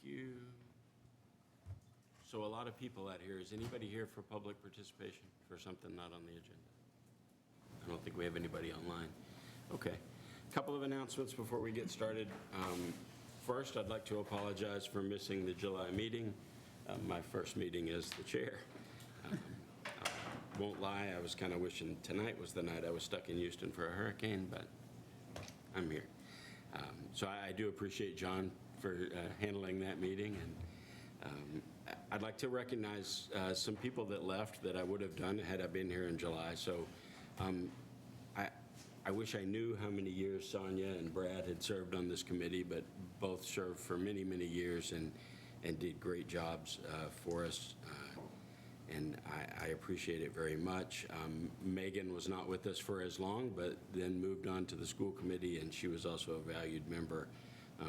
you. So a lot of people out here. Is anybody here for public participation for something not on the agenda? I don't think we have anybody online. Okay. A couple of announcements before we get started. First, I'd like to apologize for missing the July meeting. My first meeting as the chair. I won't lie, I was kind of wishing tonight was the night I was stuck in Houston for a hurricane, but I'm here. So I do appreciate John for handling that meeting. And I'd like to recognize some people that left that I would have done had I been here in July. So I wish I knew how many years Sonia and Brad had served on this committee, but both served for many, many years and did great jobs for us. And I appreciate it very much. Megan was not with us for as long, but then moved on to the school committee, and she was also a valued member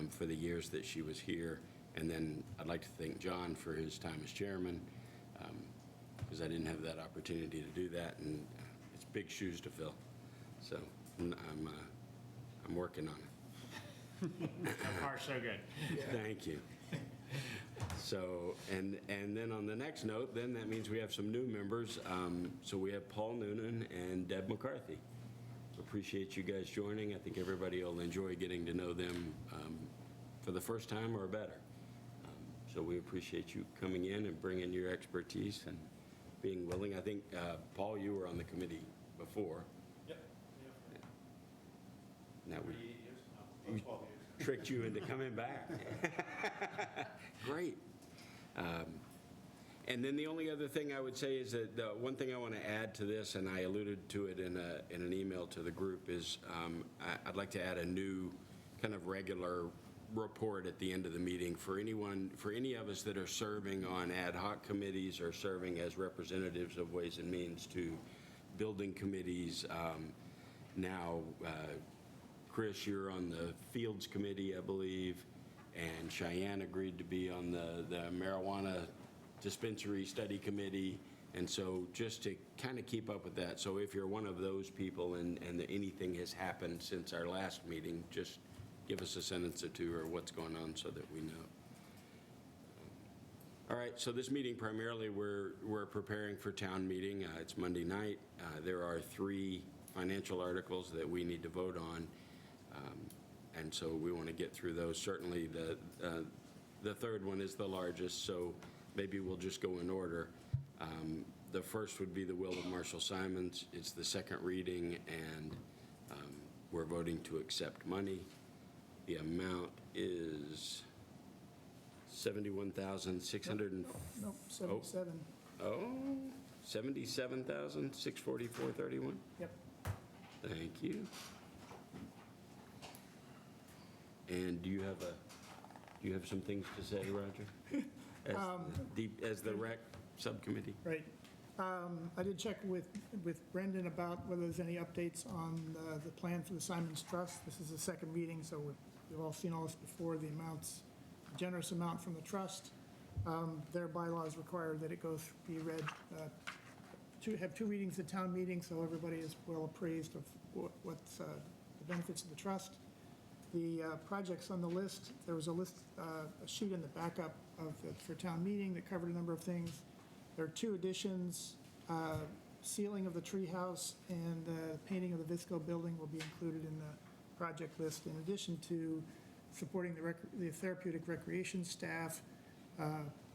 for the years that she was here. And then I'd like to thank John for his time as chairman, because I didn't have that opportunity to do that, and it's big shoes to fill. So I'm working on it. So far, so good. Thank you. So, and then on the next note, then that means we have some new members. So we have Paul Noonan and Deb McCarthy. Appreciate you guys joining. I think everybody will enjoy getting to know them for the first time or better. So we appreciate you coming in and bringing your expertise and being willing. I think, Paul, you were on the committee before. Yep. Now we 8 years? No, 12 years. tricked you into coming back. Great. And then the only other thing I would say is that the one thing I want to add to this, and I alluded to it in an email to the group, is I'd like to add a new kind of regular report at the end of the meeting for any of us that are serving on ad hoc committees or serving as representatives of Ways and Means to building committees. Now, Chris, you're on the Fields Committee, I believe, and Cheyenne agreed to be on the Marijuana Dispensary Study Committee, and so just to kind of keep up with that. So if you're one of those people and anything has happened since our last meeting, just give us a sentence or two or what's going on so that we know. All right, so this meeting primarily we're preparing for town meeting. It's Monday night. There are 3 financial articles that we need to vote on. And so we want to get through those. Certainly the third one is the largest, so maybe we'll just go in order. The first would be the will of Marshall Simons. It's the second reading, and we're voting to accept money. The amount is $71,600. Nope, 77. Oh, $77,644.31. Yep. Thank you. And do you have some things to say, Roger? As the rec subcommittee? Right. I did check with Brendan about whether there's any updates on the plan for the Simons Trust. This is the second meeting, so we've all seen all this before. The amounts, generous amount from the trust. Their bylaws require that it be read, have 2 readings at town meeting, so everybody is well appraised of what's the benefits of the trust. The projects on the list, there was a list, a sheet in the backup for town meeting that covered a number of things. There are 2 additions. Sealing of the treehouse and painting of the Visco building will be included in the project list, in addition to supporting the therapeutic recreation staff,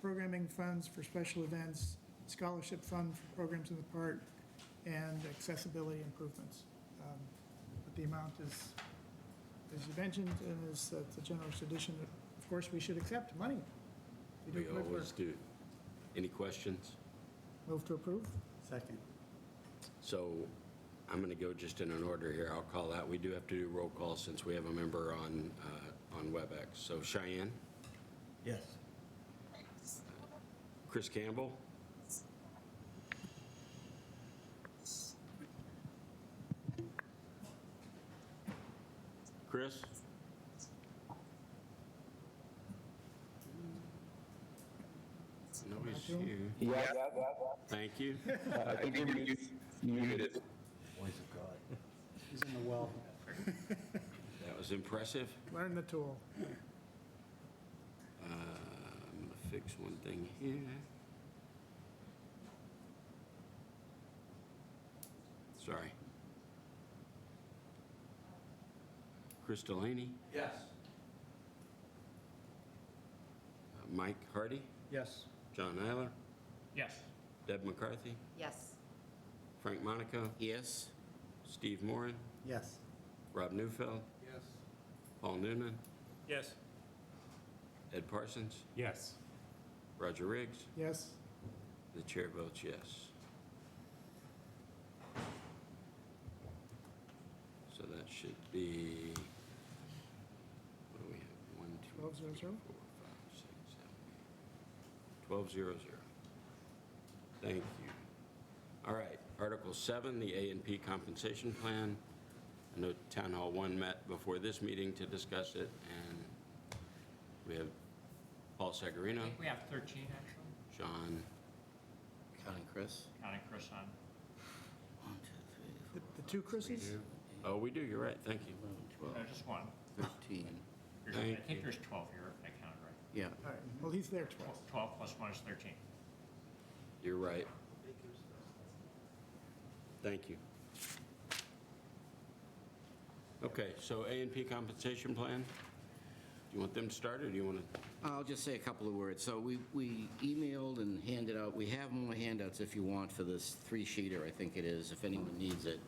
programming funds for special events, scholarship fund for programs in the park, and accessibility improvements. But the amount is, as you mentioned, and is the generous addition. Of course, we should accept money. We always do. Any questions? Move to approve. Second. So I'm going to go just in an order here. I'll call out. We do have to do roll call since we have a member on WebEx. So Cheyenne? Yes. Chris Campbell? Chris? No issue. Yeah. Thank you. I think you're muted. Voice of God. He's in the well. That was impressive. Learn the tool. fix one thing here. Sorry. Chris Delaney, Yes. Mike Hardy, Yes. John Eiler, Yes. Deb McCarthy, Yes. Frank Monaco, Yes. Steve Moran, Yes. Rob Newfeld, Yes. Paul Noonan, Yes. Ed Parsons, Yes. Roger Riggs. Yes? The chair votes yes. So that should be, what do we have? 1, 2, 1200? 4, 5, 6, 7, 8. 1200. Thank you. All right, Article 7, the A and P compensation plan. I know Town Hall 1 met before this meeting to discuss it, and we have Paul I Sagarino, think we have 13, actually, John, Counting Chris? counting Chris on. 1, 2, 3, The two Chris's? oh, we do, you're right, thank you. 4, 12, Just one. 13. I Thank think you. there's 12 here, if I counted right. Yeah. All right, well, he's there twice. 12 plus 1 is 13. You're right. Thank you. Okay, so A and P compensation plan? Do you want them to start, or do you want to? I'll just say a couple of words. So we emailed and handed out, we have more handouts if you want for this 3-sheeter, I think it is, if anyone needs it.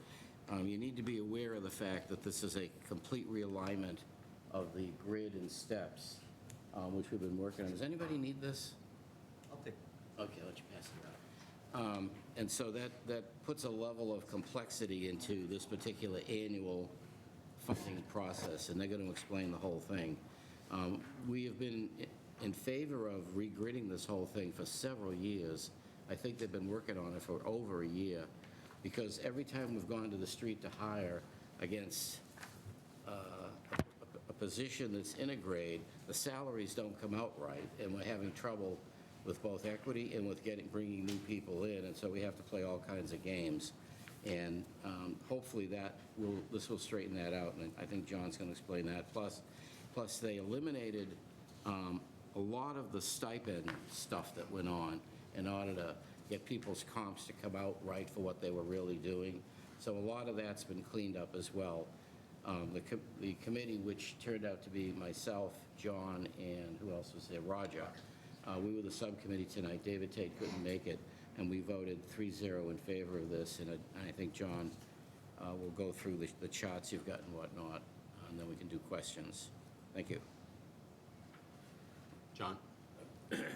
You need to be aware of the fact that this is a complete realignment of the grid and steps, which we've been working on. Does anybody need this? I'll take. Okay, I'll let you pass it around. And so that puts a level of complexity into this particular annual funding process, and they're going to explain the whole thing. We have been in favor of regridding this whole thing for several years. I think they've been working on it for over a year, because every time we've gone to the street to hire against a position that's in a grade, the salaries don't come out right, and we're having trouble with both equity and with bringing new people in, and so we have to play all kinds of games. And hopefully this will straighten that out, and I think John's going to explain that. Plus they eliminated a lot of the stipend stuff that went on in order to get people's comps to come out right for what they were really doing. So a lot of that's been cleaned up as well. The committee, which turned out to be myself, John, and who else was there? Roger. We were the subcommittee tonight. David Tate couldn't make it, and we voted 3-0 in favor of this. And I think John will go through the charts you've got and whatnot, and then we can do questions. Thank you. John?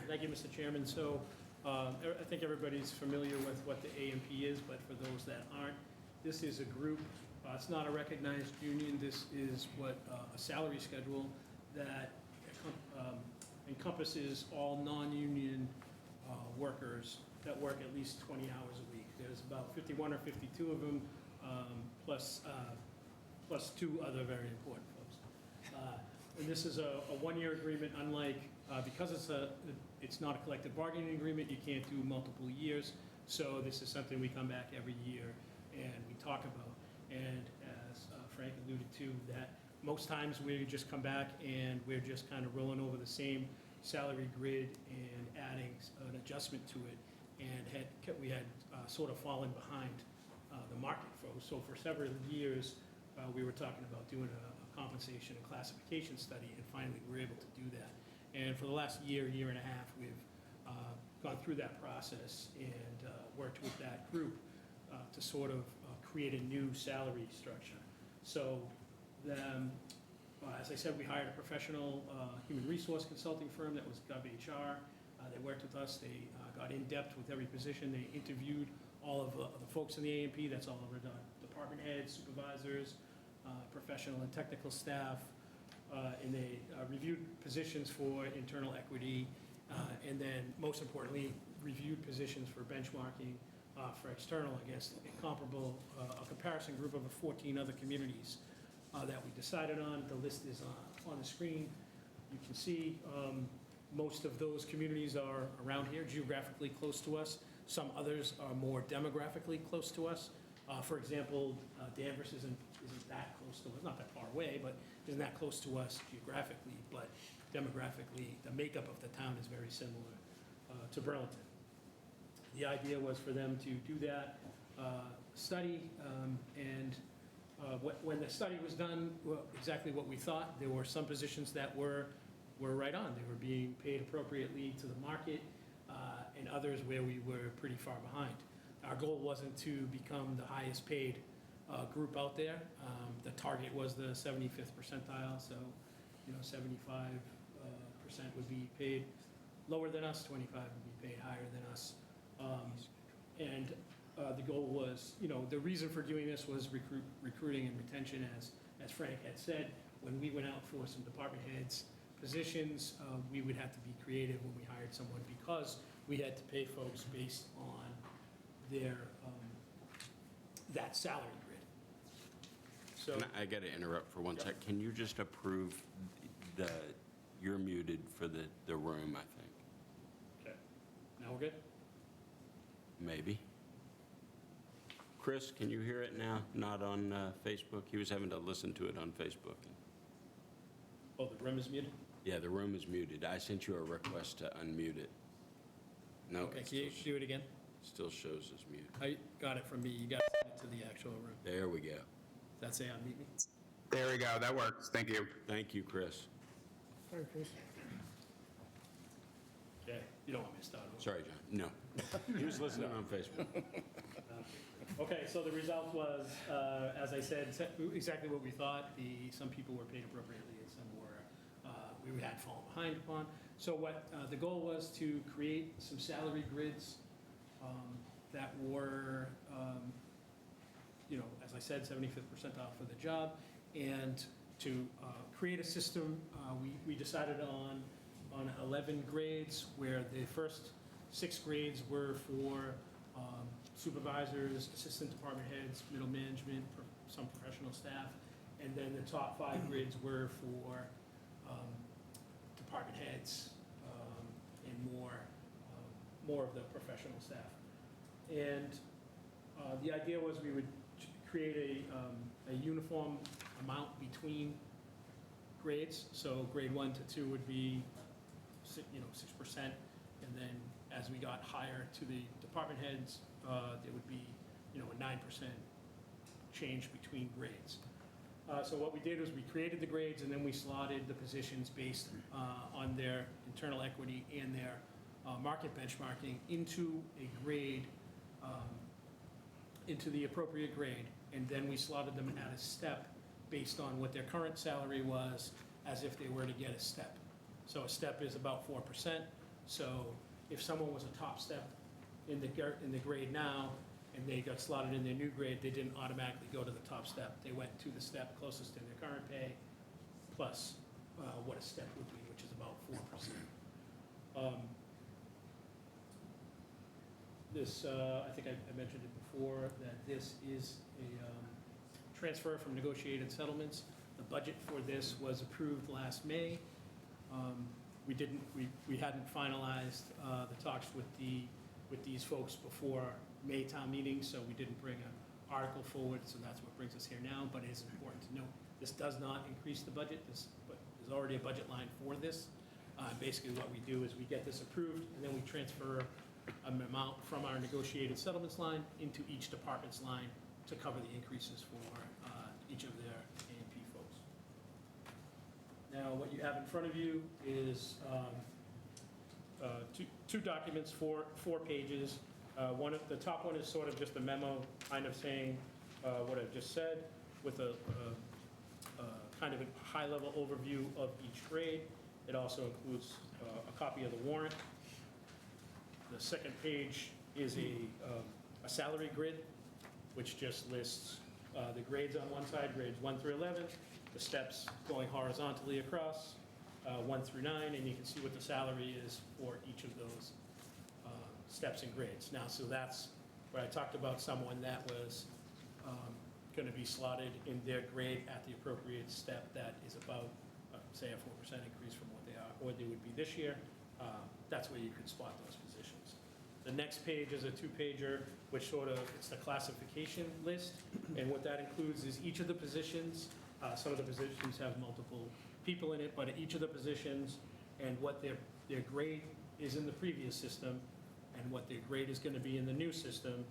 Thank you, Mr. Chairman. So I think everybody's familiar with what the A&P is, but for those that aren't, this is a group, it's not a recognized union. This is what a salary schedule that encompasses all non-union workers that work at least 20 hours a week. There's about 51 or 52 of them, plus 2 other very important folks. And this is a one-year agreement, unlike, because it's not a collective bargaining agreement, you can't do multiple years. So this is something we come back every year and we talk about. And as Frank alluded to, that most times we just come back and we're just kind of rolling over the same salary grid and adding an adjustment to it. And we had sort of fallen behind the market. So for several years, we were talking about doing a compensation and classification study, and finally we were able to do that. And for the last year and a half, we've gone through that process and worked with that group to sort of create a new salary structure. So as I said, we hired a professional human resource consulting firm that was GovHR. They worked with us. They got in depth with every position. They interviewed all of the folks in the A&P. That's all of our department heads, supervisors, professional and technical staff, and they reviewed positions for internal equity, and then most importantly, reviewed positions for benchmarking for external against a comparison group of 14 other communities that we decided on. The list is on the screen. You can see most of those communities are around here, geographically close to us. Some others are more demographically close to us. For example, Danvers isn't that close to us, not that far away, but isn't that close to us geographically, but demographically, the makeup of the town is very similar to Burlington. The idea was for them to do that study, and when the study was done, well, exactly what we thought. There were some positions that were right on. They were being paid appropriately to the market, and others where we were pretty far behind. Our goal wasn't to become the highest paid group out there. The target was the 75th percentile, so 75% would be paid lower than us, 25 would be paid higher than us. And the goal was, the reason for doing this was recruiting and retention, as Frank had said. When we went out for some department heads positions, we would have to be creative when we hired someone because we had to pay folks based on their, that salary grid. So, I got to interrupt for one sec. Can you just approve you're muted for the room, I think? okay, now we're good? Maybe. Chris, can you hear it now? Not on Facebook? He was having to listen to it on Facebook. Oh, the room is muted? Yeah, the room is muted. I sent you a request to unmute it. No, Okay, it can you do it again? still shows as mute. I got it from me, you got it to the actual room. There we go. That's say unmute me? There we go, that works, thank you. Thank you, Chris. Sorry, Chris. Okay, you don't want me to start over. Sorry, John. No. He was listening on Facebook. Okay, so the result was, as I said, exactly what we thought. Some people were paid appropriately and some were, we had fallen behind upon. So what the goal was to create some salary grids that were, as I said, 75th percentile for the job. And to create a system, we decided on 11 grades, where the first 6 grades were for supervisors, assistant department heads, middle management, some professional staff, and then the top 5 grades were for department heads and more of the professional staff. And the idea was we would create a uniform amount between grades. So grade 1 to 2 would be 6%, and then as we got higher to the department heads, there would be a 9% change between grades. So what we did was we created the grades, and then we slotted the positions based on their internal equity and their market benchmarking into a grade, into the appropriate grade, and then we slotted them at a step based on what their current salary was, as if they were to get a step. So a step is about 4%. So if someone was a top step in the grade now, and they got slotted in their new grade, they didn't automatically go to the top step. They went to the step closest to their current pay, plus what a step would be, which is about 4%. This, I think I mentioned it before, that this is a transfer from negotiated settlements. The budget for this was approved last May. We hadn't finalized the talks with these folks before May town meeting, so we didn't bring an article forward, so that's what brings us here now. But it is important to note, this does not increase the budget. There's already a budget line for this. Basically what we do is we get this approved, and then we transfer an amount from our negotiated settlements line into each department's line to cover the increases for each of their A&P folks. Now, what you have in front of you is two documents, four pages. The top one is sort of just a memo, kind of saying what I've just said, with a kind of a high-level overview of each grade. It also includes a copy of the warrant. The second page is a salary grid, which just lists the grades on one side, grades 1 through 11, the steps going horizontally across, 1 through 9, and you can see what the salary is for each of those steps and grades. Now, so that's where I talked about someone that was going to be slotted in their grade at the appropriate step that is about, say, a 4% increase from what they are, or they would be this year. That's where you could spot those positions. The next page is a 2-pager, which sort of, it's the classification list, and what that includes is each of the positions Some of the positions have multiple people in it, but each of the positions and what their grade is in the previous system and what their grade is going to be in the new system.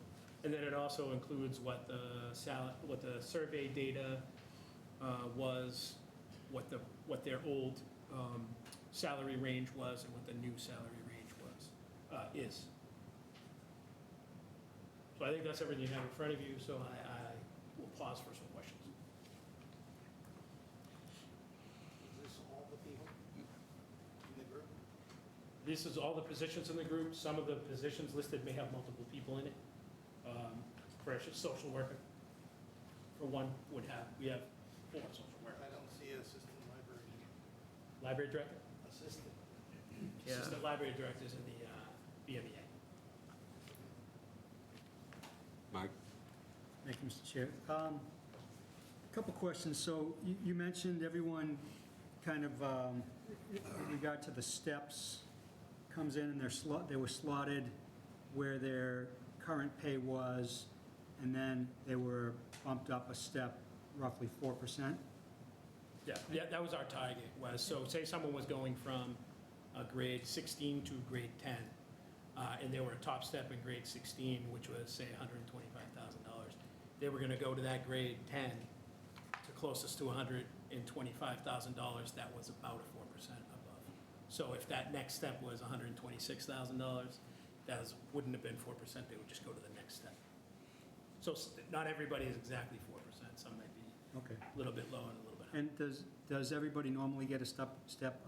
And then it also includes what the survey data was, what their old salary range was, and what the new salary range is. So I think that's everything you have in front of you, so I will pause for some questions. Is this all the people in the group? This is all the positions in the group. Some of the positions listed may have multiple people in it. For a social worker, for one, we have 4 social workers. I don't see assistant library. Library director? Assistant. Assistant library directors in the BMEA. Mike? Thank you, Mr. Chair. A couple questions. So you mentioned everyone kind of, in regard to the steps, comes in and they were slotted where their current pay was, and then they were bumped up a step, roughly 4%? Yeah, that was our target, so say someone was going from a grade 16 to grade 10, and they were a top step in grade 16, which was, say, $125,000. They were going to go to that grade 10 to closest to $125,000, that was about a 4% above. So if that next step was $126,000, that wouldn't have been 4%, they would just go to the next step. So not everybody is exactly 4%, some might be Okay. a little bit low and a little bit high. And does everybody normally get a step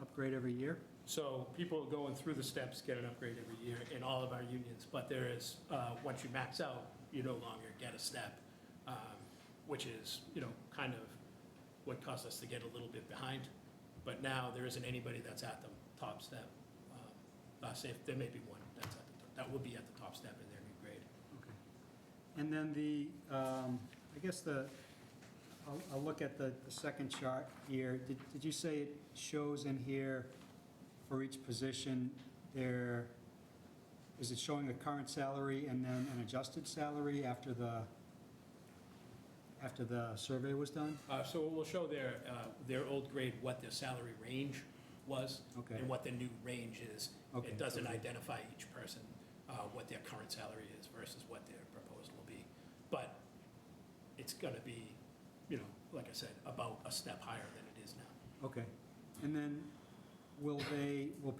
upgrade every year? So people going through the steps get an upgrade every year in all of our unions, but there is, once you max out, you no longer get a step, which is, kind of what caused us to get a little bit behind. But now there isn't anybody that's at the top step. Say there may be one that's at the top, that would be at the top step in their new grade. Okay. And then I guess I'll look at the second chart here. Did you say it shows in here for each position is it showing the current salary and then an adjusted salary after the survey was done? So we'll show their old grade, what their salary range was, Okay. and what the new range is. Okay. It doesn't identify each person, what their current salary is versus what their proposal will be. But it's going to be, like I said, about a step higher than it is now. Okay. And then will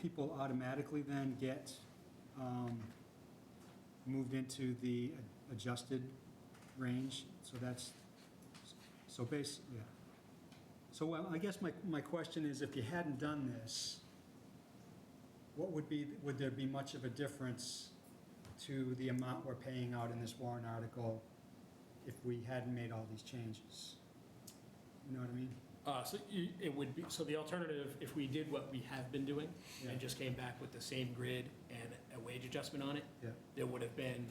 people automatically then get moved into the adjusted range? So I guess my question is, if you hadn't done this, would there be much of a difference to the amount we're paying out in this warrant article if we hadn't made all these changes? You know what I mean? It would be, so the alternative, if we did what we have been doing Yeah. and just came back with the same grid and a wage adjustment on it, Yeah. there would have been,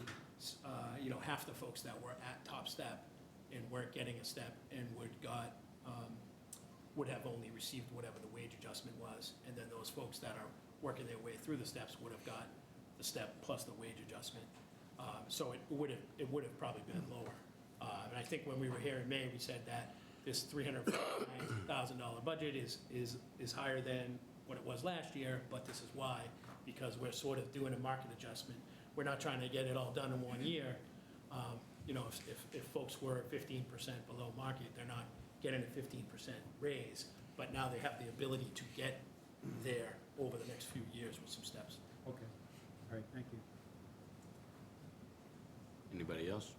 half the folks that were at top step and weren't getting a step and would have only received whatever the wage adjustment was. And then those folks that are working their way through the steps would have got the step plus the wage adjustment. So it would have probably been lower. And I think when we were here in May, we said that this $349,000 budget is higher than what it was last year, but this is why, because we're sort of doing a market adjustment. We're not trying to get it all done in 1 year. If folks were 15% below market, they're not getting a 15% raise, but now they have the ability to get there over the next few years with some steps. Okay. All right, thank you. Anybody else?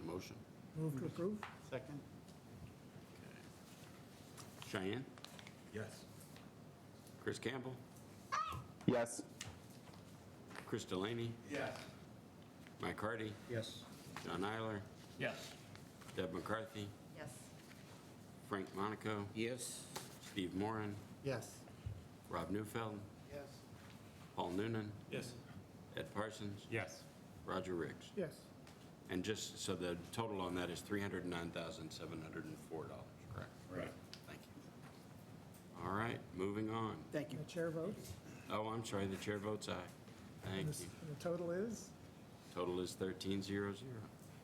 Motion? Move to approve? Second? Cheyenne? Yes. Chris Campbell? Yes. Chris Delaney? Yes. Mike Hardy? Yes. John Eiler? Yes. Deb McCarthy? Yes. Frank Monaco? Yes? Steve Moran? Yes. Rob Neufeld? Yes. Paul Noonan? Yes. Ed Parsons? Yes. Roger Riggs? Yes. And just, so the total on that is $309,704, correct? Right. Thank you. All right, moving on. Thank you. The chair votes. Oh, I'm sorry, the chair votes aye. Thank And you. the total is? Total is 1300.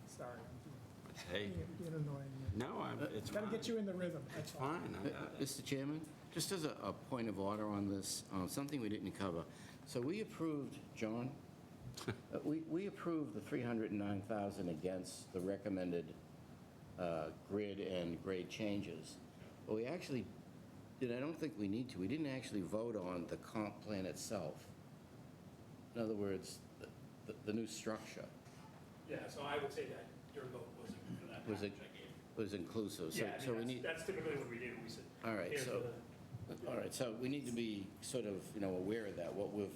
Sorry. Hey, You're annoying. no, it's Got to fine. get you in the rhythm, that's all. Fine. Mr. Chairman, just as a point of order on this, something we didn't cover. So we approved, John, we approved the 309,000 against the recommended grid and grade changes. But we actually, I don't think we need to, we didn't actually vote on the comp plan itself. In other words, the new structure Yeah, so I would say that your vote wasn't for that Was it- package I gave. was inclusive. So- Yeah, I so we mean, need. that's typically what we do. We said, All right, here's so, the- all right, so we need to be sort of, aware of that. What we've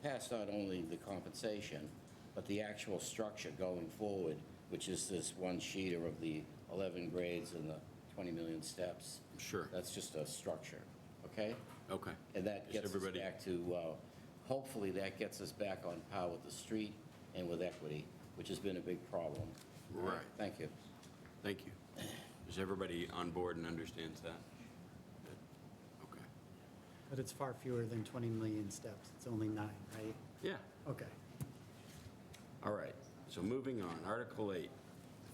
passed not only the compensation, but the actual structure going forward, which is this one sheeter of the 11 grades and the 20 million steps. Sure. That's just a structure, okay? Okay. And that Is gets us everybody- back to, hopefully that gets us back on par with the street and with equity, which has been a big problem. All Right. Thank you. Thank you. Is everybody on board and understands that? Good. Okay. But it's far fewer than 20 million steps. It's only 9, right? Yeah. Okay. All right. So moving on, Article 8,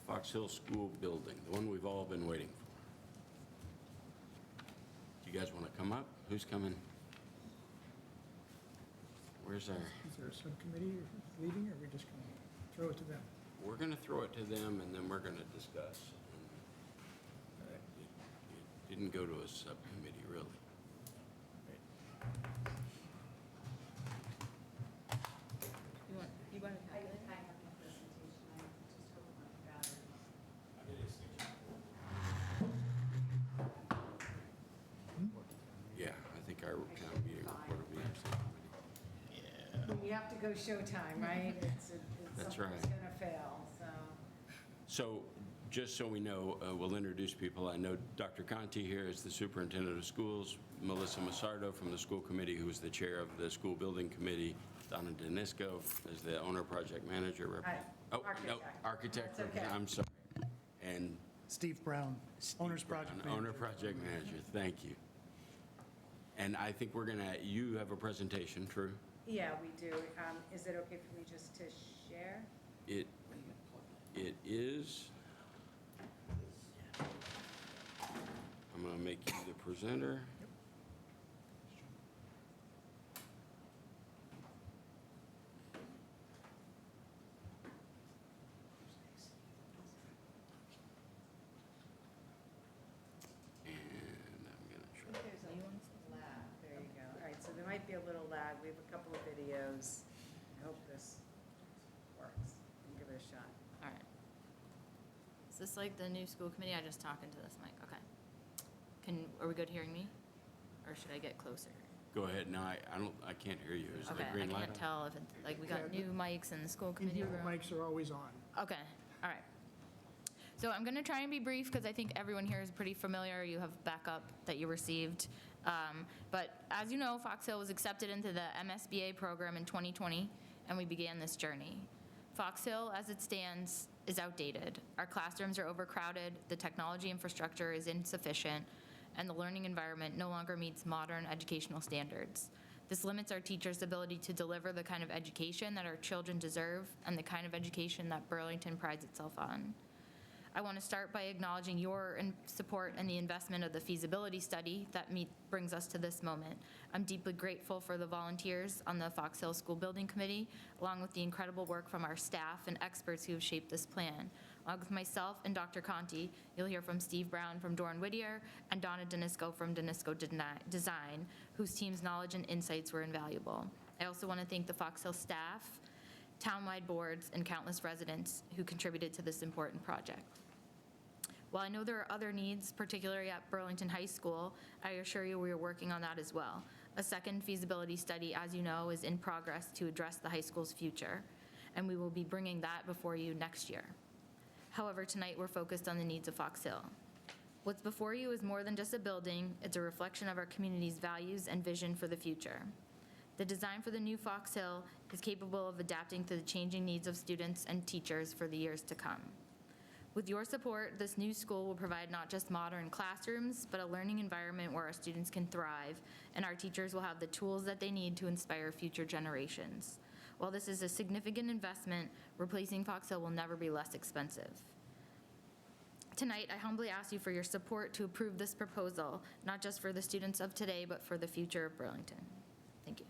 Fox Hill School Building, the one we've all been waiting for. Do you guys want to come up? Who's coming? Where's our, Is there a subcommittee leading, or are we just going to throw it to them? we're going to throw it to them, and then we're going to discuss. It didn't go to a subcommittee, really. You want to calculate? I have my presentation, I just hope my battery. Yeah, I think our town meeting report will be in subcommittee. You have to go showtime, right? It's That's something's right. gonna fail, so. So, just so we know, we'll introduce people. I know Dr. Conti here is the superintendent of schools, Melissa Massardo from the school committee, who is the chair of the school building committee, Donna Denisco is the owner project manager. Oh, no, architect. That's okay. I'm sorry. And Steve Brown, Owner's Project Brown, Owner Manager. project manager, thank you. And I think we're gonna, you have a presentation, true? Yeah, we do. Is it okay for me just to share? It is. I'm going to make you the presenter. And I'm going to try. There's a lag, there you go. All right, so there might be a little lag. We have a couple of videos. I hope this works. We'll give it a shot. All right. Is this like the new school committee? I just talk into this mic. Okay. Are we good hearing me? Or should I get closer? Go ahead. No, I can't hear you. Is Okay, the I green light can't on? tell if it's, like, we got Yeah, new mics in the school In committee here, the room. mics are always on. Okay, all right. So I'm going to try and be brief because I think everyone here is pretty familiar. You have backup that you received. But as you know, Fox Hill was accepted into the MSBA program in 2020, and we began this journey. Fox Hill, as it stands, is outdated. Our classrooms are overcrowded, the technology infrastructure is insufficient, and the learning environment no longer meets modern educational standards. This limits our teachers' ability to deliver the kind of education that our children deserve and the kind of education that Burlington prides itself on. I want to start by acknowledging your support and the investment of the feasibility study that brings us to this moment. I'm deeply grateful for the volunteers on the Fox Hill School Building Committee, along with the incredible work from our staff and experts who have shaped this plan. Along with myself and Dr. Conti, you'll hear from Steve Brown from Doran Whittier and Donna Denisco from Denisco Design, whose team's knowledge and insights were invaluable. I also want to thank the Fox Hill staff, townwide boards, and countless residents who contributed to this important project. While I know there are other needs, particularly at Burlington High School, I assure you we are working on that as well. A second feasibility study, as you know, is in progress to address the high school's future, and we will be bringing that before you next year. However, tonight we're focused on the needs of Fox Hill. What's before you is more than just a building, it's a reflection of our community's values and vision for the future. The design for the new Fox Hill is capable of adapting to the changing needs of students and teachers for the years to come. With your support, this new school will provide not just modern classrooms, but a learning environment where our students can thrive, and our teachers will have the tools that they need to inspire future generations. While this is a significant investment, replacing Fox Hill will never be less expensive. Tonight, I humbly ask you for your support to approve this proposal, not just for the students of today, but for the future of Burlington. Thank you.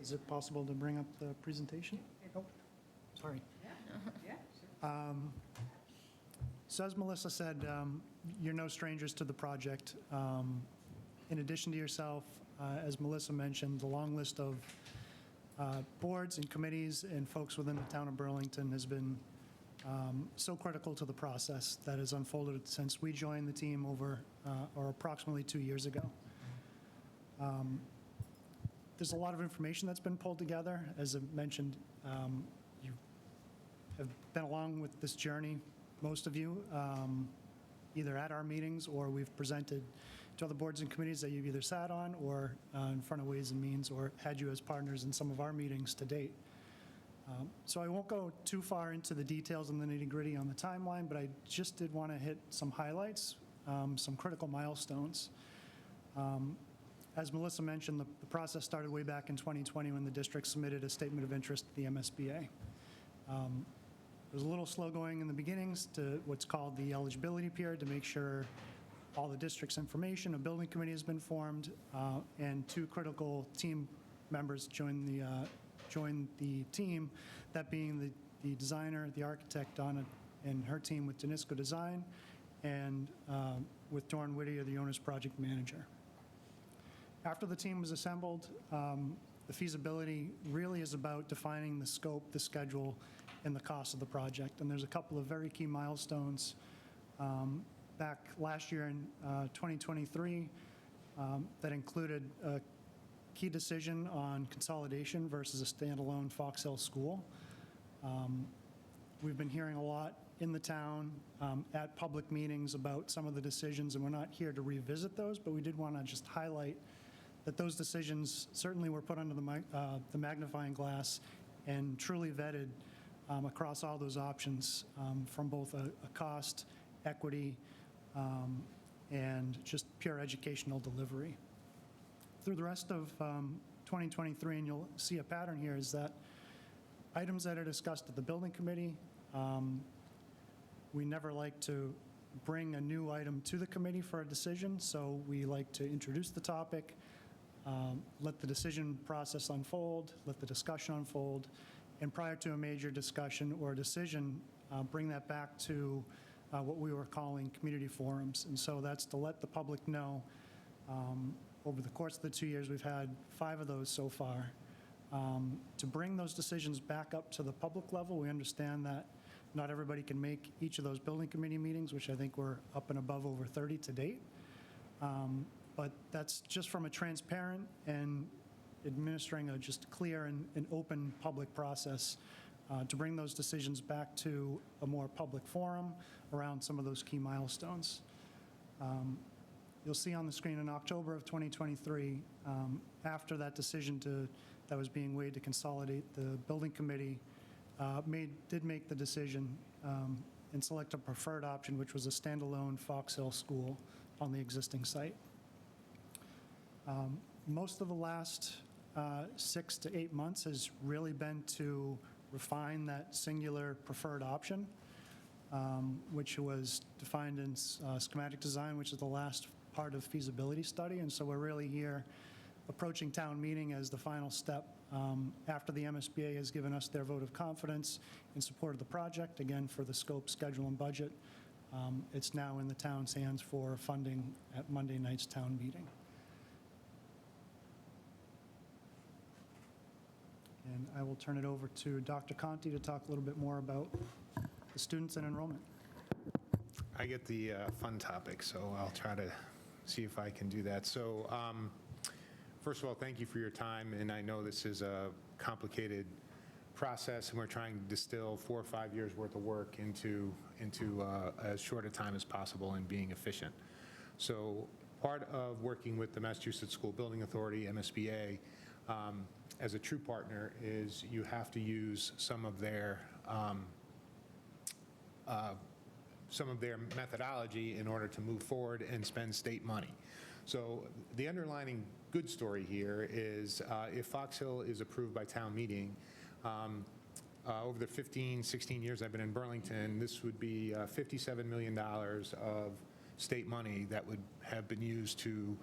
Is it possible to bring up the presentation? Oh, sorry. Yeah, sure. So as Melissa said, you're no strangers to the project. In addition to yourself, as Melissa mentioned, the long list of boards and committees and folks within the town of Burlington has been so critical to the process that has unfolded since we joined the team or approximately 2 years ago. There's a lot of information that's been pulled together. As I mentioned, you have been along with this journey, most of you, either at our meetings or we've presented to other boards and committees that you've either sat on or in front of Ways and Means or had you as partners in some of our meetings to date. So I won't go too far into the details and the nitty-gritty on the timeline, but I just did want to hit some highlights, some critical milestones. As Melissa mentioned, the process started way back in 2020 when the district submitted a statement of interest to the MSBA. It was a little slow going in the beginnings to what's called the eligibility period to make sure all the district's information, a building committee has been formed, and 2 critical team members joined the team, that being the designer, the architect, Donna, and her team with Danisco Design, and with Dorn Whittier, the owner's project manager. After the team was assembled, the feasibility really is about defining the scope, the schedule, and the cost of the project. And there's a couple of very key milestones back last year in 2023 that included a key decision on consolidation versus a standalone Fox Hill school. We've been hearing a lot in the town at public meetings about some of the decisions, and we're not here to revisit those, but we did want to just highlight that those decisions certainly were put under the magnifying glass and truly vetted across all those options from both a cost, equity, and just pure educational delivery. Through the rest of 2023, and you'll see a pattern here, is that items that are discussed at the building committee, we never like to bring a new item to the committee for a decision, so we like to introduce the topic, let the decision process unfold, let the discussion unfold, and prior to a major discussion or decision, bring that back to what we were calling community forums. And so that's to let the public know. Over the course of the 2 years, we've had 5 of those so far. To bring those decisions back up to the public level, we understand that not everybody can make each of those building committee meetings, which I think we're up and above over 30 to date. But that's just from a transparent and administering a just clear and open public process to bring those decisions back to a more public forum around some of those key milestones. You'll see on the screen in October of 2023, after that decision that was being weighed to consolidate, the building committee did make the decision and select a preferred option, which was a standalone Fox Hill school on the existing site. Most of the last 6 to 8 months has really been to refine that singular preferred option, which was defined in schematic design, which is the last part of feasibility study. And so we're really here approaching town meeting as the final step after the MSBA has given us their vote of confidence in support of the project, again, for the scope, schedule, and budget. It's now in the town's hands for funding at Monday night's town meeting. And I will turn it over to Dr. Conti to talk a little bit more about the students and enrollment. I get the fun topic, so I'll try to see if I can do that. So first of all, thank you for your time, and I know this is a complicated process, and we're trying to distill 4 or 5 years' worth of work into as short a time as possible and being efficient. So part of working with the Massachusetts School Building Authority, MSBA, as a true partner is you have to use some of their methodology in order to move forward and spend state money. So the underlying good story here is if Fox Hill is approved by town meeting, over the 15, 16 years I've been in Burlington, this would be $57 million of state money that would have been used to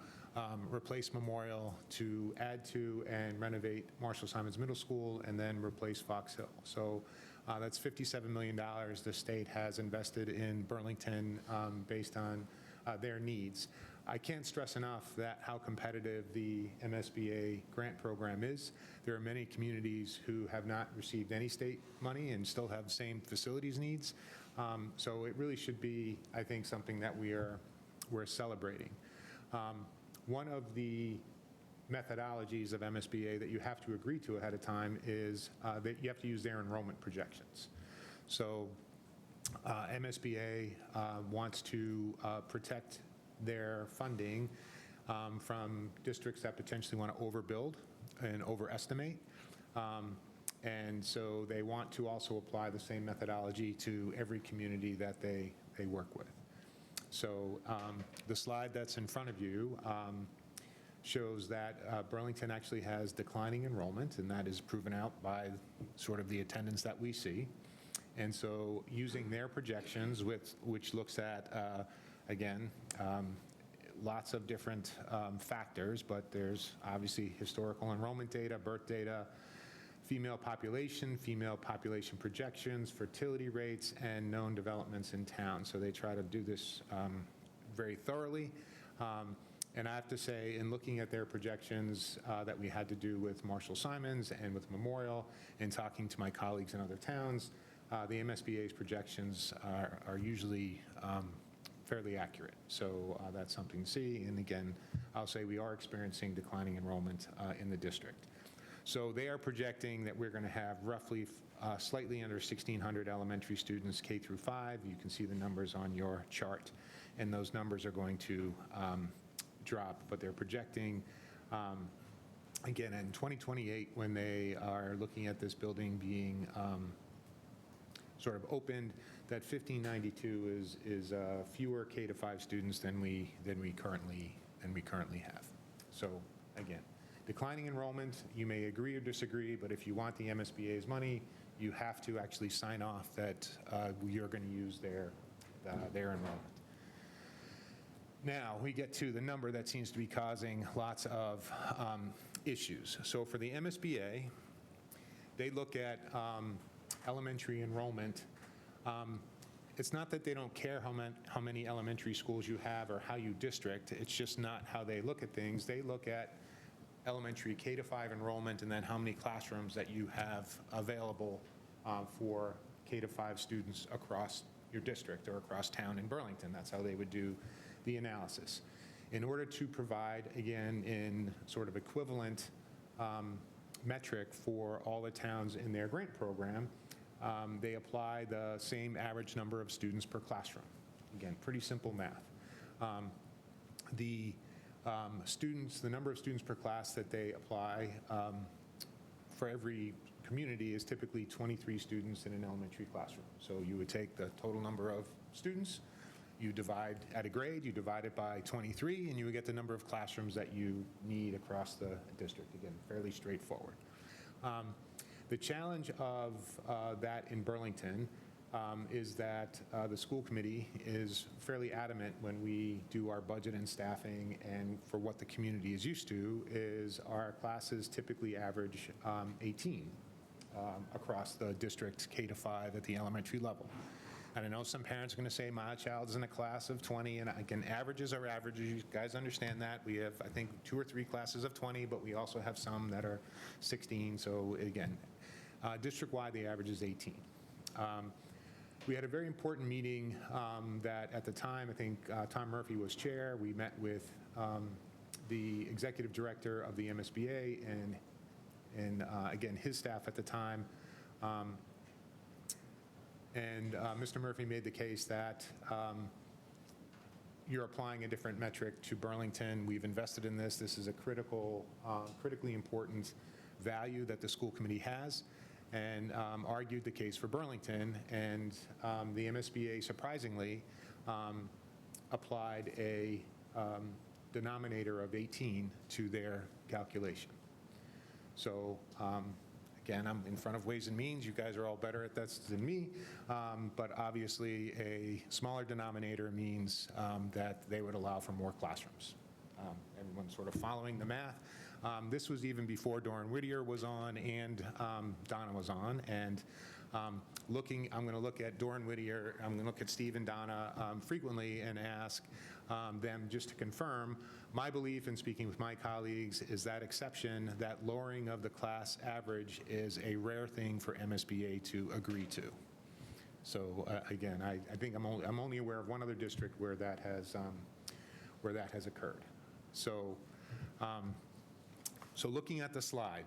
replace Memorial, to add to and renovate Marshall Simons Middle School, and then replace Fox Hill. So that's $57 million the state has invested in Burlington based on their needs. I can't stress enough that how competitive the MSBA grant program is. There are many communities who have not received any state money and still have the same facilities needs. So it really should be, I think, something that we're celebrating. One of the methodologies of MSBA that you have to agree to ahead of time is that you have to use their enrollment projections. So MSBA wants to protect their funding from districts that potentially want to overbuild and overestimate. And so they want to also apply the same methodology to every community that they work with. So the slide that's in front of you shows that Burlington actually has declining enrollment, and that is proven out by sort of the attendance that we see. And so using their projections, which looks at, again, lots of different factors, but there's obviously historical enrollment data, birth data, female population projections, fertility rates, and known developments in town. So they try to do this very thoroughly. And I have to say, in looking at their projections that we had to do with Marshall Simons and with Memorial, and talking to my colleagues in other towns, the MSBA's projections are usually fairly accurate. So that's something to see. And again, I'll say we are experiencing declining enrollment in the district. So they are projecting that we're going to have roughly slightly under 1,600 elementary students K through 5. You can see the numbers on your chart, and those numbers are going to drop, but they're projecting, again, in 2028, when they are looking at this building being sort of opened, that 1592 is fewer K-5 students than we currently have. So again, declining enrollment, you may agree or disagree, but if you want the MSBA's money, you have to actually sign off that you're going to use their enrollment. Now, we get to the number that seems to be causing lots of issues. So for the MSBA, they look at elementary enrollment. It's not that they don't care how many elementary schools you have or how you district. It's just not how they look at things. They look at elementary K-5 enrollment and then how many classrooms that you have available for K-5 students across your district or across town in Burlington. That's how they would do the analysis. In order to provide, again, in sort of equivalent metric for all the towns in their grant program, they apply the same average number of students per classroom. Again, pretty simple math. The number of students per class that they apply for every community is typically 23 students in an elementary classroom. So you would take the total number of students, you divide at a grade, you divide it by 23, and you would get the number of classrooms that you need across the district. Again, fairly straightforward. The challenge of that in Burlington is that the school committee is fairly adamant when we do our budget and staffing, and for what the community is used to is our classes typically average 18 across the district K-5 at the elementary level. And I know some parents are going to say, my child is in a class of 20, and again, averages are averages. You guys understand that. We have, I think, 2 or 3 classes of 20, but we also have some that are 16. So again, district-wide, the average is 18. We had a very important meeting that at the time, I think Tom Murphy was chair. We met with the executive director of the MSBA and again, his staff at the time. And Mr. Murphy made the case that you're applying a different metric to Burlington. We've invested in this. This is a critically important value that the school committee has, and argued the case for Burlington. And the MSBA, surprisingly, applied a denominator of 18 to their calculation. So again, I'm in front of Ways and Means. You guys are all better at this than me. But obviously, a smaller denominator means that they would allow for more classrooms. Everyone's sort of following the math. This was even before Doran Whittier was on and Donna was on. And I'm going to look at Doran Whittier, I'm going to look at Steve and Donna frequently and ask them just to confirm. My belief in speaking with my colleagues is that exception, that lowering of the class average, is a rare thing for MSBA to agree to. So again, I think I'm only aware of one other district where that has occurred. So, so looking at the slide,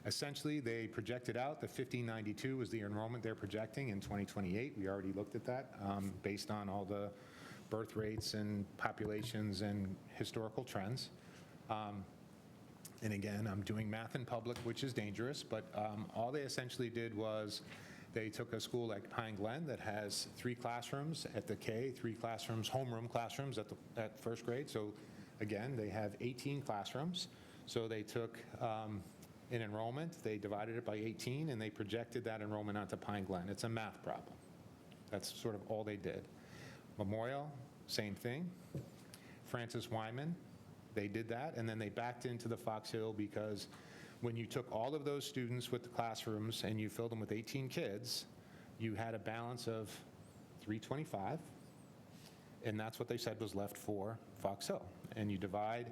essentially they projected out the 1592 is the enrollment they're projecting in 2028. We already looked at that based on all the birth rates and populations and historical trends. And again, I'm doing math in public, which is dangerous, but all they essentially did was they took a school like Pine Glen that has 3 classrooms at the K, 3 classrooms, homeroom classrooms at first grade. So again, they have 18 classrooms. So they took in enrollment, they divided it by 18, and they projected that enrollment onto Pine Glen. It's a math problem. That's sort of all they did. Memorial, same thing. Francis Wyman, they did that, and then they backed into the Fox Hill because when you took all of those students with the classrooms and you filled them with 18 kids, you had a balance of 325, and that's what they said was left for Fox Hill. And you divide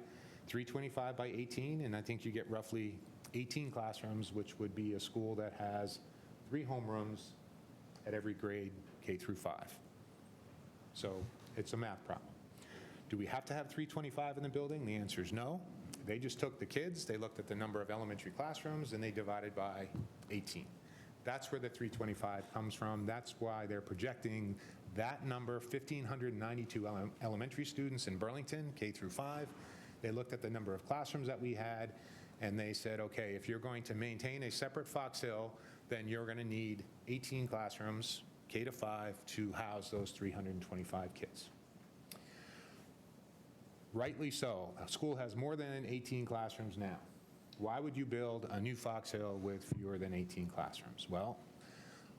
325 by 18, and I think you get roughly 18 classrooms, which would be a school that has 3 homerooms at every grade, K through 5. So it's a math problem. Do we have to have 325 in the building? The answer is no. They just took the kids, they looked at the number of elementary classrooms, and they divided by 18. That's where the 325 comes from. That's why they're projecting that number, 1,592 elementary students in Burlington, K through 5. They looked at the number of classrooms that we had, and they said, okay, if you're going to maintain a separate Fox Hill, then you're going to need 18 classrooms, K to 5, to house those 325 kids. Rightly so. A school has more than 18 classrooms now. Why would you build a new Fox Hill with fewer than 18 classrooms? Well,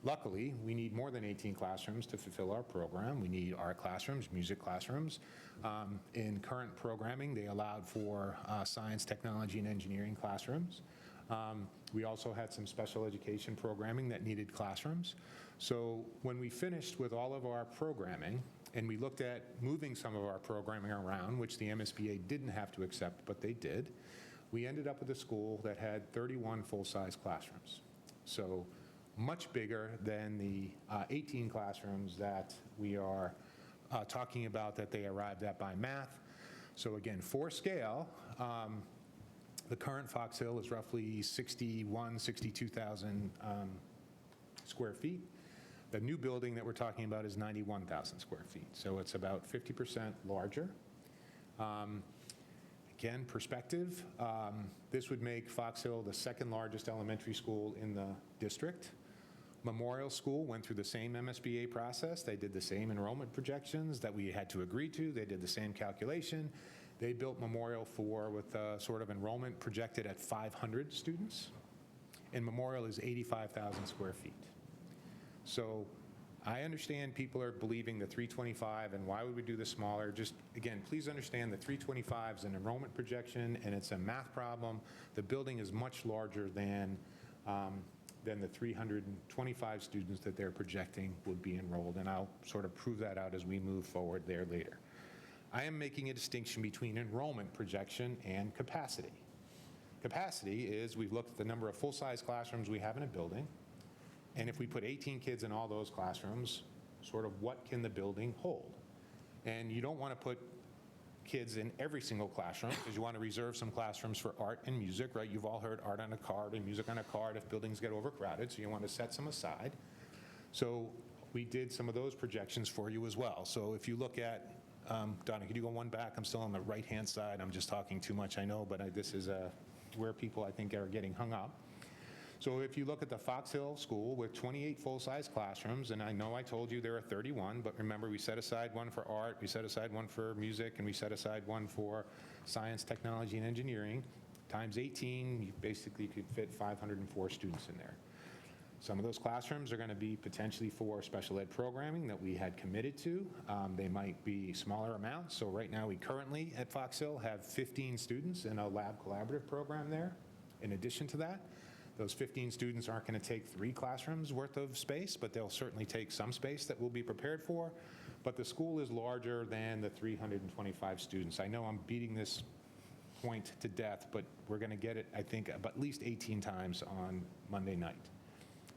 luckily, we need more than 18 classrooms to fulfill our program. We need art classrooms, music classrooms. In current programming, they allowed for science, technology, and engineering classrooms. We also had some special education programming that needed classrooms. So when we finished with all of our programming, and we looked at moving some of our programming around, which the MSBA didn't have to accept, but they did, we ended up with a school that had 31 full-size classrooms. So much bigger than the 18 classrooms that we are talking about that they arrived at by math. So again, for scale, the current Fox Hill is roughly 62,000 square feet. The new building that we're talking about is 91,000 square feet, so it's about 50% larger. Again, perspective, this would make Fox Hill the second largest elementary school in the district. Memorial School went through the same MSBA process. They did the same enrollment projections that we had to agree to. They did the same calculation. They built Memorial with a sort of enrollment projected at 500 students, and Memorial is 85,000 square feet. So I understand people are believing the 325, and why would we do this smaller? Just, again, please understand the 325 is an enrollment projection, and it's a math problem. The building is much larger than the 325 students that they're projecting would be enrolled, and I'll sort of prove that out as we move forward there later. I am making a distinction between enrollment projection and capacity. Capacity is we've looked at the number of full-size classrooms we have in a building, and if we put 18 kids in all those classrooms, sort of what can the building hold? And you don't want to put kids in every single classroom because you want to reserve some classrooms for art and music, right? You've all heard art on a card and music on a card if buildings get overcrowded, so you want to set some aside. So we did some of those projections for you as well. So if you look at, Donna, could you go one back? I'm still on the right-hand side. I'm just talking too much, I know, but this is where people, I think, are getting hung up. So if you look at the Fox Hill School with 28 full-size classrooms, and I know I told you there are 31, but remember, we set aside one for art, we set aside one for music, and we set aside one for science, technology, and engineering. Times 18, you basically could fit 504 students in there. Some of those classrooms are going to be potentially for special ed programming that we had committed to. They might be smaller amounts. So right now, we currently at Fox Hill have 15 students in a lab collaborative program there. In addition to that, those 15 students aren't going to take 3 classrooms worth of space, but they'll certainly take some space that we'll be prepared for. But the school is larger than the 325 students. I know I'm beating this point to death, but we're going to get it, I think, at least 18 times on Monday night.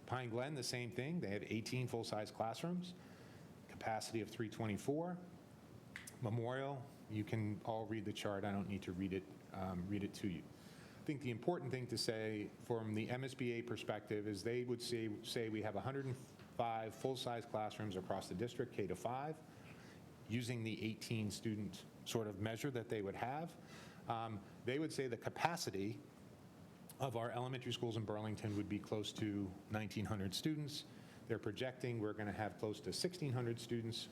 Pine Glen, the same thing. They have 18 full-size classrooms, capacity of 324. Memorial, you can all read the chart. I don't need to read it to you. I think the important thing to say from the MSBA perspective is they would say we have 105 full-size classrooms across the district, K to 5, using the 18 student sort of measure that they would have. They would say the capacity of our elementary schools in Burlington would be close to 1,900 students. They're projecting we're going to have close to 1,600 students.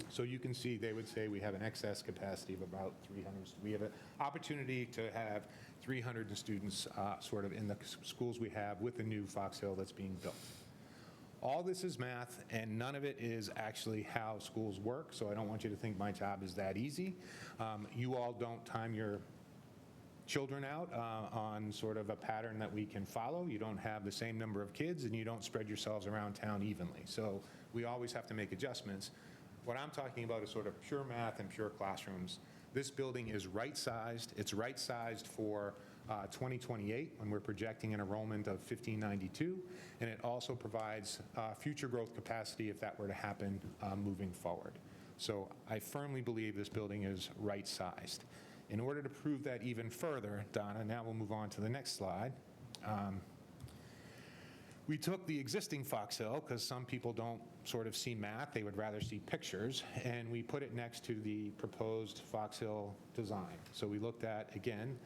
So you can see they would say we have an excess capacity of about 300. We have an opportunity to have 300 students sort of in the schools we have with the new Fox Hill that's being built. All this is math, and none of it is actually how schools work, so I don't want you to think my job is that easy. You all don't time your children out on sort of a pattern that we can follow. You don't have the same number of kids, and you don't spread yourselves around town evenly. So we always have to make adjustments. What I'm talking about is sort of pure math and pure classrooms. This building is right-sized. It's right-sized for 2028, when we're projecting an enrollment of 1,592, and it also provides future growth capacity if that were to happen moving forward. So I firmly believe this building is right-sized. In order to prove that even further, Donna, now we'll move on to the next slide. We took the existing Fox Hill, because some people don't sort of see math, they would rather see pictures, and we put it next to the proposed Fox Hill design. So we looked at, again,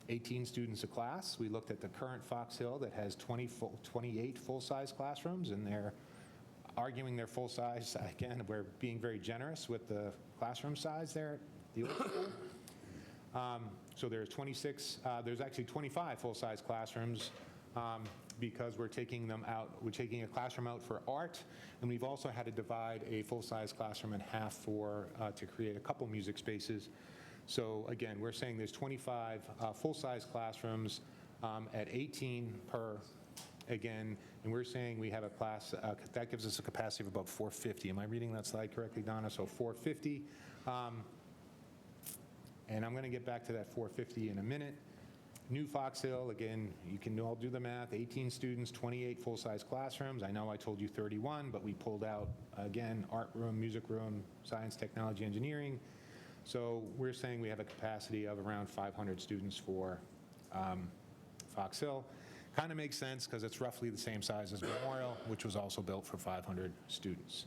18 students a class. We looked at the current Fox Hill that has 28 full-size classrooms, and they're arguing their full size. Again, we're being very generous with the classroom size there at the old school. So there's 26, there's actually 25 full-size classrooms because we're taking them out, we're taking a classroom out for art, and we've also had to divide a full-size classroom in half for, to create a couple music spaces. So again, we're saying there's 25 full-size classrooms at 18 per, again, and we're saying we have a class, that gives us a capacity of about 450. Am I reading that slide correctly, Donna? So 450. And I'm going to get back to that 450 in a minute. New Fox Hill, again, you can all do the math, 18 students, 28 full-size classrooms. I know I told you 31, but we pulled out, again, art room, music room, science, technology, engineering. So we're saying we have a capacity of around 500 students for Fox Hill. Kind of makes sense because it's roughly the same size as Memorial, which was also built for 500 students.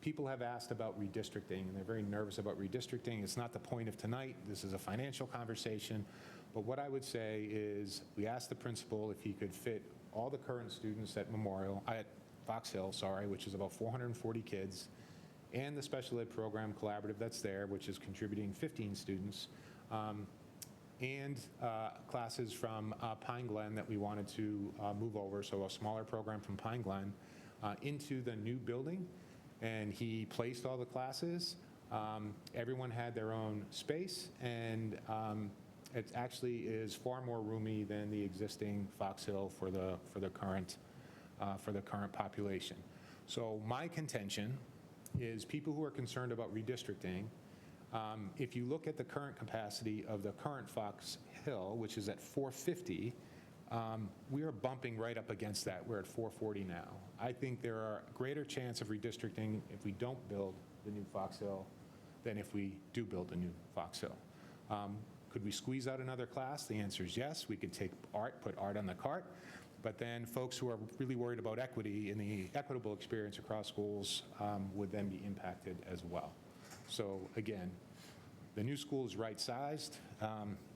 People have asked about redistricting, and they're very nervous about redistricting. It's not the point of tonight. This is a financial conversation. But what I would say is we asked the principal if he could fit all the current students at Fox Hill, which is about 440 kids, and the special ed program collaborative that's there, which is contributing 15 students, and classes from Pine Glen that we wanted to move over, so a smaller program from Pine Glen, into the new building. And he placed all the classes. Everyone had their own space, and it actually is far more roomy than the existing Fox Hill for the current population. So my contention is people who are concerned about redistricting, if you look at the current capacity of the current Fox Hill, which is at 450, we are bumping right up against that. We're at 440 now. I think there are greater chance of redistricting if we don't build the new Fox Hill than if we do build a new Fox Hill. Could we squeeze out another class? The answer is yes. We could take art, put art on the cart, but then folks who are really worried about equity and the equitable experience across schools would then be impacted as well. So again, The new school is right-sized.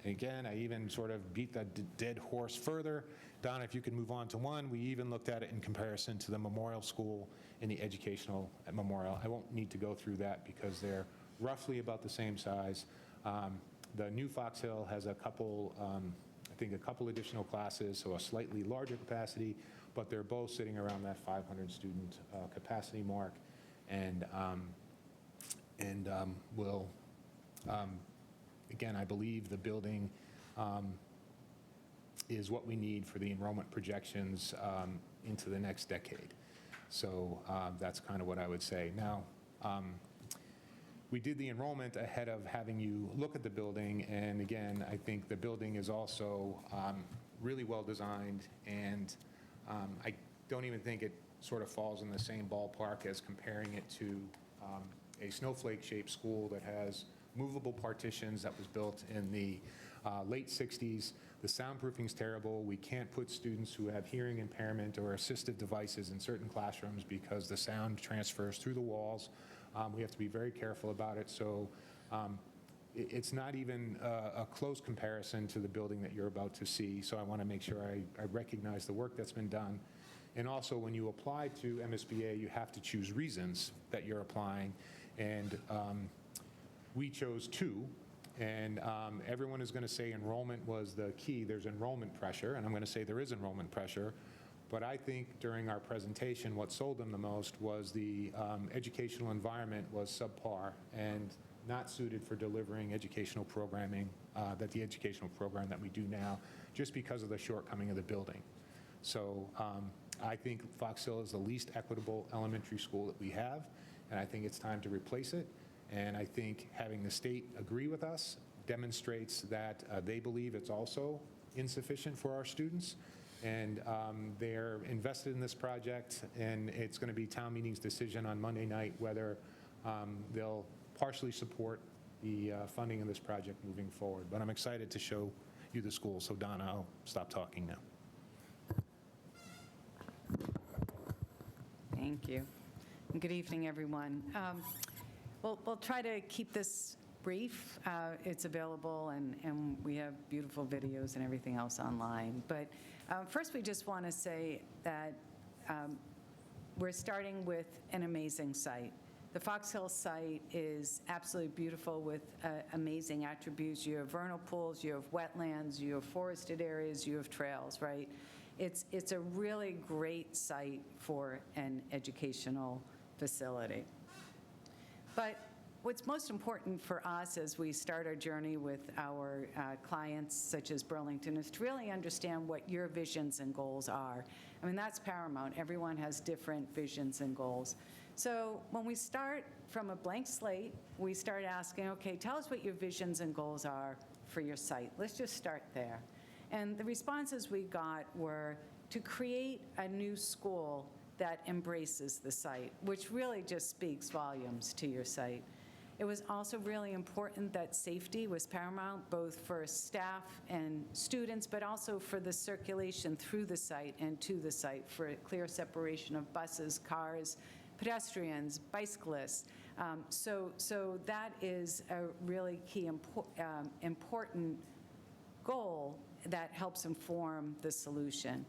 Again, I even sort of beat that dead horse further. Donna, if you could move on to one, we even looked at it in comparison to the Memorial School and the educational at Memorial. I won't need to go through that because they're roughly about the same size. The new Fox Hill has a couple, I think a couple additional classes, so a slightly larger capacity, but they're both sitting around that 500 student capacity mark. And will, again, I believe the building is what we need for the enrollment projections into the next decade. So that's kind of what I would say. Now, we did the enrollment ahead of having you look at the building, and again, I think the building is also really well designed, and I don't even think it sort of falls in the same ballpark as comparing it to a snowflake-shaped school that has movable partitions that was built in the late 60s. The soundproofing's terrible. We can't put students who have hearing impairment or assistive devices in certain classrooms because the sound transfers through the walls. We have to be very careful about it. So it's not even a close comparison to the building that you're about to see. So I want to make sure I recognize the work that's been done. And also, when you apply to MSBA, you have to choose reasons that you're applying. And we chose two. And everyone is going to say enrollment was the key. There's enrollment pressure, and I'm going to say there is enrollment pressure. But I think during our presentation, what sold them the most was the educational environment was subpar and not suited for delivering educational programming, that the educational program that we do now, just because of the shortcoming of the building. So I think Fox Hill is the least equitable elementary school that we have, and I think it's time to replace it. And I think having the state agree with us demonstrates that they believe it's also insufficient for our students. And they're invested in this project, and it's going to be town meeting's decision on Monday night whether they'll partially support the funding of this project moving forward. But I'm excited to show you the school. So Donna, I'll stop talking now. Thank you. And good evening, everyone. We'll try to keep this brief. It's available, and we have beautiful videos and everything else online. But first, we just want to say that we're starting with an amazing site. The Fox Hill site is absolutely beautiful with amazing attributes. You have vernal pools, you have wetlands, you have forested areas, you have trails, right? It's a really great site for an educational facility. But what's most important for us as we start our journey with our clients, such as Burlington, is to really understand what your visions and goals are. I mean, that's paramount. Everyone has different visions and goals. So when we start from a blank slate, we start asking, okay, tell us what your visions and goals are for your site. Let's just start there. And the responses we got were to create a new school that embraces the site, which really just speaks volumes to your site. It was also really important that safety was paramount, both for staff and students, but also for the circulation through the site and to the site, for a clear separation of buses, cars, pedestrians, bicyclists. So that is a really key important goal that helps inform the solution.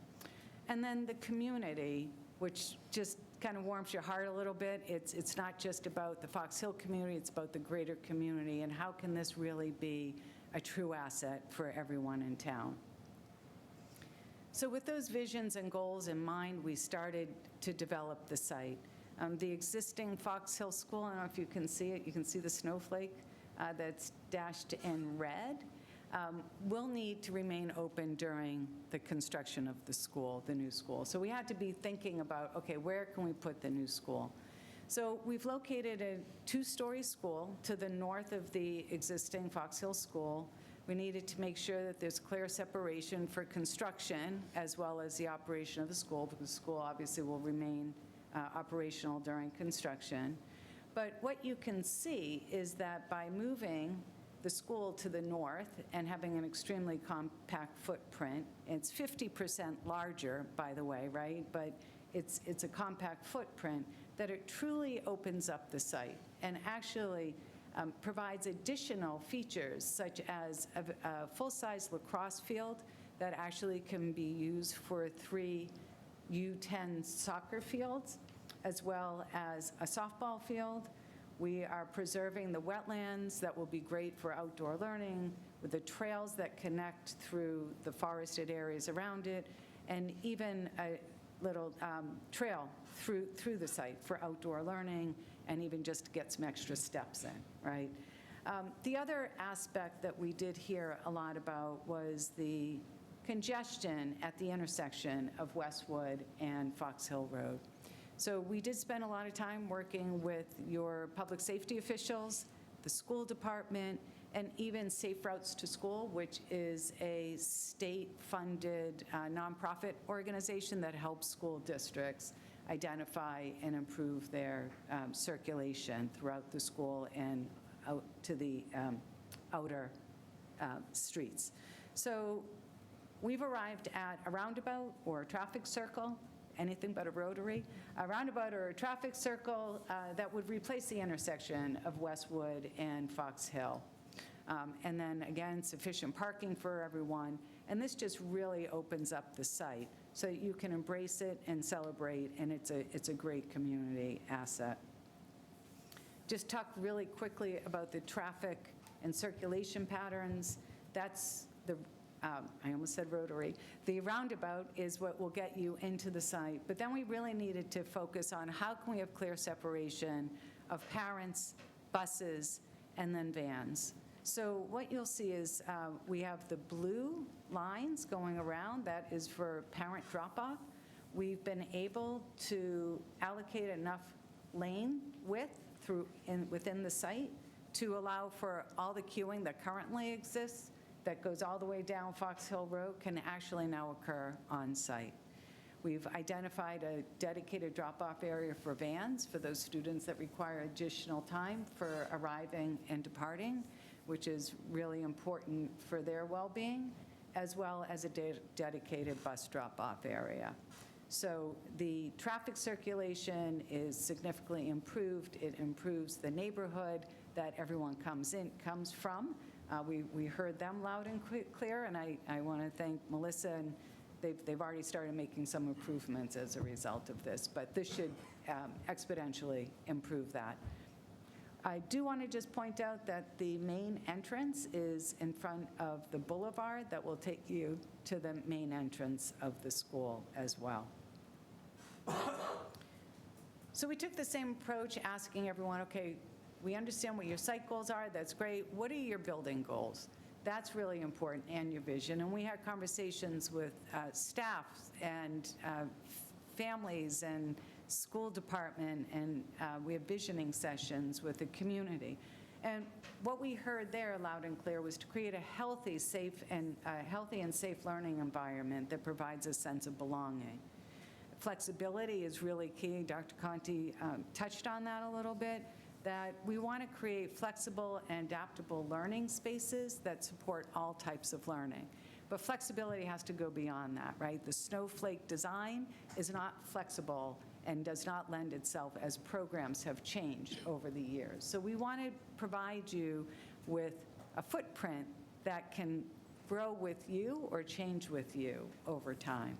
And then the community, which just kind of warms your heart a little bit. It's not just about the Fox Hill community, it's about the greater community, and how can this really be a true asset for everyone in town. So with those visions and goals in mind, we started to develop the site. The existing Fox Hill School, I don't know if you can see it, you can see the snowflake that's dashed in red. Will need to remain open during the construction of the school, the new school. So we had to be thinking about, okay, where can we put the new school? So we've located a 2-story school to the north of the existing Fox Hill School. We needed to make sure that there's clear separation for construction as well as the operation of the school, because the school obviously will remain operational during construction. But what you can see is that by moving the school to the north and having an extremely compact footprint, it's 50% larger, by the way, right? But it's a compact footprint, that it truly opens up the site and actually provides additional features such as a full-size lacrosse field that actually can be used for 3 U10 soccer fields, as well as a softball field. We are preserving the wetlands that will be great for outdoor learning, with the trails that connect through the forested areas around it, and even a little trail through the site for outdoor learning, and even just to get some extra steps in, right? The other aspect that we did hear a lot about was the congestion at the intersection of Westwood and Fox Hill Road. So we did spend a lot of time working with your public safety officials, the school department, and even Safe Routes to School, which is a state-funded nonprofit organization that helps school districts identify and improve their circulation throughout the school and out to the outer streets. So we've arrived at a roundabout or a traffic circle, anything but a rotary, a roundabout or a traffic circle that would replace the intersection of Westwood and Fox Hill. And then again, sufficient parking for everyone. And this just really opens up the site so that you can embrace it and celebrate, and it's a great community asset. Just talk really quickly about the traffic and circulation patterns. That's the, I almost said rotary. The roundabout is what will get you into the site, but then we really needed to focus on how can we have clear separation of parents, buses, and then vans. So what you'll see is we have the blue lines going around. That is for parent drop-off. We've been able to allocate enough lane width within the site to allow for all the queuing that currently exists that goes all the way down Fox Hill Road can actually now occur on site. We've identified a dedicated drop-off area for vans for those students that require additional time for arriving and departing, which is really important for their well-being, as well as a dedicated bus drop-off area. So the traffic circulation is significantly improved. It improves the neighborhood that everyone comes from. We heard them loud and clear, and I want to thank Melissa, and they've already started making some improvements as a result of this, but this should exponentially improve that. I do want to just point out that the main entrance is in front of the boulevard that will take you to the main entrance of the school as well. So we took the same approach, asking everyone, okay, we understand what your site goals are, that's great. What are your building goals? That's really important, and your vision. And we had conversations with staff and families and school department, and we have visioning sessions with the community. And what we heard there loud and clear was to create a healthy, safe, and safe learning environment that provides a sense of belonging. Flexibility is really key. Dr. Conti touched on that a little bit, that we want to create flexible and adaptable learning spaces that support all types of learning. But flexibility has to go beyond that, right? The snowflake design is not flexible and does not lend itself as programs have changed over the years. So we want to provide you with a footprint that can grow with you or change with you over time.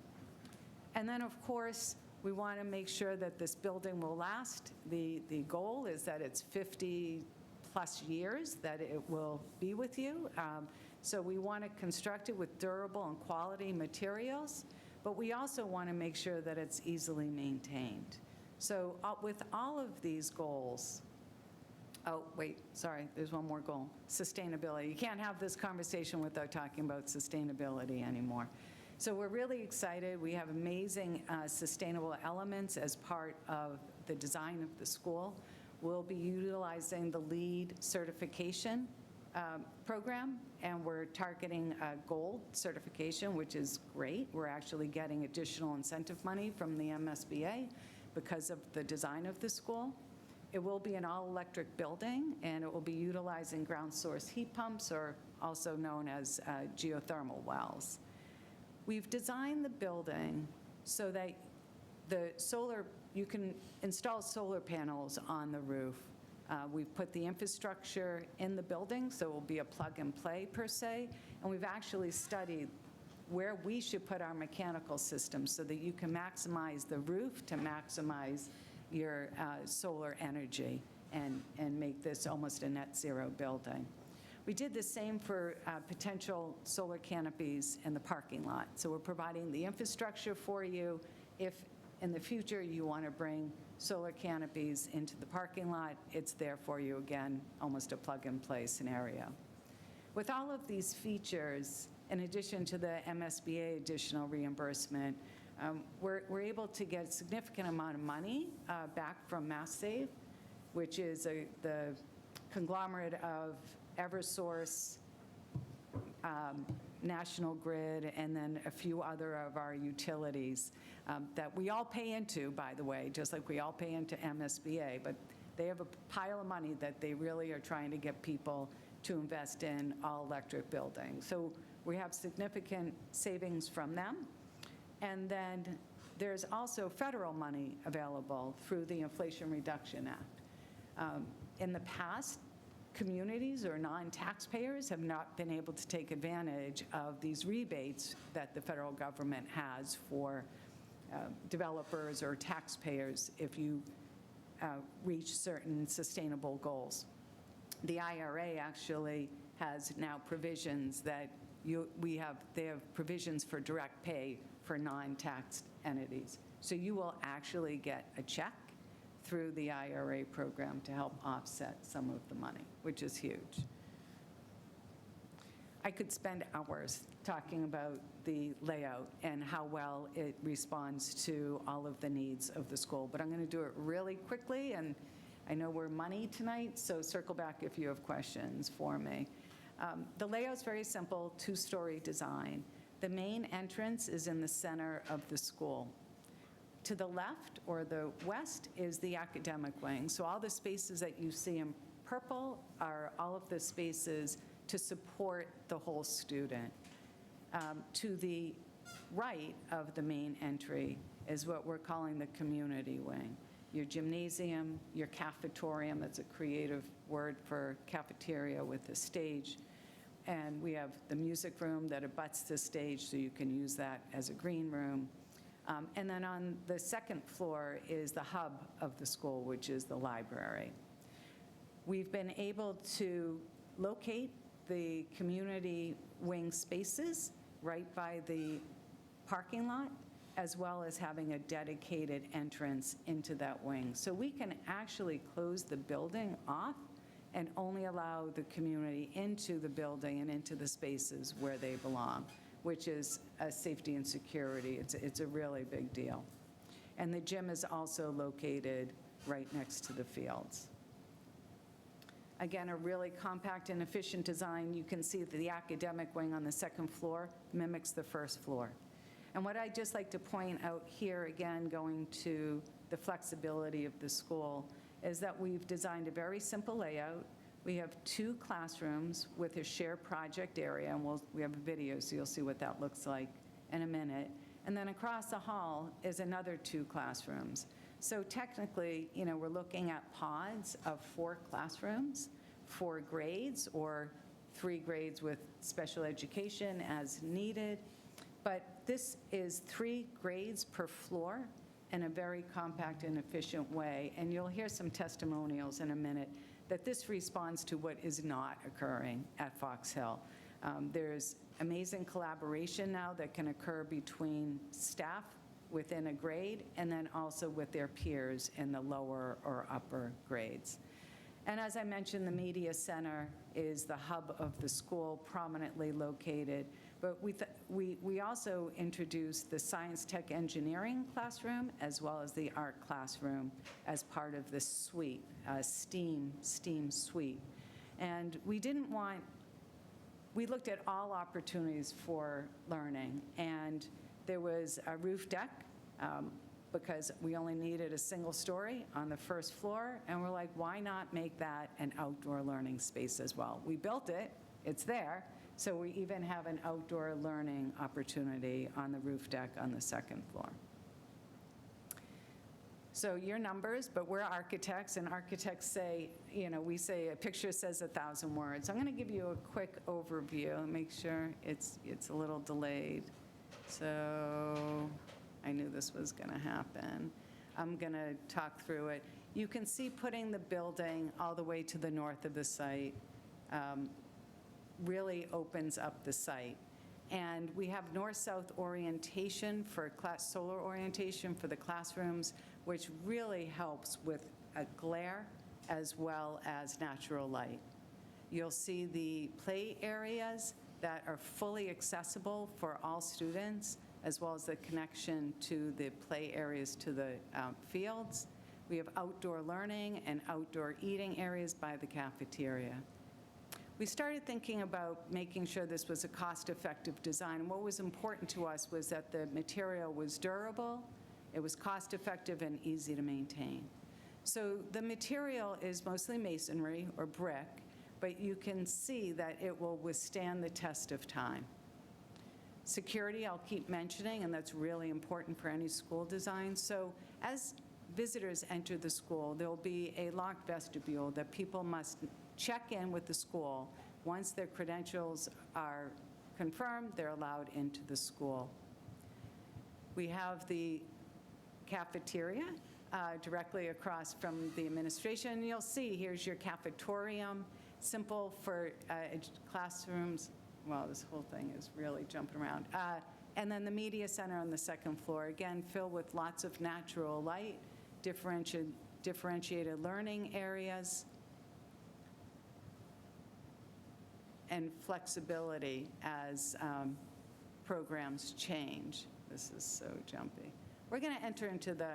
And then, of course, we want to make sure that this building will last. The goal is that it's 50-plus years that it will be with you. So we want to construct it with durable and quality materials, but we also want to make sure that it's easily maintained. So with all of these goals, oh, wait, sorry, there's one more goal, sustainability. You can't have this conversation without talking about sustainability anymore. So we're really excited. We have amazing sustainable elements as part of the design of the school. We'll be utilizing the LEED certification program, and we're targeting a gold certification, which is great. We're actually getting additional incentive money from the MSBA because of the design of the school. It will be an all-electric building, and it will be utilizing ground source heat pumps, or also known as geothermal wells. We've designed the building so that you can install solar panels on the roof We've put the infrastructure in the building, so it will be a plug-and-play per se, and we've actually studied where we should put our mechanical system so that you can maximize the roof to maximize your solar energy and make this almost a net zero building. We did the same for potential solar canopies in the parking lot. So we're providing the infrastructure for you. If in the future you want to bring solar canopies into the parking lot, it's there for you again, almost a plug-and-play scenario. With all of these features, in addition to the MSBA additional reimbursement, we're able to get a significant amount of money back from MassSave, which is the conglomerate of Eversource, National Grid, and then a few other of our utilities that we all pay into, by the way, just like we all pay into MSBA, but they have a pile of money that they really are trying to get people to invest in all-electric buildings. So we have significant savings from them. And then there's also federal money available through the Inflation Reduction Act. In the past, communities or non-taxpayers have not been able to take advantage of these rebates that the federal government has for developers or taxpayers if you reach certain sustainable goals. The IRA actually has now provisions that they have provisions for direct pay for non-taxed entities. So you will actually get a check through the IRA program to help offset some of the money, which is huge. I could spend hours talking about the layout and how well it responds to all of the needs of the school, but I'm going to do it really quickly, and I know we're money tonight, so circle back if you have questions for me. The layout's very simple, two-story design. The main entrance is in the center of the school. To the left or the west is the academic wing. So all the spaces that you see in purple are all of the spaces to support the whole student. To the right of the main entry is what we're calling the community wing. Your gymnasium, your cafetorium, that's a creative word for cafeteria with a stage. And we have the music room that abuts the stage, so you can use that as a green room. And then on the second floor is the hub of the school, which is the library. We've been able to locate the community wing spaces right by the parking lot, as well as having a dedicated entrance into that wing. So we can actually close the building off and only allow the community into the building and into the spaces where they belong, which is safety and security. It's a really big deal. And the gym is also located right next to the fields. Again, a really compact and efficient design. You can see that the academic wing on the second floor mimics the first floor. And what I'd just like to point out here, again, going to the flexibility of the school, is that we've designed a very simple layout. We have 2 classrooms with a shared project area, and we have a video, so you'll see what that looks like in a minute. And then across the hall is another 2 classrooms. So technically, we're looking at pods of 4 classrooms, 4 grades, or 3 grades with special education as needed. But this is 3 grades per floor in a very compact and efficient way. And you'll hear some testimonials in a minute that this responds to what is not occurring at Fox Hill. There's amazing collaboration now that can occur between staff within a grade and then also with their peers in the lower or upper grades. And as I mentioned, the media center is the hub of the school, prominently located. But we also introduced the science, tech, engineering classroom as well as the art classroom as part of this suite, STEAM suite. And we looked at all opportunities for learning. And there was a roof deck because we only needed a single story on the first floor. And we're like, why not make that an outdoor learning space as well? We built it, it's there. So we even have an outdoor learning opportunity on the roof deck on the second floor. So your numbers, but we're architects, and architects say, we say a picture says 1,000 words. I'm going to give you a quick overview, make sure it's a little delayed. So I knew this was going to happen. I'm going to talk through it. You can see putting the building all the way to the north of the site really opens up the site. And we have north-south orientation for solar orientation for the classrooms, which really helps with a glare as well as natural light. You'll see the play areas that are fully accessible for all students, as well as the connection to the play areas to the fields. We have outdoor learning and outdoor eating areas by the cafeteria. We started thinking about making sure this was a cost-effective design. What was important to us was that the material was durable, it was cost-effective, and easy to maintain. So the material is mostly masonry or brick, but you can see that it will withstand the test of time. Security, I'll keep mentioning, and that's really important for any school design. So as visitors enter the school, there'll be a locked vestibule that people must check in with the school. Once their credentials are confirmed, they're allowed into the school. We have the cafeteria directly across from the administration. You'll see, here's your cafetorium, simple for classrooms. Well, this whole thing is really jumping around. And then the media center on the second floor, again, filled with lots of natural light, differentiated learning areas, and flexibility as programs change. This is so jumpy. We're going to enter into the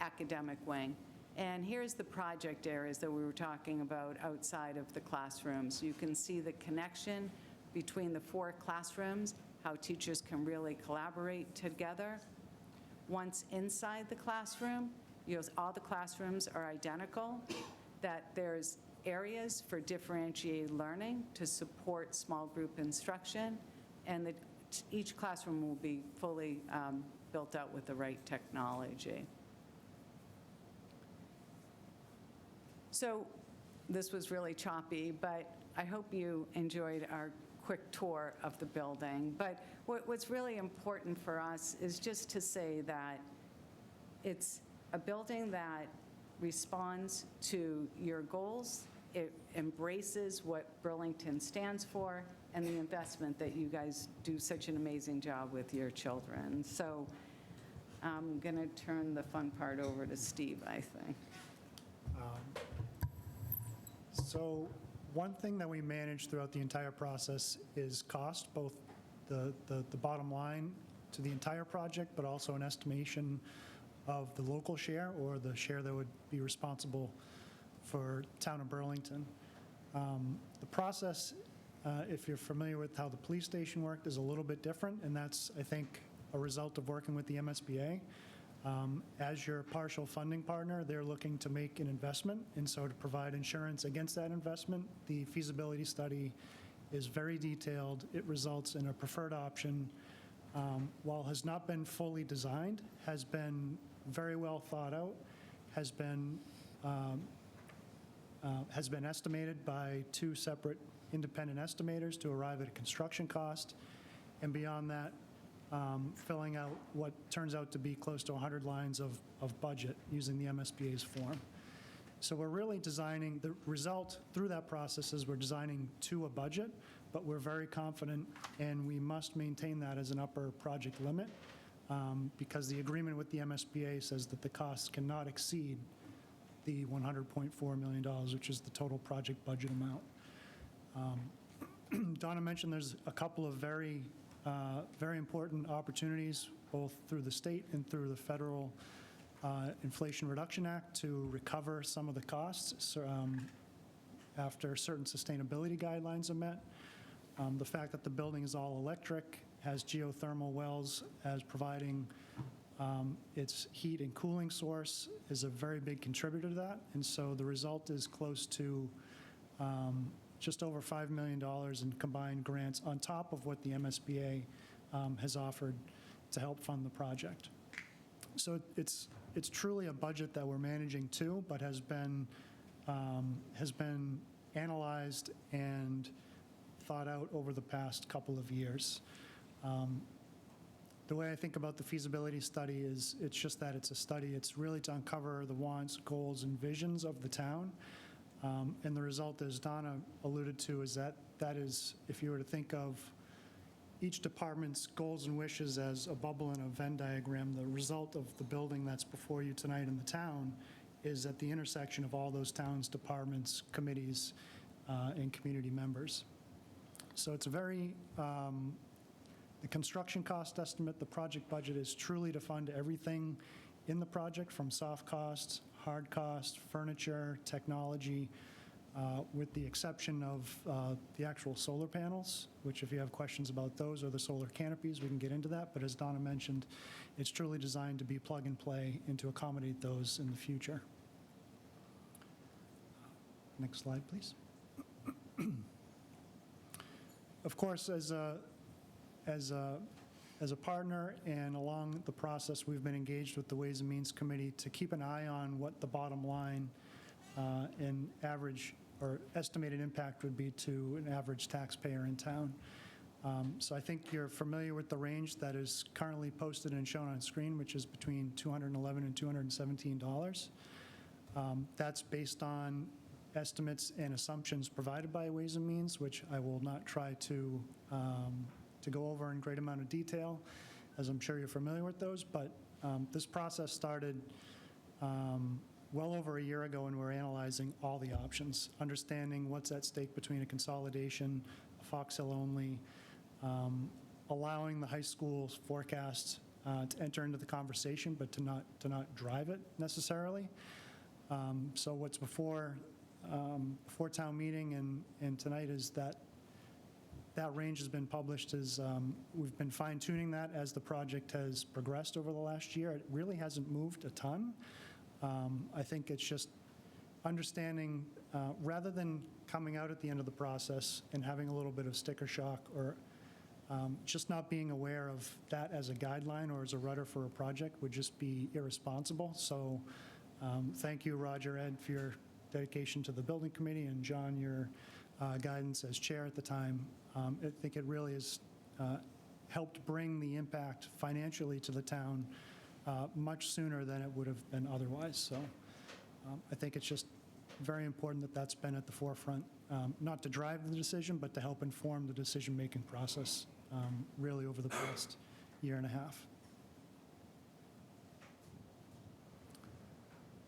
academic wing. And here's the project areas that we were talking about outside of the classrooms. You can see the connection between the 4 classrooms, how teachers can really collaborate together. Once inside the classroom, all the classrooms are identical, that there's areas for differentiated learning to support small group instruction, and that each classroom will be fully built out with the right technology. So this was really choppy, but I hope you enjoyed our quick tour of the building. But what's really important for us is just to say that it's a building that responds to your goals. It embraces what Burlington stands for and the investment that you guys do such an amazing job with your children. So I'm going to turn the fun part over to Steve, I think. So one thing that we manage throughout the entire process is cost, both the bottom line to the entire project, but also an estimation of the local share or the share that would be responsible for town of Burlington. The process, if you're familiar with how the police station worked, is a little bit different, and that's, I think, a result of working with the MSBA. As your partial funding partner, they're looking to make an investment, and so to provide insurance against that investment, the feasibility study is very detailed. It results in a preferred option. While has not been fully designed, has been very well thought out, has been estimated by 2 separate independent estimators to arrive at a construction cost, and beyond that, filling out what turns out to be close to 100 lines of budget using the MSBA's form. So we're really designing, the result through that process is we're designing to a budget, but we're very confident, and we must maintain that as an upper project limit, because the agreement with the MSBA says that the costs cannot exceed the $100.4 million, which is the total project budget amount. Donna mentioned there's a couple of very important opportunities, both through the state and through the federal Inflation Reduction Act, to recover some of the costs after certain sustainability guidelines are met. The fact that the building is all electric, has geothermal wells as providing its heat and cooling source is a very big contributor to that. And so the result is close to just over $5 million in combined grants on top of what the MSBA has offered to help fund the project. So it's truly a budget that we're managing to, but has been analyzed and thought out over the past couple of years. The way I think about the feasibility study is, it's just that it's a study. It's really to uncover the wants, goals, and visions of the town. And the result, as Donna alluded to, is that is, if you were to think of each department's goals and wishes as a bubble in a Venn diagram, the result of the building that's before you tonight in the town is at the intersection of all those towns, departments, committees, and community members. So it's a very, the construction cost estimate, the project budget is truly to fund everything in the project, from soft costs, hard costs, furniture, technology, with the exception of the actual solar panels, which if you have questions about those or the solar canopies, we can get into that. But as Donna mentioned, it's truly designed to be plug and play and to accommodate those in the future. Next slide, please. Of course, as a partner and along the process, we've been engaged with the Ways and Means Committee to keep an eye on what the bottom line and average or estimated impact would be to an average taxpayer in town. So I think you're familiar with the range that is currently posted and shown on screen, which is between $211 and $217. That's based on estimates and assumptions provided by Ways and Means, which I will not try to go over in great amount of detail, as I'm sure you're familiar with those. But this process started well over a year ago, and we're analyzing all the options, understanding what's at stake between a consolidation, a Fox Hill only, allowing the high school's forecast to enter into the conversation, but to not drive it necessarily. So what's before town meeting and tonight is that range has been published. We've been fine-tuning that as the project has progressed over the last year. It really hasn't moved a ton. I think it's just understanding, rather than coming out at the end of the process and having a little bit of sticker shock or just not being aware of that as a guideline or as a rudder for a project would just be irresponsible. So thank you, Roger, Ed, for your dedication to the building committee, and John, your guidance as chair at the time. I think it really has helped bring the impact financially to the town much sooner than it would have been otherwise. So I think it's just very important that that's been at the forefront, not to drive the decision, but to help inform the decision-making process really over the past year and a half.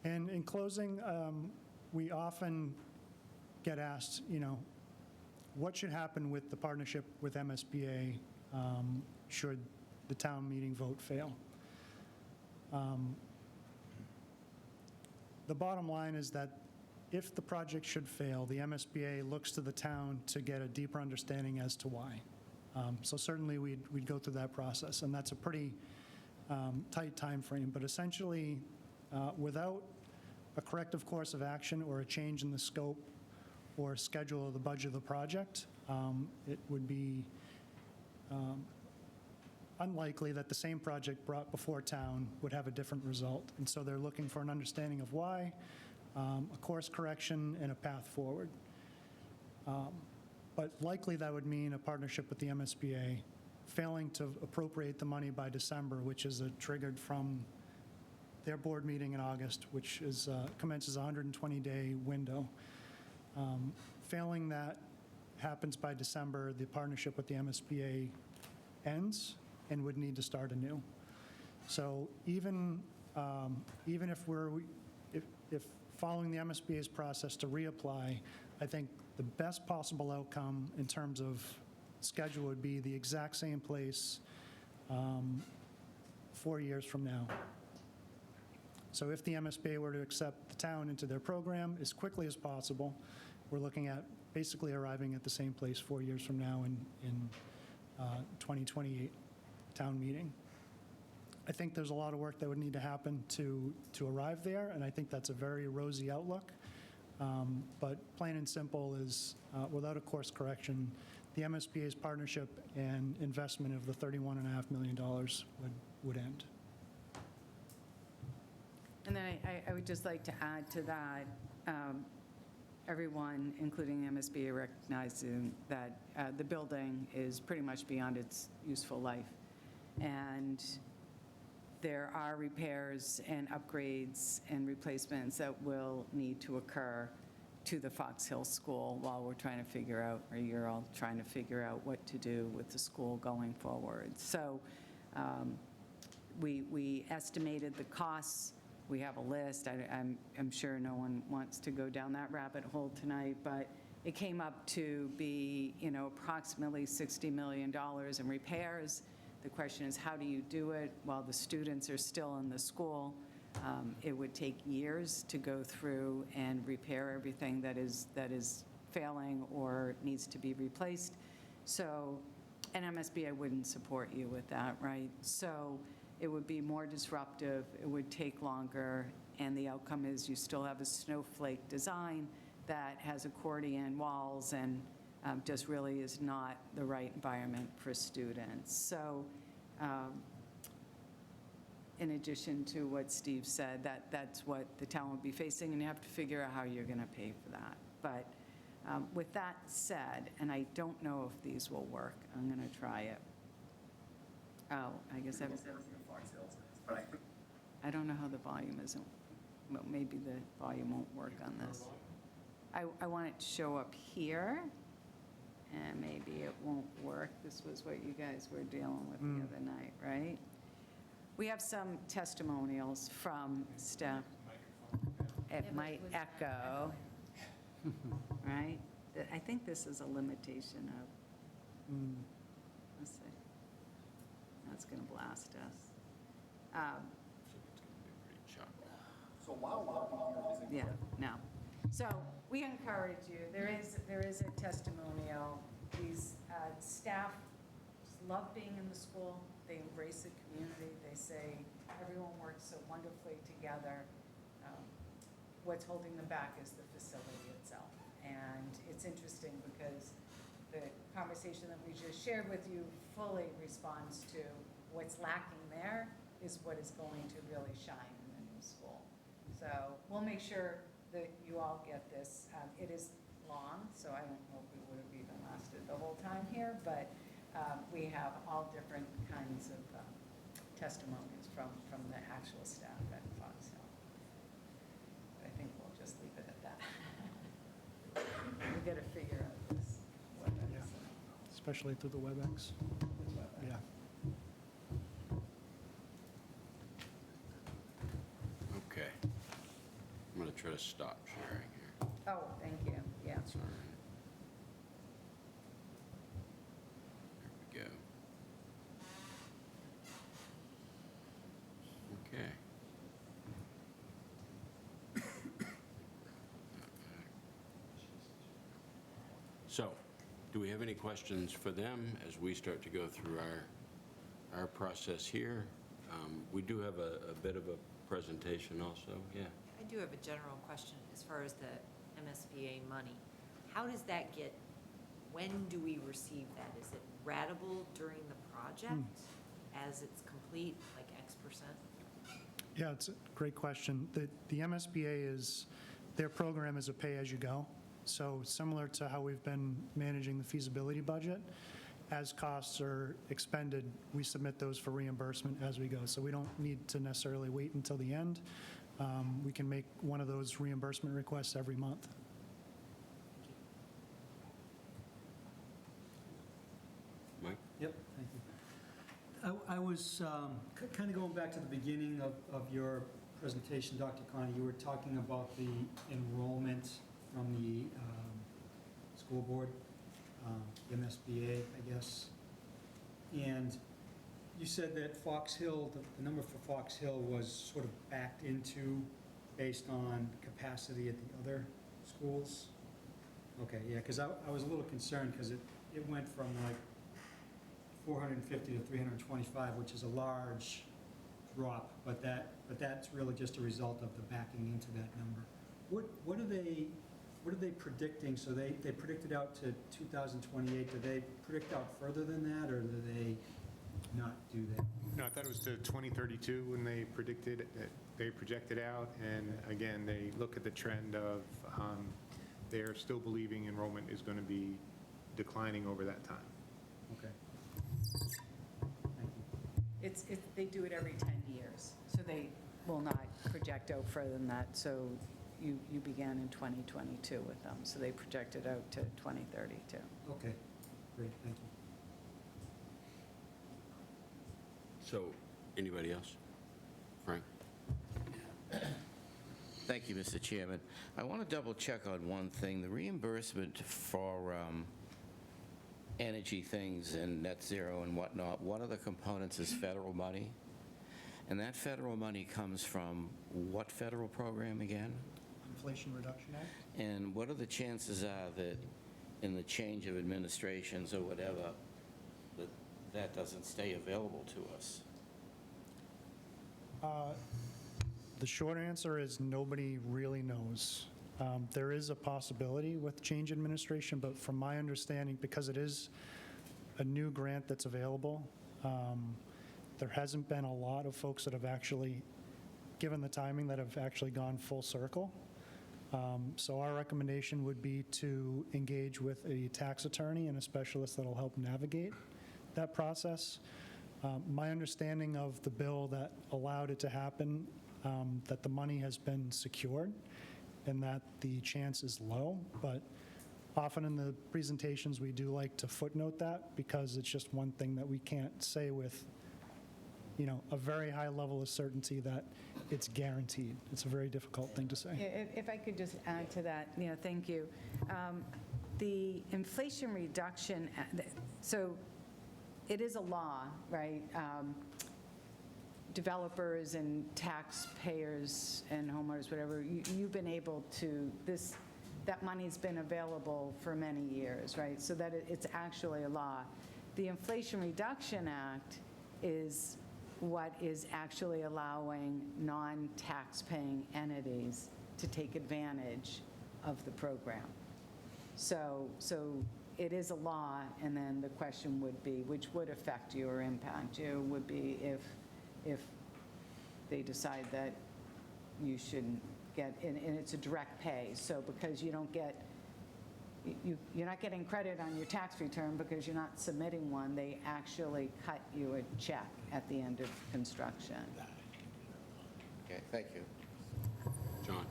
And in closing, we often get asked, what should happen with the partnership with MSBA should the town meeting vote fail? The bottom line is that if the project should fail, the MSBA looks to the town to get a deeper understanding as to why. So certainly we'd go through that process, and that's a pretty tight time frame. But essentially, without a corrective course of action or a change in the scope or schedule of the budget of the project, it would be unlikely that the same project brought before town would have a different result. And so they're looking for an understanding of why, a course correction, and a path forward. But likely that would mean a partnership with the MSBA failing to appropriate the money by December, which is triggered from their board meeting in August, which is commences a 120-day window. Failing that happens by December, the partnership with the MSBA ends and would need to start anew. So even if following the MSBA's process to reapply, I think the best possible outcome in terms of schedule would be the exact same place 4 years from now. So if the MSBA were to accept the town into their program as quickly as possible, we're looking at basically arriving at the same place 4 years from now in 2028 town meeting. I think there's a lot of work that would need to happen to arrive there, and I think that's a very rosy outlook. But plain and simple is, without a course correction, the MSBA's partnership and investment of the $31.5 million would end. And then I would just like to add to that, everyone, including MSBA, recognizing that the building is pretty much beyond its useful life. And there are repairs and upgrades and replacements that will need to occur to the Fox Hill School while we're trying to figure out, or you're all trying to figure out what to do with the school going forward. So we estimated the costs. We have a list. I'm sure no one wants to go down that rabbit hole tonight, but it came up to be, approximately $60 million in repairs. The question is, how do you do it while the students are still in the school? It would take years to go through and repair everything that is failing or needs to be replaced. So, and MSBA wouldn't support you with that, right? So it would be more disruptive, it would take longer, and the outcome is you still have a snowflake design that has accordion walls and just really is not the right environment for students. So in addition to what Steve said, that's what the town will be facing, and you have to figure out how you're going to pay for that. But with that said, and I don't know if these will work, I'm going to try it. Oh, I guess I don't know how the volume isn't, well, maybe the volume won't work on this. I want it to show up here, and maybe it won't work. This was what you guys were dealing with the other night, right? We have some testimonials from staff. It might echo, right? I think this is a limitation of, let's see. That's going to blast us. Yeah, no. So we encourage you, there is a testimonial. These staff love being in the school. They embrace the community. They say everyone works so wonderfully together. What's holding them back is the facility itself. And it's interesting because the conversation that we just shared with you fully responds to what's lacking there is what is going to really shine in the new school. So we'll make sure that you all get this. It is long, so I don't know if we would have even lasted the whole time here, but we have all different kinds of testimonies from the actual staff at Fox Hill. But I think we'll just leave it at that. We got to figure out this WebEx. Especially through the WebEx. Yeah. Okay. I'm going to try to stop sharing here. Oh, thank you. Yeah. That's all right. There we go. Okay. So, do we have any questions for them as we start to go through our process here? We do have a bit of a presentation also, yeah. I do have a general question as far as the MSBA money. How does that get, when do we receive that? Is it ratable during the project as it's complete, like X percent? Yeah, it's a great question. The MSBA is, their program is a pay-as-you-go. So similar to how we've been managing the feasibility budget, as costs are expended, we submit those for reimbursement as we go. So we don't need to necessarily wait until the end. We can make one of those reimbursement requests every month. Mike? Yep, thank you. I was kind of going back to the beginning of your presentation, Dr. Connie. You were talking about the enrollment from the school board, MSBA, I guess. And you said that Fox Hill, the number for Fox Hill was sort of backed into based on capacity at the other schools? Okay, yeah, because I was a little concerned because it went from like 450 to 325, which is a large drop, but that's really just a result of the backing into that number. What are they predicting? So they predicted out to 2028. Do they predict out further than that, or do they not do that? No, I thought it was to 2032 when they predicted it. they project it out, and again, they look at the trend of, they're still believing enrollment is going to be declining over that time. Okay. Thank you. They do it every 10 years, so they will not project out further than that. So you began in 2022 with them, so they projected out to 2032. Okay, great, thank you. So, anybody else? Frank? Thank you, Mr. Chairman. I want to double check on one thing. The reimbursement for energy things and net zero and whatnot, one of the components is federal money. And that federal money comes from what federal program again? Inflation Reduction Act? And what are the chances are that in the change of administrations or whatever, that that doesn't stay available to us? The short answer is nobody really knows. There is a possibility with change administration, but from my understanding, because it is a new grant that's available, there hasn't been a lot of folks that have actually, given the timing, that have actually gone full circle. So our recommendation would be to engage with a tax attorney and a specialist that'll help navigate that process. My understanding of the bill that allowed it to happen, that the money has been secured and that the chance is low, but often in the presentations, we do like to footnote that because it's just one thing that we can't say with, a very high level of certainty that it's guaranteed. It's a very difficult thing to say. If I could just add to that, thank you. The Inflation Reduction, so it is a law, right? Developers and taxpayers and homeowners, whatever, you've been able to, that money's been available for many years, right? So that it's actually a law. The Inflation Reduction Act is what is actually allowing non-tax-paying entities to take advantage of the program. So it is a law, and then the question would be, which would affect you or impact you, would be if they decide that you shouldn't get, and it's a direct pay, so because you don't get, you're not getting credit on your tax return because you're not submitting one, they actually cut you a check at the end of construction. Okay, thank you. John?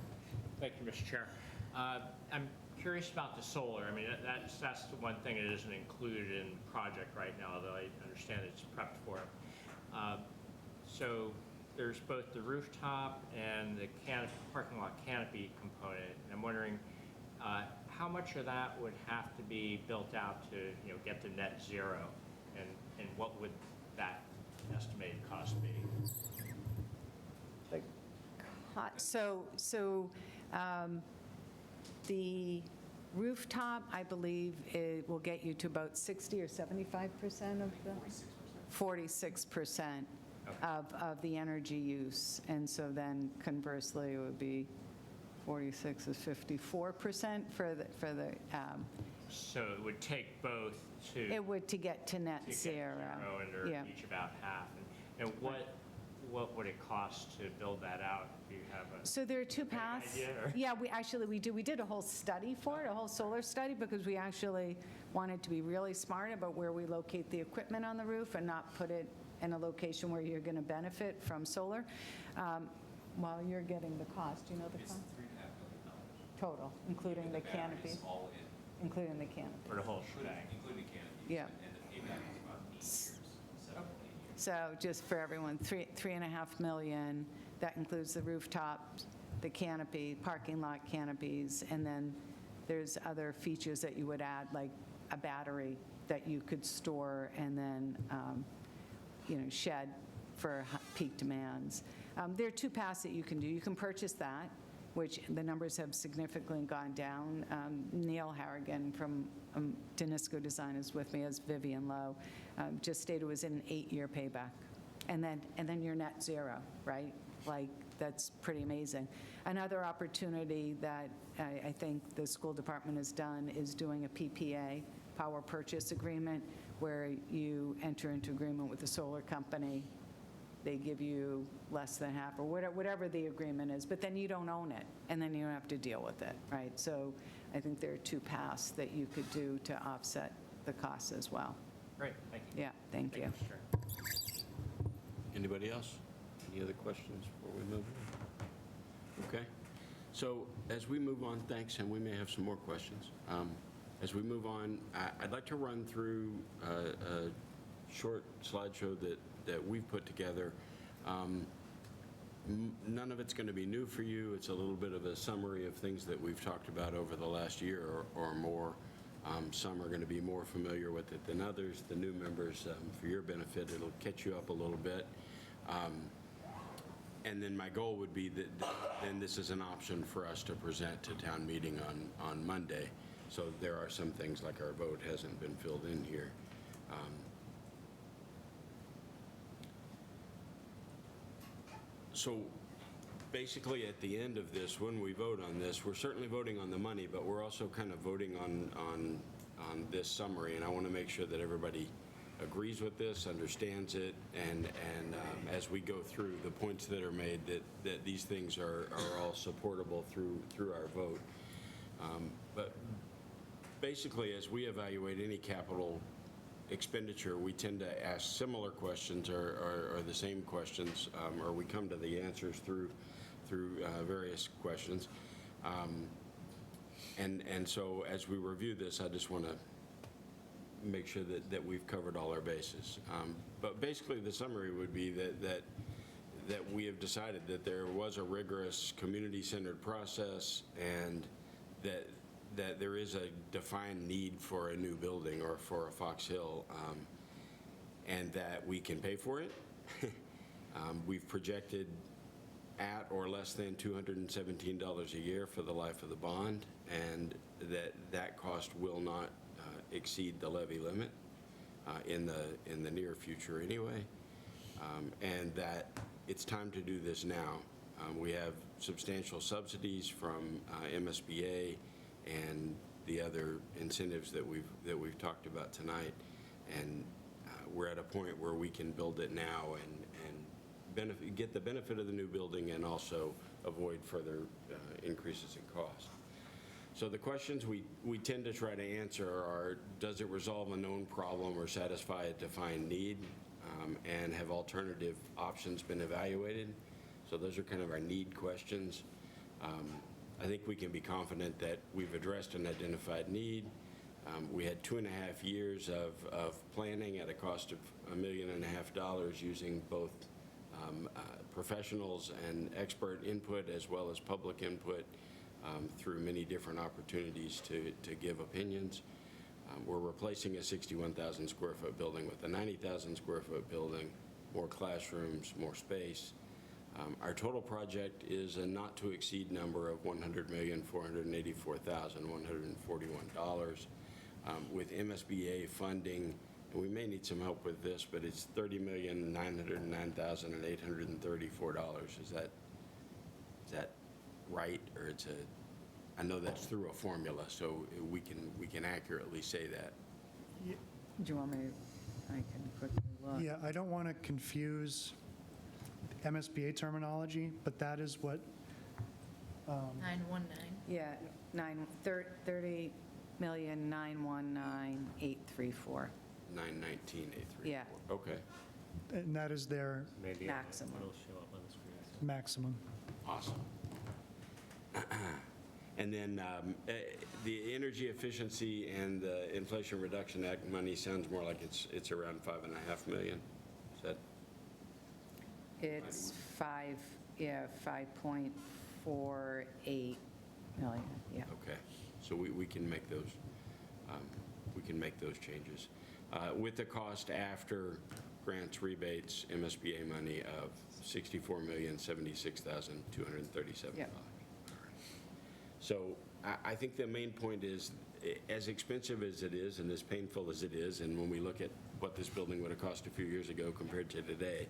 Thank you, Mr. Chair. I'm curious about the solar. I mean, that's the one thing that isn't included in the project right now, although I understand it's prepped for it. So there's both the rooftop and the parking lot canopy component. And I'm wondering how much of that would have to be built out to get to net zero, and what would that estimated cost be? So the rooftop, I believe, it will get you to about 60 or 75% of the? 46% of the energy use. And so then conversely, it would be 46 is 54% for the So it would take both to it would to get to net zero. and they're Yeah. each about half. And what would it cost to build that out? Do you have a So there are two paths. idea, or? Yeah, we did a whole study for it, a whole solar study, because we actually wanted to be really smart about where we locate the equipment on the roof and not put it in a location where you're going to benefit from solar. While you're getting the cost, do you know the cost? $3.5 million. Total, including the batteries canopy, all in, including the canopy. For the whole shebang? including the canopies. Yeah. And the payback is about 8 years, 7 to 8 years. So just for everyone, $3.5 million, that includes the rooftop, the canopy, parking lot canopies, and then there's other features that you would add, like a battery that you could store and then, shed for peak demands. There are two paths that you can do. You can purchase that, which the numbers have significantly gone down. Neil Harrigan from Danisco Design is with me, as Vivian Lowe, just stated it was an 8-year payback. And then you're net zero, right? Like, that's pretty amazing. Another opportunity that I think the school department has done is doing a PPA, power purchase agreement, where you enter into agreement with the solar company they give you less than half, or whatever the agreement is, but then you don't own it, and then you don't have to deal with it, right? So I think there are two paths that you could do to offset the costs as well. Great, thank you. Yeah, thank you. Mr. Chair. Anybody else? Any other questions before we move on? Okay. So as we move on, thanks, and we may have some more questions. As we move on, I'd like to run through a short slideshow that we've put together. None of it's going to be new for you. It's a little bit of a summary of things that we've talked about over the last year or more. Some are going to be more familiar with it than others. The new members, for your benefit, it'll catch you up a little bit. And then my goal would be that then this is an option for us to present to town meeting on Monday. So there are some things like our vote hasn't been filled in here. So basically at the end of this, when we vote on this, we're certainly voting on the money, but we're also kind of voting on this summary. And I want to make sure that everybody agrees with this, understands it, and as we go through the points that are made, that these things are all supportable through our vote. But basically, as we evaluate any capital expenditure, we tend to ask similar questions or the same questions, or we come to the answers through various questions. And so as we review this, I just want to make sure that we've covered all our bases. But basically, the summary would be that we have decided that there was a rigorous community-centered process, and that there is a defined need for a new building or for a Fox Hill, and that we can pay for it. We've projected at or less than $217 a year for the life of the bond, and that cost will not exceed the levy limit in the near future anyway, and that it's time to do this now. We have substantial subsidies from MSBA and the other incentives that we've talked about tonight, and we're at a point where we can build it now and get the benefit of the new building and also avoid further increases in cost. So the questions we tend to try to answer are, does it resolve a known problem or satisfy a defined need? And have alternative options been evaluated? So those are kind of our need questions. I think we can be confident that we've addressed an identified need. We had 2.5 years of planning at a cost of $1.5 million using both professionals and expert input as well as public input through many different opportunities to give opinions. We're replacing a 61,000 square foot building with a 90,000 square foot building, more classrooms, more space. Our total project is a not to exceed number of $100,484,141 with MSBA funding, and we may need some help with this, but it's $30,909,834. Is that right, or it's I know that's through a formula, so we can accurately say that. Do you want me to, I can quickly look. Yeah, I don't want to confuse MSBA terminology, but that is what, 919. Yeah, 30,919,834. 919,834. Yeah. Okay. and that is their Maybe Maximum. it'll show up on the screen. maximum. Awesome. And then the Energy Efficiency and the Inflation Reduction Act money sounds more like it's around $5.5 million. Is that? It's 5.48 million, yeah. Okay. So we can make those, changes. With the cost after grants, rebates, MSBA money of $64,076,237. Yep. So I think the main point is, as expensive as it is and as painful as it is, and when we look at what this building would have cost a few years ago compared to today,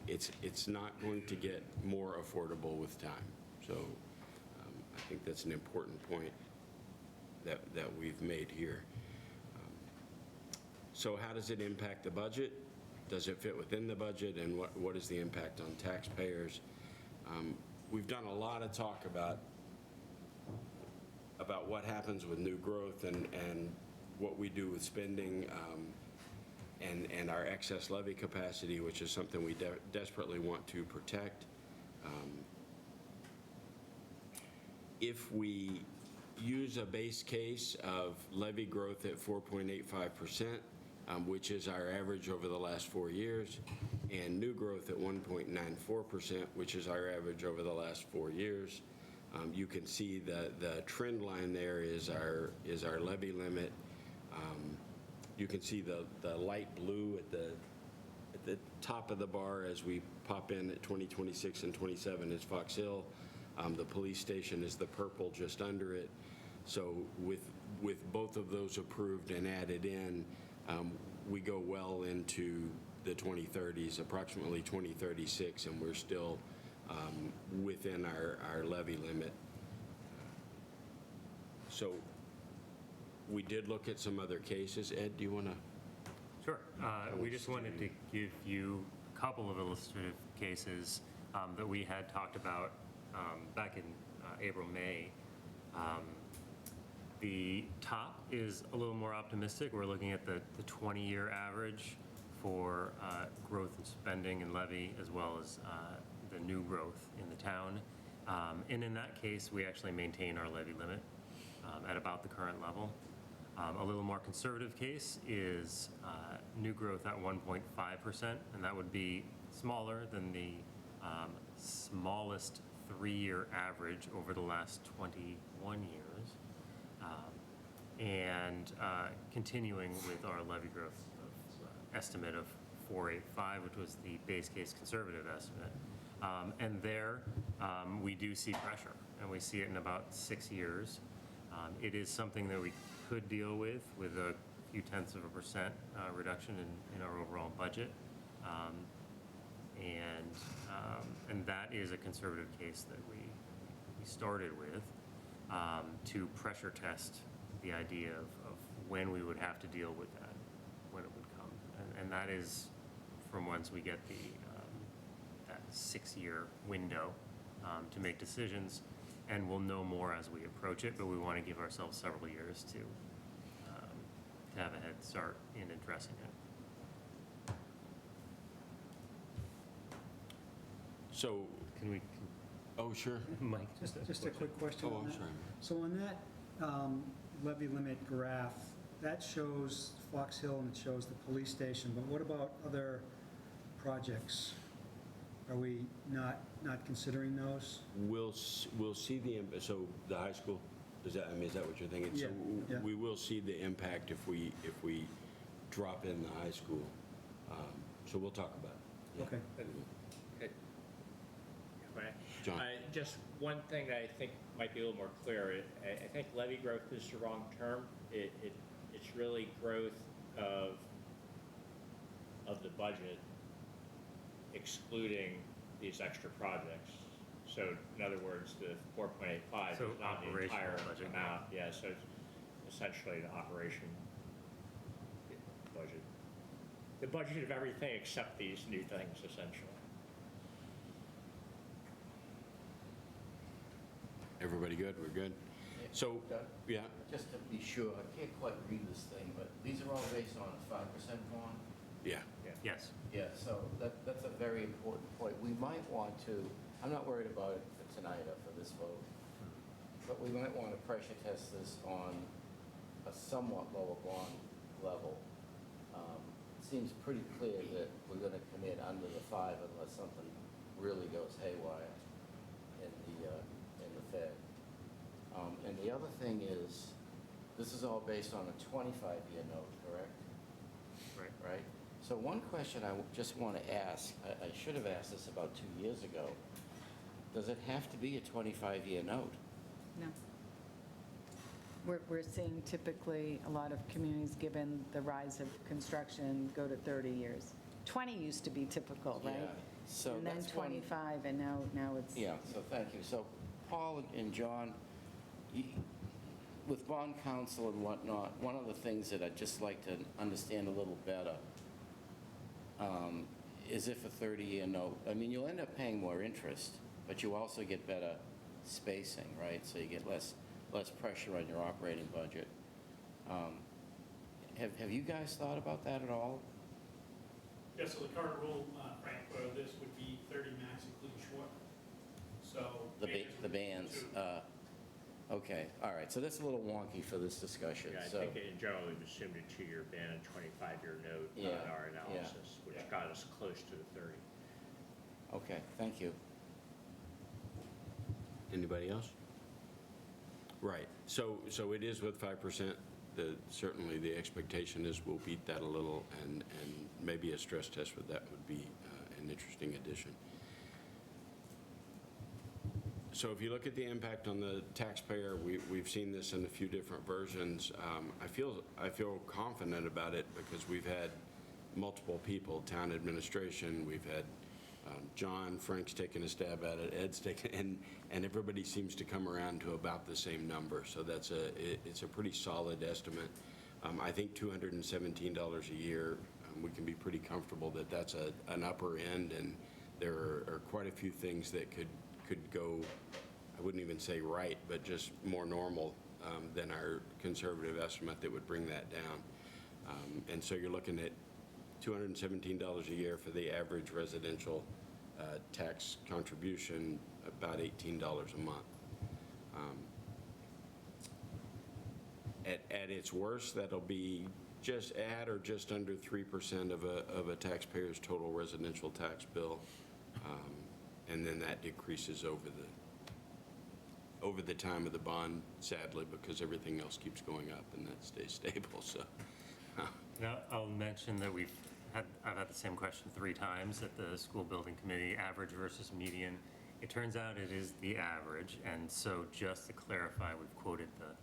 it's not going to get more affordable with time. So I think that's an important point that we've made here. So how does it impact the budget? does it fit within the budget, and what is the impact on taxpayers? We've done a lot of talk about what happens with new growth and what we do with spending, and our excess levy capacity, which is something we desperately want to protect. If we use a base case of levy growth at 4.85%, which is our average over the last 4 years, and new growth at 1.94%, which is our average over the last 4 years, you can see the trend line there is our levy limit. You can see the light blue at the top of the bar as we pop in at 2026 and 27 is Fox Hill. The police station is the purple just under it. So with both of those approved and added in, we go well into the 2030s, approximately 2036, and we're still within our levy limit. So we did look at some other cases. Ed, do you want to? Sure. We just wanted to give you a couple of illustrative cases that we had talked about back in April, May. The top is a little more optimistic. We're looking at the 20-year average for growth in spending and levy, as well as the new growth in the town. And in that case, we actually maintain our levy limit at about the current level. A little more conservative case is new growth at 1.5%, and that would be smaller than the smallest 3-year average over the last 21 years. And continuing with our levy growth estimate of 485, which was the base case conservative estimate. And there, we do see pressure, and we see it in about 6 years. It is something that we could deal with a few tenths of a percent reduction in our overall budget. And that is a conservative case that we started with to pressure test the idea of when we would have to deal with that, when it would come. And that is from once we get that 6-year window to make decisions. And we'll know more as we approach it, but we want to give ourselves several years to have a head start in addressing it. So Can we, oh, sure. Mike? Just a quick question Oh, on I'm that. sorry. So on that levy limit graph, that shows Fox Hill and it shows the police station, but what about other projects? Are we not considering those? We'll see so the high school, is that what you're thinking? Yeah, So yeah. we will see the impact if we drop in the high school. So we'll talk about it. Yeah. Okay. Right. John. Just one thing that I think might be a little more clear. I think levy growth is the wrong term. It's really growth of the budget, excluding these extra projects. So in other words, the 4.85 So is not the operational entire budget. amount. Yeah, so it's essentially the operation budget. The budget of everything except these new things, essentially. Everybody good? We're good? So, yeah, Just to be sure, I can't quite read this thing, but these are all based on a 5% bond? yeah. Yes. Yeah, so that's a very important point. We might want to, I'm not worried about it for tonight or for this vote, but we might want to pressure test this on a somewhat lower bond level. It seems pretty clear that we're going to come in under the 5 unless something really goes haywire in the Fed. And the other thing is, this is all based on a 25-year note, correct? Right. Right? So one question I just want to ask, I should have asked this about 2 years ago. Does it have to be a 25-year note? No. We're seeing typically a lot of communities, given the rise of construction, go to 30 years. 20 used to be typical, right? Yeah, so And then that's one- 25, and now it's. Yeah, so thank you. So Paul and John, with bond counsel and whatnot, one of the things that I'd just like to understand a little better is if a 30-year note, I mean, you'll end up paying more interest, but you also get better spacing, right? So you get less pressure on your operating budget. Have you guys thought about that at all? Yeah, so the current rule, Frank, for this would be 30 max, including short. So. The bands, okay, all right, so that's a little wonky for this discussion, Yeah, I so. think in general, we've assumed a 2-year ban and 25-year note Yeah, on our yeah, analysis, which yeah. got us close to the 30. Okay, thank you. Anybody else? Right, so it is with 5%. Certainly, the expectation is we'll beat that a little, and maybe a stress test with that would be an interesting addition. So if you look at the impact on the taxpayer, we've seen this in a few different versions. I feel confident about it because we've had multiple people, town administration, we've had John, Frank's taken a stab at it, Ed's taken, and everybody seems to come around to about the same number. So it's a pretty solid estimate. I think $217 a year, we can be pretty comfortable that that's an upper end, and there are quite a few things that could go, I wouldn't even say right, but just more normal than our conservative estimate that would bring that down. And so you're looking at $217 a year for the average residential tax contribution, about $18 a month. At its worst, that'll be just at or just under 3% of a taxpayer's total residential tax bill. And then that decreases over the time of the bond, sadly, because everything else keeps going up and that stays stable, so. Now, I'll mention that I've had the same question 3 times at the school building committee, average versus median. It turns out it is the average, and so just to clarify, we've quoted the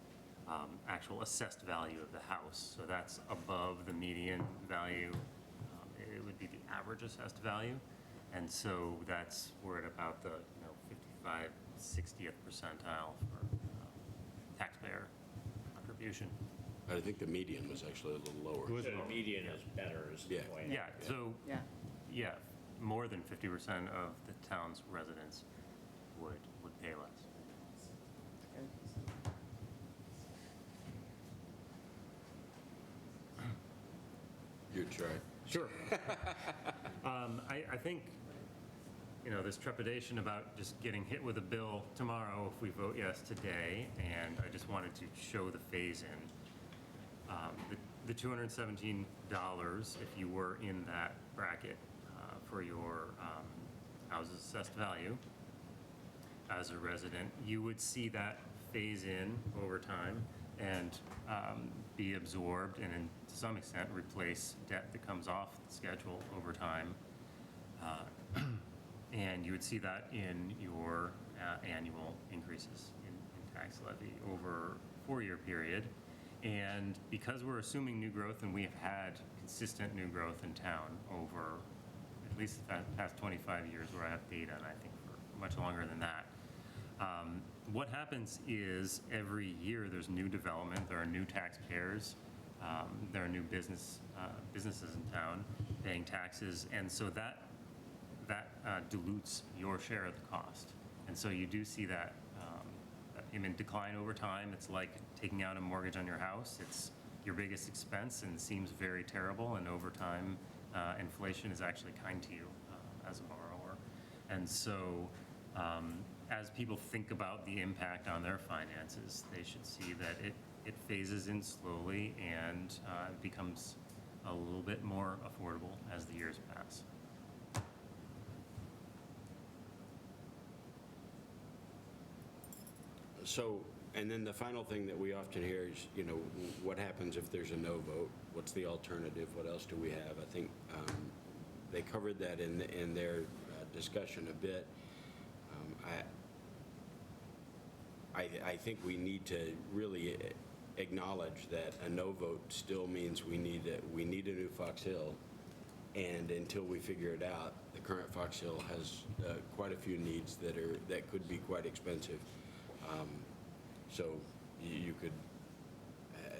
actual assessed value of the house. So that's above the median value. It would be the average assessed value. And so we're at about the 55, 60th percentile for taxpayer contribution. I think the median was actually a little lower. So the median is better, is the point. Yeah, so, Yeah. yeah, more than 50% of the town's residents would pay less. You'd try. Sure. I think, there's trepidation about just getting hit with a bill tomorrow if we vote yes today, and I just wanted to show the phase-in. The $217, if you were in that bracket for your house's assessed value as a resident, you would see that phase in over time and be absorbed and to some extent replace debt that comes off the schedule over time. And you would see that in your annual increases in tax levy over a 4-year period. And because we're assuming new growth, and we have had consistent new growth in town over at least the past 25 years where I have data, and I think for much longer than that, what happens is every year there's new development, there are new taxpayers, there are new businesses in town paying taxes, and so that dilutes your share of the cost. And so you do see that payment decline over time. It's like taking out a mortgage on your house. It's your biggest expense and seems very terrible, and over time, inflation is actually kind to you as a borrower. And so as people think about the impact on their finances, they should see that it phases in slowly and becomes a little bit more affordable as the years pass. So, and then the final thing that we often hear is, what happens if there's a no vote? What's the alternative? What else do we have? I think they covered that in their discussion a bit. I think we need to really acknowledge that a no vote still means we need a new Fox Hill, and until we figure it out, the current Fox Hill has quite a few needs that could be quite expensive. So you could,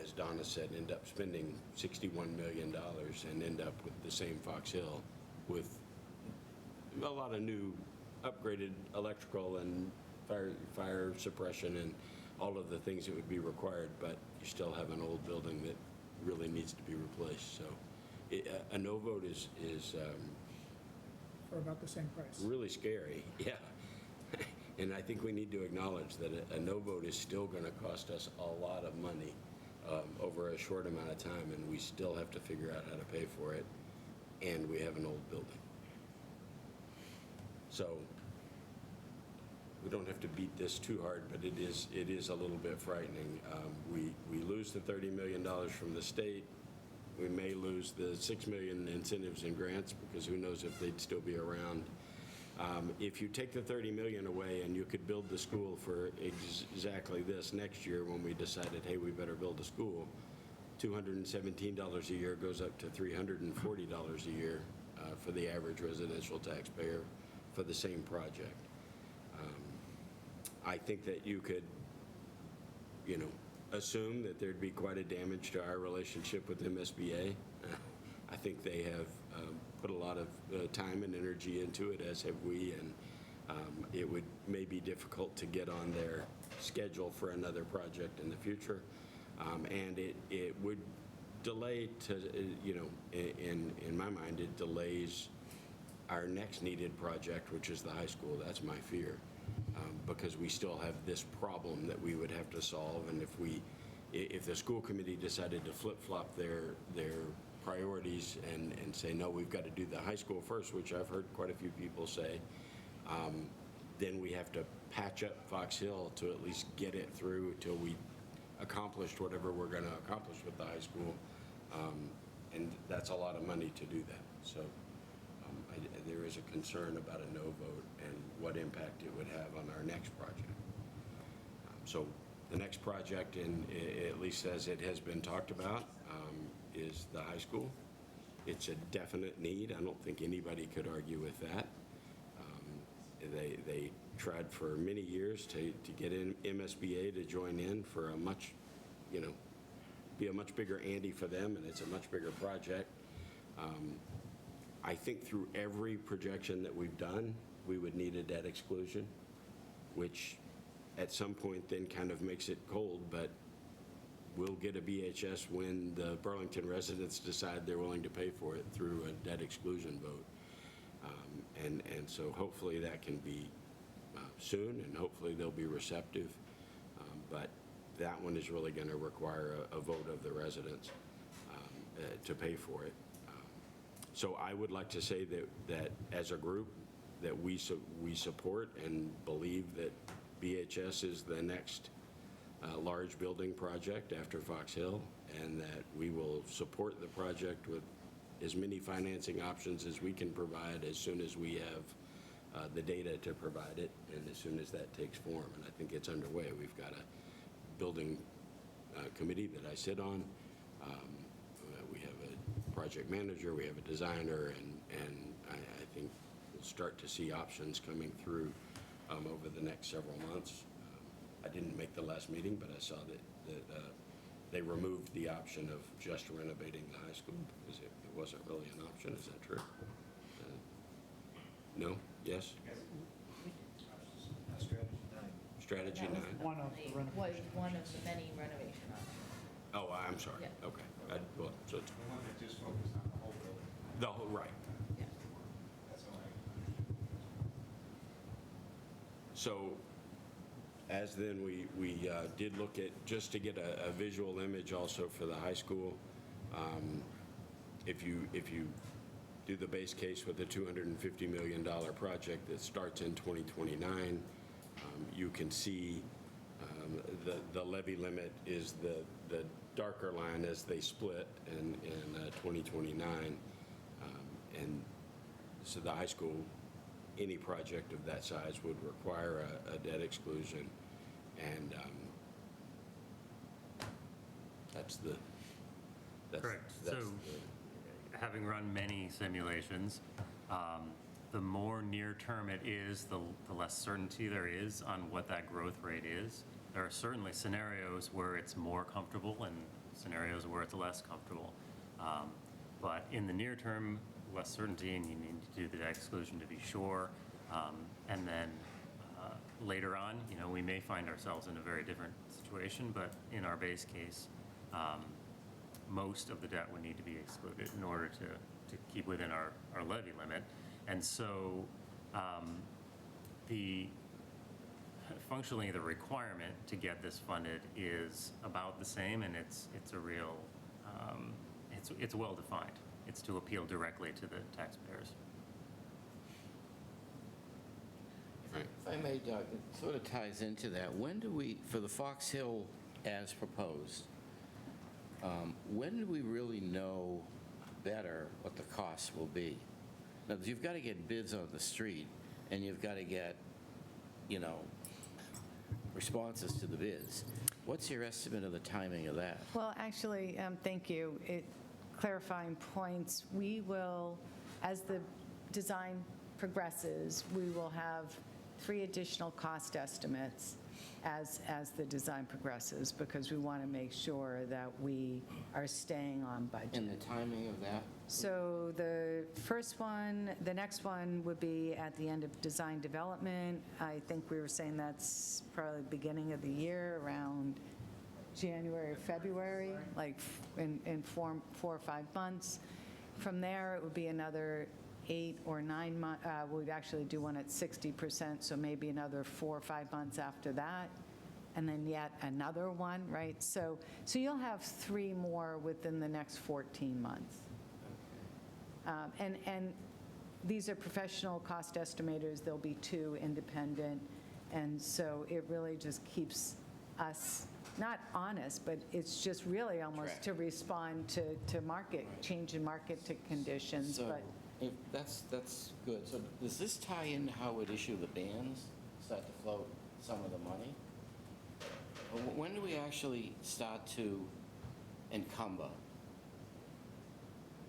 as Donna said, end up spending $61 million and end up with the same Fox Hill with a lot of new upgraded electrical and fire suppression and all of the things that would be required, but you still have an old building that really needs to be replaced. So a no vote is For about the same price. really scary, yeah. And I think we need to acknowledge that a no vote is still going to cost us a lot of money over a short amount of time, and we still have to figure out how to pay for it, and we have an old building. So we don't have to beat this too hard, but it is a little bit frightening. We lose the $30 million from the state. We may lose the $6 million in incentives and grants, because who knows if they'd still be around. If you take the $30 million away and you could build the school for exactly this next year, when we decided, hey, we better build a school, $217 a year goes up to $340 a year for the average residential taxpayer for the same project. I think that you could, assume that there'd be quite a damage to our relationship with MSBA. I think they have put a lot of time and energy into it, as have we, and it would may be difficult to get on their schedule for another project in the future. And it would delay to, in my mind, it delays our next needed project, which is the high school. That's my fear, because we still have this problem that we would have to solve. And if the school committee decided to flip-flop their priorities and say, no, we've got to do the high school first, which I've heard quite a few people say, then we have to patch up Fox Hill to at least get it through till we accomplished whatever we're going to accomplish with the high school. And that's a lot of money to do that. So there is a concern about a no vote and what impact it would have on our next project. So the next project, at least as it has been talked about, is the high school. It's a definite need. I don't think anybody could argue with that. They tried for many years to get in MSBA to join in for a much, be a much bigger ante for them, and it's a much bigger project. I think through every projection that we've done, we would need a debt exclusion, which at some point then kind of makes it cold, but we'll get a BHS when the Burlington residents decide they're willing to pay for it through a debt exclusion vote. And so hopefully that can be soon, and hopefully they'll be receptive. But that one is really going to require a vote of the residents to pay for it. So I would like to say that as a group, that we support and believe that BHS is the next large building project after Fox Hill, and that we will support the project with as many financing options as we can provide as soon as we have the data to provide it, and as soon as that takes form. And I think it's underway. We've got a building committee that I sit on. We have a project manager, we have a designer, and I think we'll start to see options coming through over the next several months. I didn't make the last meeting, but I saw that they removed the option of just renovating the high school because it wasn't really an option. Is that true? No? Yes? Strategy 9. One of the Was renovations. one of the many renovation options. Oh, I'm sorry. Yeah. Okay. Well, so it's The one that just focused on the whole building. the whole, right. Yeah. That's all I. So as then we did look at, just to get a visual image also for the high school, if you do the base case with a $250 million project that starts in 2029, you can see the levy limit is the darker line as they split in 2029. And so the high school, any project of that size would require a debt exclusion. And that's Correct. that's So, having run many simulations, the more near-term it is, the less certainty there is on what that growth rate is. There are certainly scenarios where it's more comfortable and scenarios where it's less comfortable. But in the near term, less certainty, and you need to do the debt exclusion to be sure. And then later on, we may find ourselves in a very different situation, but in our base case, most of the debt would need to be excluded in order to keep within our levy limit. And so functionally, the requirement to get this funded is about the same, and it's a real, it's well-defined. It's to appeal directly to the taxpayers. If I may, Doug, it sort of ties into that. When do we, for the Fox Hill as proposed, when do we really know better what the costs will be? Now, you've got to get bids on the street, and you've got to get, responses to the bids. What's your estimate of the timing of that? Well, actually, thank you. Clarifying points, we will, as the design progresses, we will have 3 additional cost estimates as the design progresses, because we want to make sure that we are staying on budget. And the timing of that? So the next one would be at the end of design development. I think we were saying that's probably beginning of the year, around January or February, like in 4 or 5 months. From there, it would be another 8 or 9 months. We'd actually do one at 60%, so maybe another 4 or 5 months after that, and then yet another one, right? So you'll have 3 more within the next 14 months. And these are professional cost estimators. There'll be 2 independent, and so it really just keeps us not honest, but it's just really almost to respond to market, change in market conditions. So But if that's good. So does this tie in how we'd issue the bans, start to float some of the money? Or when do we actually start to encumber?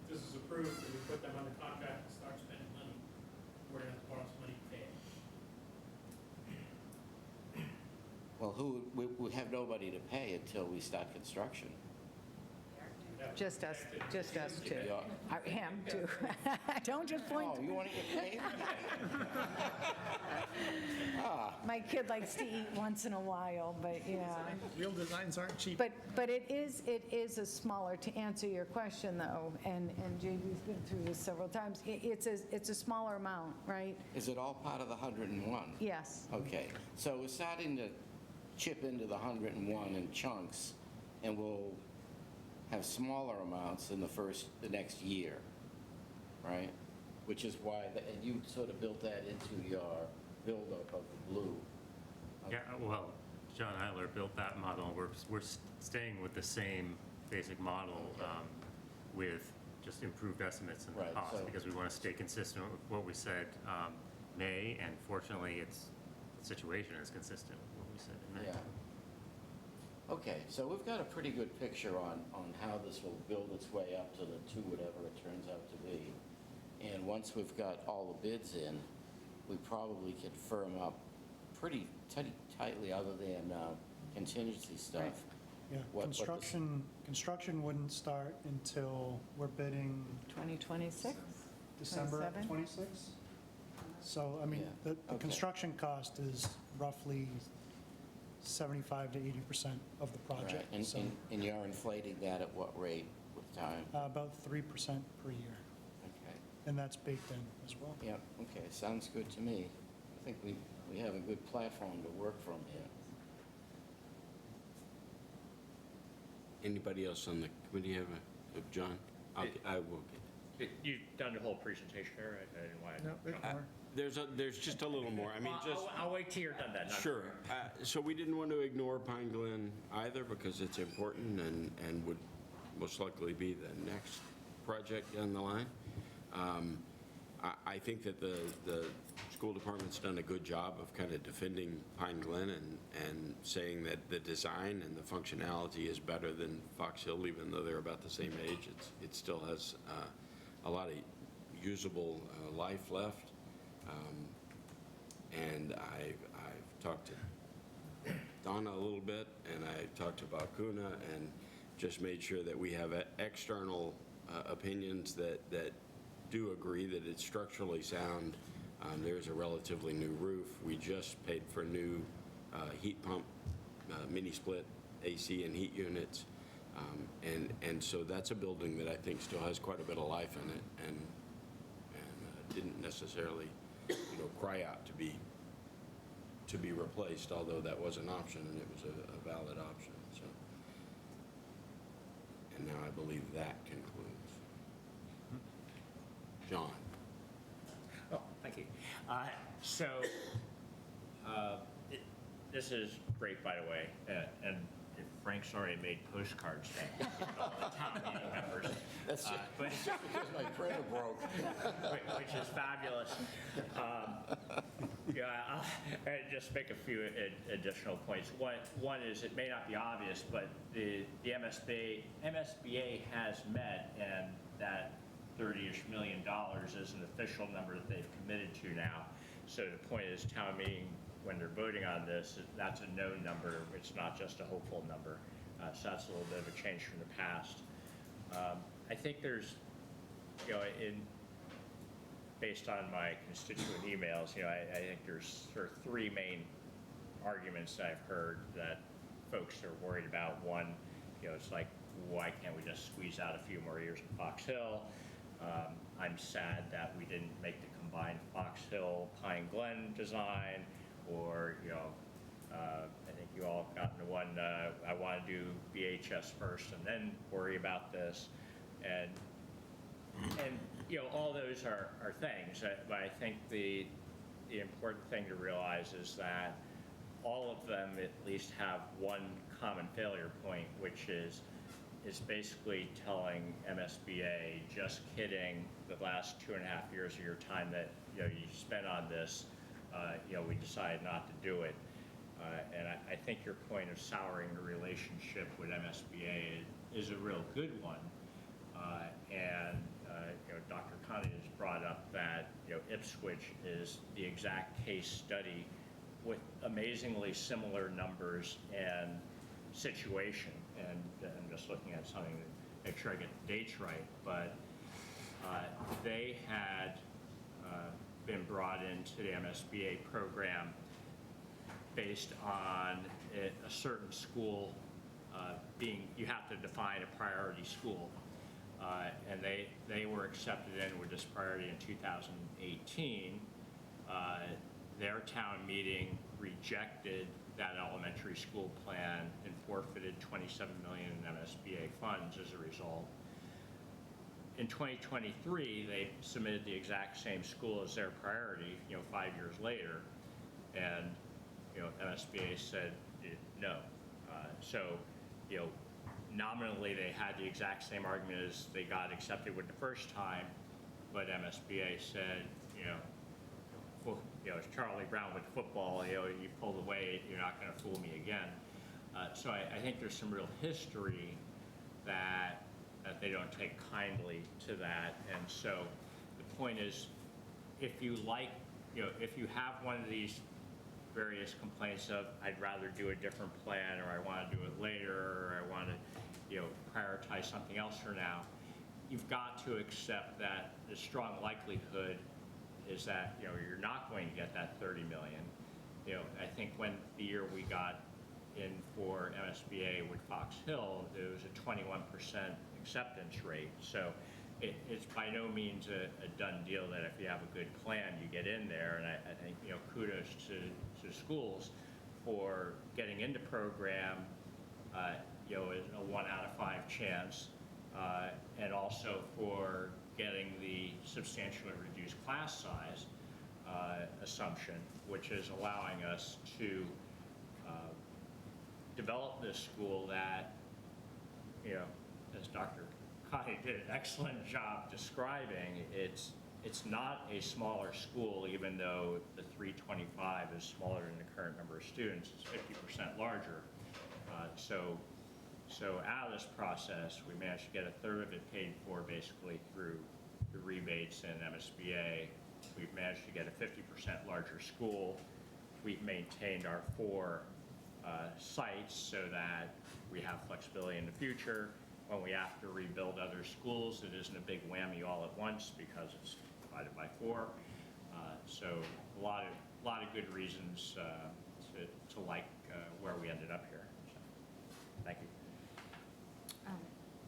If this is approved, and we put them on the contract and start spending money, we're going to have to borrow some money to pay it. Well, we have nobody to pay until we start construction. just us two. Yeah. I am too. Don't just point. Oh, you want to get paid? My kid likes to eat once in a while, but yeah. Real designs aren't cheap. But it is a smaller, to answer your question though, and JB's been through this several times, it's a smaller amount, right? Is it all part of the 101? Yes. Okay, so we're starting to chip into the 101 in chunks, and we'll have smaller amounts in the next year, right? Which is why, and you sort of built that into your buildup of the blue. Yeah, well, John Heitler built that model. We're staying with the same basic model with just improved estimates and Right, cost, so- because we want to stay consistent with what we said May, and fortunately, the situation is consistent with what we said in May. Yeah. Okay, so we've got a pretty good picture on how this will build its way up to the 2, whatever it turns out to be. And once we've got all the bids in, we probably could firm up pretty tightly, other than contingency stuff. Right. Yeah, What this- construction wouldn't start until we're bidding 2026? December 27? 26? So, I mean, Yeah, the okay. construction cost is roughly 75 to 80% of the Right, project. and, So and you're inflating that at what rate with time? about 3% per year, Okay, and that's baked in as well. yeah, okay, sounds good to me. I think we have a good platform to work from here. Anybody else on the committee have John? I will get. You've done the whole presentation there, I didn't want to. No, there's more. There's just a little more. I mean, just. I'll wait till you're done that. Sure. So we didn't want to ignore Pine Glen either, because it's important and would most likely be the next project down the line. I think that the school department's done a good job of kind of defending Pine Glen and saying that the design and the functionality is better than Fox Hill, even though they're about the same age. It still has a lot of usable life left. And I've talked to Donna a little bit, and I talked to Bakuna, and just made sure that we have external opinions that do agree that it's structurally sound. There's a relatively new roof. We just paid for new heat pump, mini split AC and heat units. And so that's a building that I think still has quite a bit of life in it and didn't necessarily, cry out to be replaced, although that was an option and it was a valid option, so. And now I believe that concludes. John? Oh, thank you. This is great, by the way, and Frank's already made postcards to all the town meeting members. That's just because my printer broke. Which is fabulous. I'll just make a few additional points. One is, it may not be obvious, but the MSBA has met, and that $30-ish million is an official number that they've committed to now. So the point is, town meeting, when they're voting on this, that's a known number. It's not just a hopeful number. So that's a little bit of a change from the past. I think there's, based on my constituent emails, I think there's sort of three main arguments that I've heard that folks are worried about. One, it's like, why can't we just squeeze out a few more years at Fox Hill? I'm sad that we didn't make the combined Fox Hill Pine Glen design, or, I think you all got into one, I want to do BHS first and then worry about this. And all those are things, but I think the important thing to realize is that all of them at least have one common failure point, which is basically telling MSBA, just kidding, the last 2.5 years of your time that you spent on this, we decided not to do it. And I think your point of souring the relationship with MSBA is a real good one. Dr. Connie has brought up that Ipswich is the exact case study with amazingly similar numbers and situation. And I'm just looking at something to make sure I get the dates right, but they had been brought into the MSBA program based on a certain school you have to define a priority school. And they were accepted in with this priority in 2018. Their town meeting rejected that elementary school plan and forfeited $27 million in MSBA funds as a result. In 2023, they submitted the exact same school as their priority, 5 years later, and MSBA said no. Nominally they had the exact same argument as they got accepted with the first time, but MSBA said, it's Charlie Brown with football, you pulled away, you're not going to fool me again. So I think there's some real history that they don't take kindly to that. And so the point is, if you have one of these various complaints of, I'd rather do a different plan, or I want to do it later, or I want to, prioritize something else for now, you've got to accept that the strong likelihood is that, you're not going to get that 30 million. I think when the year we got in for MSBA with Fox Hill, there was a 21% acceptance rate. So it's by no means a done deal that if you have a good plan, you get in there. And I think, kudos to schools for getting into program, is a 1 out of 5 chance, and also for getting the substantially reduced class size assumption, which is allowing us to develop this school that, as Dr. Connie did an excellent job describing, it's not a smaller school, even though the 325 is smaller than the current number of students. It's 50% larger. So out of this process, we managed to get a third of it paid for basically through the rebates and MSBA. We've managed to get a 50% larger school. We've maintained our 4 sites so that we have flexibility in the future. When we have to rebuild other schools, it isn't a big whammy all at once because it's divided by 4. So a lot of good reasons to like where we ended up here. So, thank you.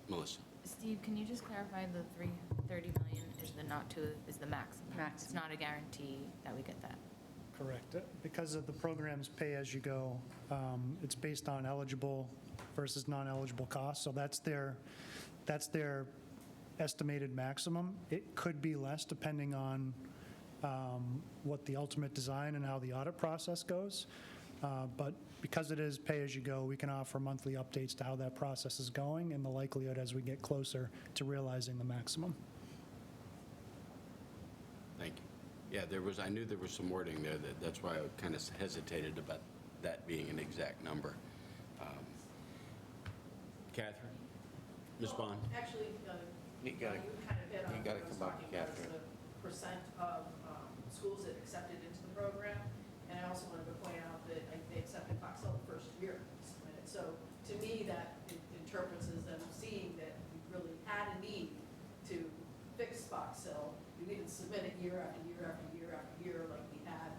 Melissa? Steve, can you just clarify the 330 million is the maximum? It's not a guarantee that we get that. Correct. Because of the program's pay-as-you-go, it's based on eligible versus non-eligible costs, so that's their estimated maximum. It could be less depending on what the ultimate design and how the audit process goes. But because it is pay-as-you-go, we can offer monthly updates to how that process is going and the likelihood as we get closer to realizing the maximum. Thank you. Yeah, I knew there was some wording there, that's why I kind of hesitated about that being an exact number. Catherine? Ms. Bond? You Actually, you gotta- kind of hit on you what gotta I was come up, talking about, is Catherine. the percent of schools that accepted into the program. And I also wanted to point out that they accepted Fox Hill the first year they submitted. So to me, that interprets as them seeing that we really had a need to fix Fox Hill. We didn't submit it year after year after year after year like we had,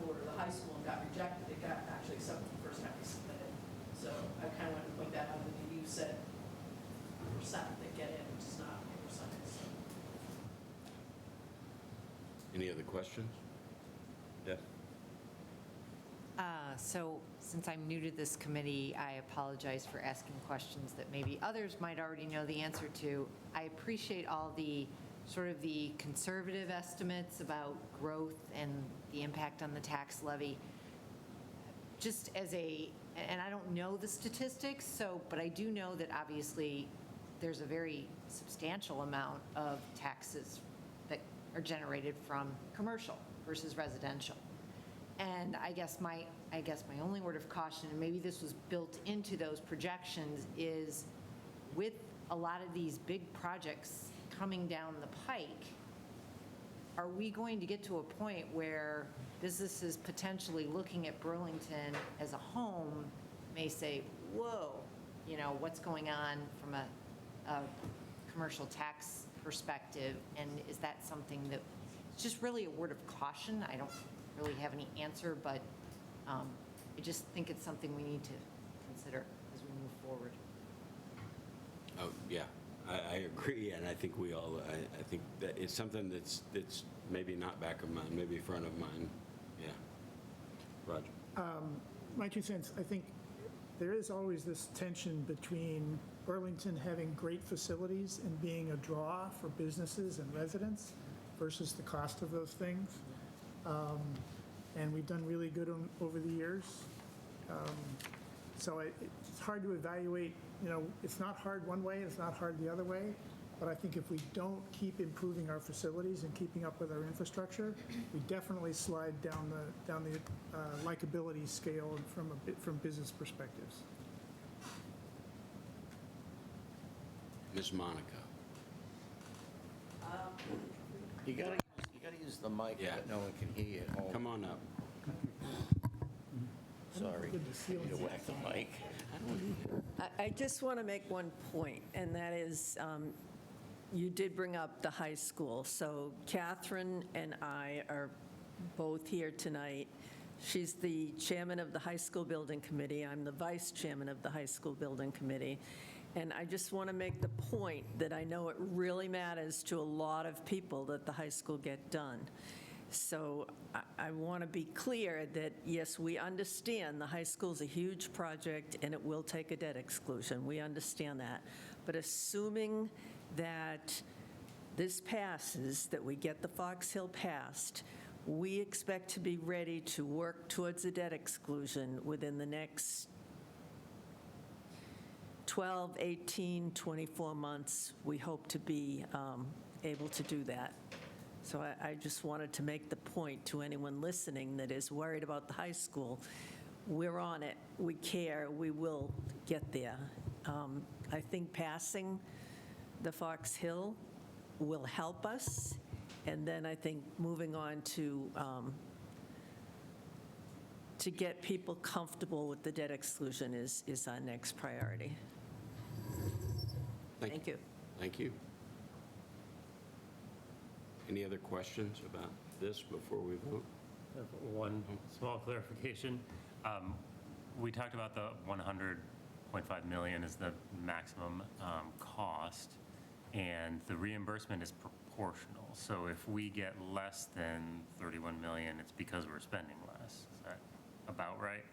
for the high school and got rejected. It got actually accepted the first time we submitted. So I kind of wanted to point that out, that you said percent that get in, which is not a percentage. So. Any other questions? Deb? So since I'm new to this committee, I apologize for asking questions that maybe others might already know the answer to. I appreciate all the sort of the conservative estimates about growth and the impact on the tax levy. Just as and I don't know the statistics, but I do know that obviously there's a very substantial amount of taxes that are generated from commercial versus residential. And I guess my only word of caution, and maybe this was built into those projections, is with a lot of these big projects coming down the pike, are we going to get to a point where businesses potentially looking at Burlington as a home may say, whoa, what's going on from a commercial tax perspective? And is that something that, it's just really a word of caution? I don't really have any answer, but I just think it's something we need to consider as we move forward. Oh, yeah, I agree, and I think we all, I think that it's something that's maybe not back of mind, maybe front of mind. Yeah. Roger? My 2 cents, I think there is always this tension between Burlington having great facilities and being a draw for businesses and residents versus the cost of those things. And we've done really good over the years. So it's hard to evaluate, it's not hard one way, it's not hard the other way. But I think if we don't keep improving our facilities and keeping up with our infrastructure, we definitely slide down the likability scale from business perspectives. Ms. Monica? You gotta use the mic, Yeah. but no one can hear you at home. Come on up. Sorry. You need to whack the mic. I just want to make one point, and that is, you did bring up the high school. So Catherine and I are both here tonight. She's the chairman of the high school building committee. I'm the vice chairman of the high school building committee. And I just want to make the point that I know it really matters to a lot of people that the high school get done. So I want to be clear that, yes, we understand the high school's a huge project and it will take a debt exclusion. We understand that. But assuming that this passes, that we get the Fox Hill passed, we expect to be ready to work towards a debt exclusion within the next 12, 18, 24 months. We hope to be able to do that. So I just wanted to make the point to anyone listening that is worried about the high school. We're on it. We care. We will get there. I think passing the Fox Hill will help us. And then I think moving on to to get people comfortable with the debt exclusion is our next priority. Thank you. Thank you. Any other questions about this before we vote? One small clarification. We talked about the 100.5 million is the maximum cost, and the reimbursement is proportional. So if we get less than 31 million, it's because we're spending less. Is that about right?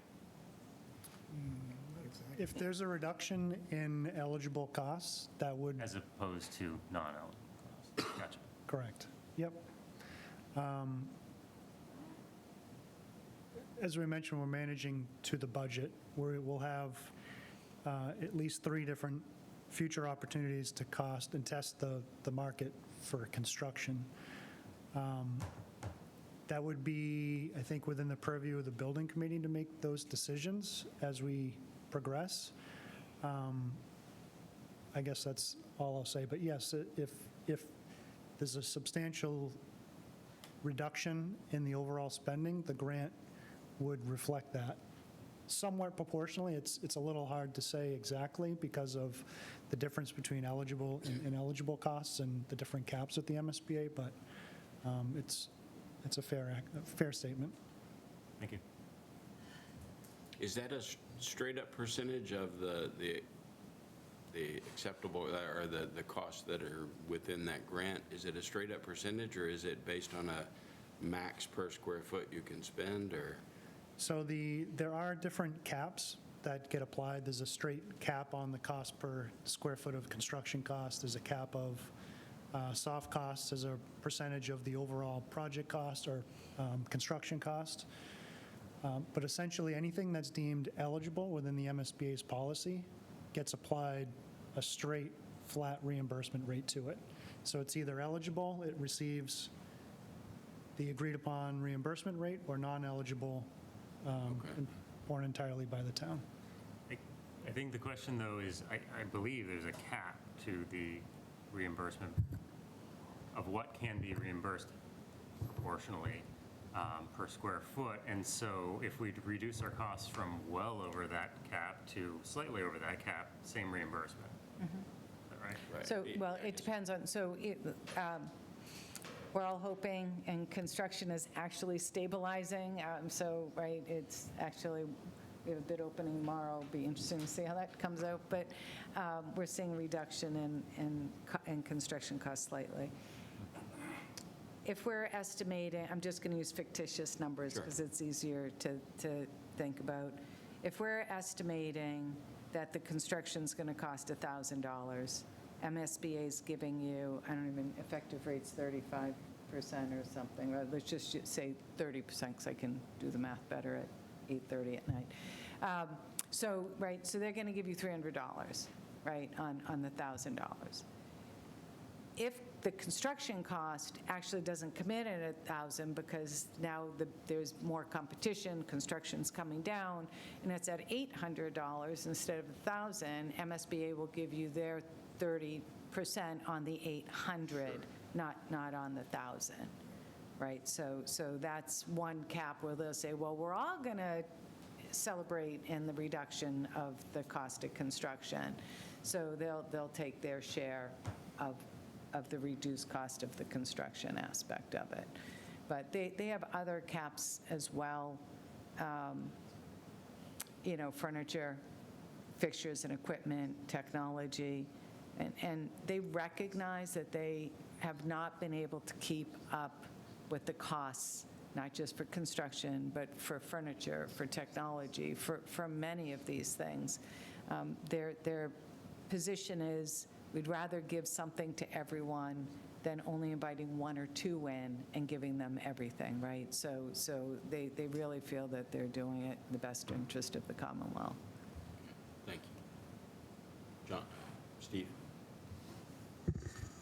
Not exactly. If there's a reduction in eligible costs, that would, As opposed to non-eligible costs. Gotcha. correct. Yep. As we mentioned, we're managing to the budget. We'll have at least 3 different future opportunities to cost and test the market for construction. That would be, I think, within the purview of the building committee to make those decisions as we progress. I guess that's all I'll say. But yes, if there's a substantial reduction in the overall spending, the grant would reflect that. Somewhat proportionally, it's a little hard to say exactly because of the difference between eligible and ineligible costs and the different caps at the MSBA, but it's a fair statement. Thank you. Is that a straight-up percentage of the acceptable, or the costs that are within that grant? Is it a straight-up percentage, or is it based on a max per square foot you can spend, or? So there are different caps that get applied. There's a straight cap on the cost per square foot of construction cost. There's a cap of soft costs as a percentage of the overall project cost or construction cost. But essentially, anything that's deemed eligible within the MSBA's policy gets applied a straight, flat reimbursement rate to it. So it's either eligible, it receives the agreed-upon reimbursement rate, or non-eligible, borne entirely by the town. I think the question, though, is I believe there's a cap to the reimbursement of what can be reimbursed proportionally per square foot. And so if we reduce our costs from well over that cap to slightly over that cap, same reimbursement. Is that right? Right. So, well, it depends on, we're all hoping, and construction is actually stabilizing, so, right, it's actually, we have a bid opening tomorrow, it'll be interesting to see how that comes out, but we're seeing a reduction in construction costs slightly. If we're estimating, I'm just going to use fictitious numbers because it's easier to think about. If we're estimating that the construction's going to cost $1,000, MSBA is giving you, I don't even, effective rate's 35% or something. Or let's just say 30% because I can do the math better at 8:30 at night. So they're going to give you $300, right, on the $1,000. If the construction cost actually doesn't come in at $1,000 because now there's more competition, construction's coming down, and it's at $800 instead of $1,000, MSBA will give you their 30% on the 800, not on the 1,000, right? So that's one cap where they'll say, well, we're all going to celebrate in the reduction of the cost of construction. So they'll take their share of the reduced cost of the construction aspect of it. But they have other caps as well, furniture, fixtures and equipment, technology, and they recognize that they have not been able to keep up with the costs, not just for construction, but for furniture, for technology, for many of these things. Their position is, we'd rather give something to everyone than only inviting one or two in and giving them everything, right? So they really feel that they're doing it in the best interest of the Commonwealth. Thank you. John? Steve?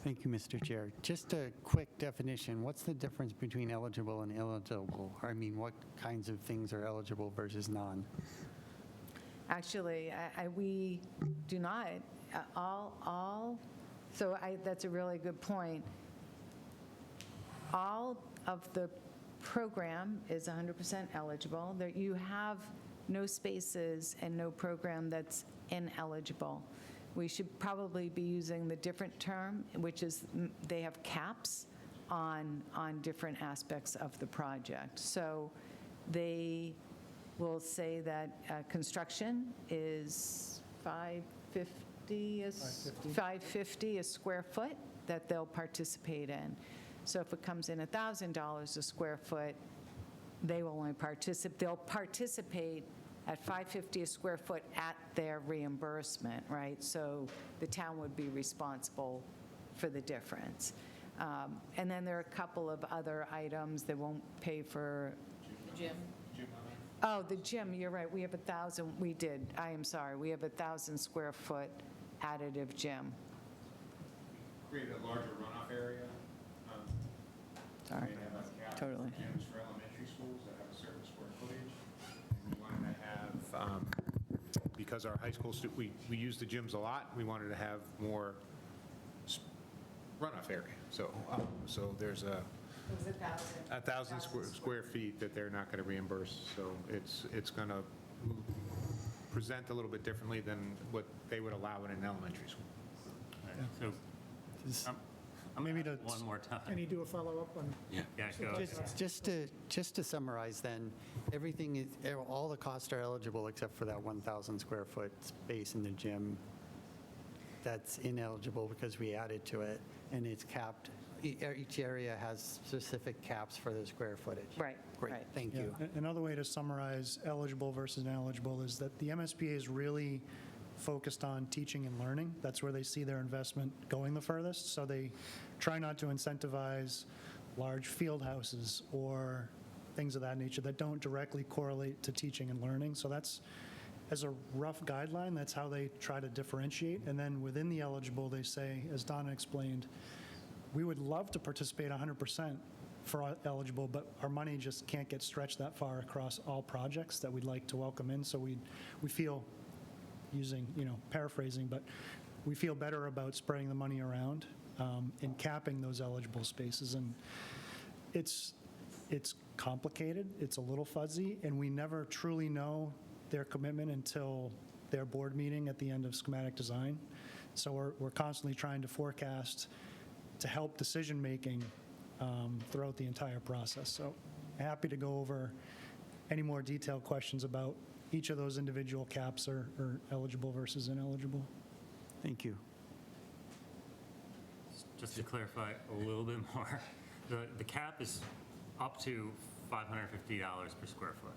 Thank you, Mr. Chair. Just a quick definition. What's the difference between eligible and ineligible? I mean, what kinds of things are eligible versus non? Actually, we do not. That's a really good point. All of the program is 100% eligible. There, you have no spaces and no program that's ineligible. We should probably be using the different term, which is they have caps on different aspects of the project. So they will say that construction is $550 a square foot that they'll participate in. So if it comes in $1,000 a square foot, they will only they'll participate at $550 a square foot at their reimbursement, right? So the town would be responsible for the difference. And then there are a couple of other items that won't pay for. Jim? Oh, the gym, you're right, we have 1,000, we did, I am sorry, we have 1,000 square foot additive gym. Create a larger runoff area. Sorry, We have a cap totally. for gyms for elementary schools that have a certain square footage. And we wanted to have, because our high school, we use the gyms a lot, we wanted to have more runoff area. So there's a It was 1,000. 1,000 square feet that they're not going to reimburse. So it's going to present a little bit differently than what they would allow in an elementary school. So, Maybe to. one more time. Can you do a follow-up on? Yeah, go. Just to summarize then, everything is, all the costs are eligible except for that 1,000 square foot space in the gym. That's ineligible because we added to it, and it's capped. Each area has specific caps for the square footage. Right, Great, right. thank you. Yeah, another way to summarize eligible versus ineligible is that the MSBA is really focused on teaching and learning. That's where they see their investment going the furthest. So they try not to incentivize large field houses or things of that nature that don't directly correlate to teaching and learning. So that's, as a rough guideline, that's how they try to differentiate. And then within the eligible, they say, as Donna explained, we would love to participate 100% for eligible, but our money just can't get stretched that far across all projects that we'd like to welcome in. So we feel, using, paraphrasing, but we feel better about spreading the money around and capping those eligible spaces. And it's complicated, it's a little fuzzy, and we never truly know their commitment until their board meeting at the end of schematic design. So we're constantly trying to forecast to help decision-making throughout the entire process. So happy to go over any more detailed questions about each of those individual caps are eligible versus ineligible. Thank you. Just to clarify a little bit more, the cap is up to $550 per square foot.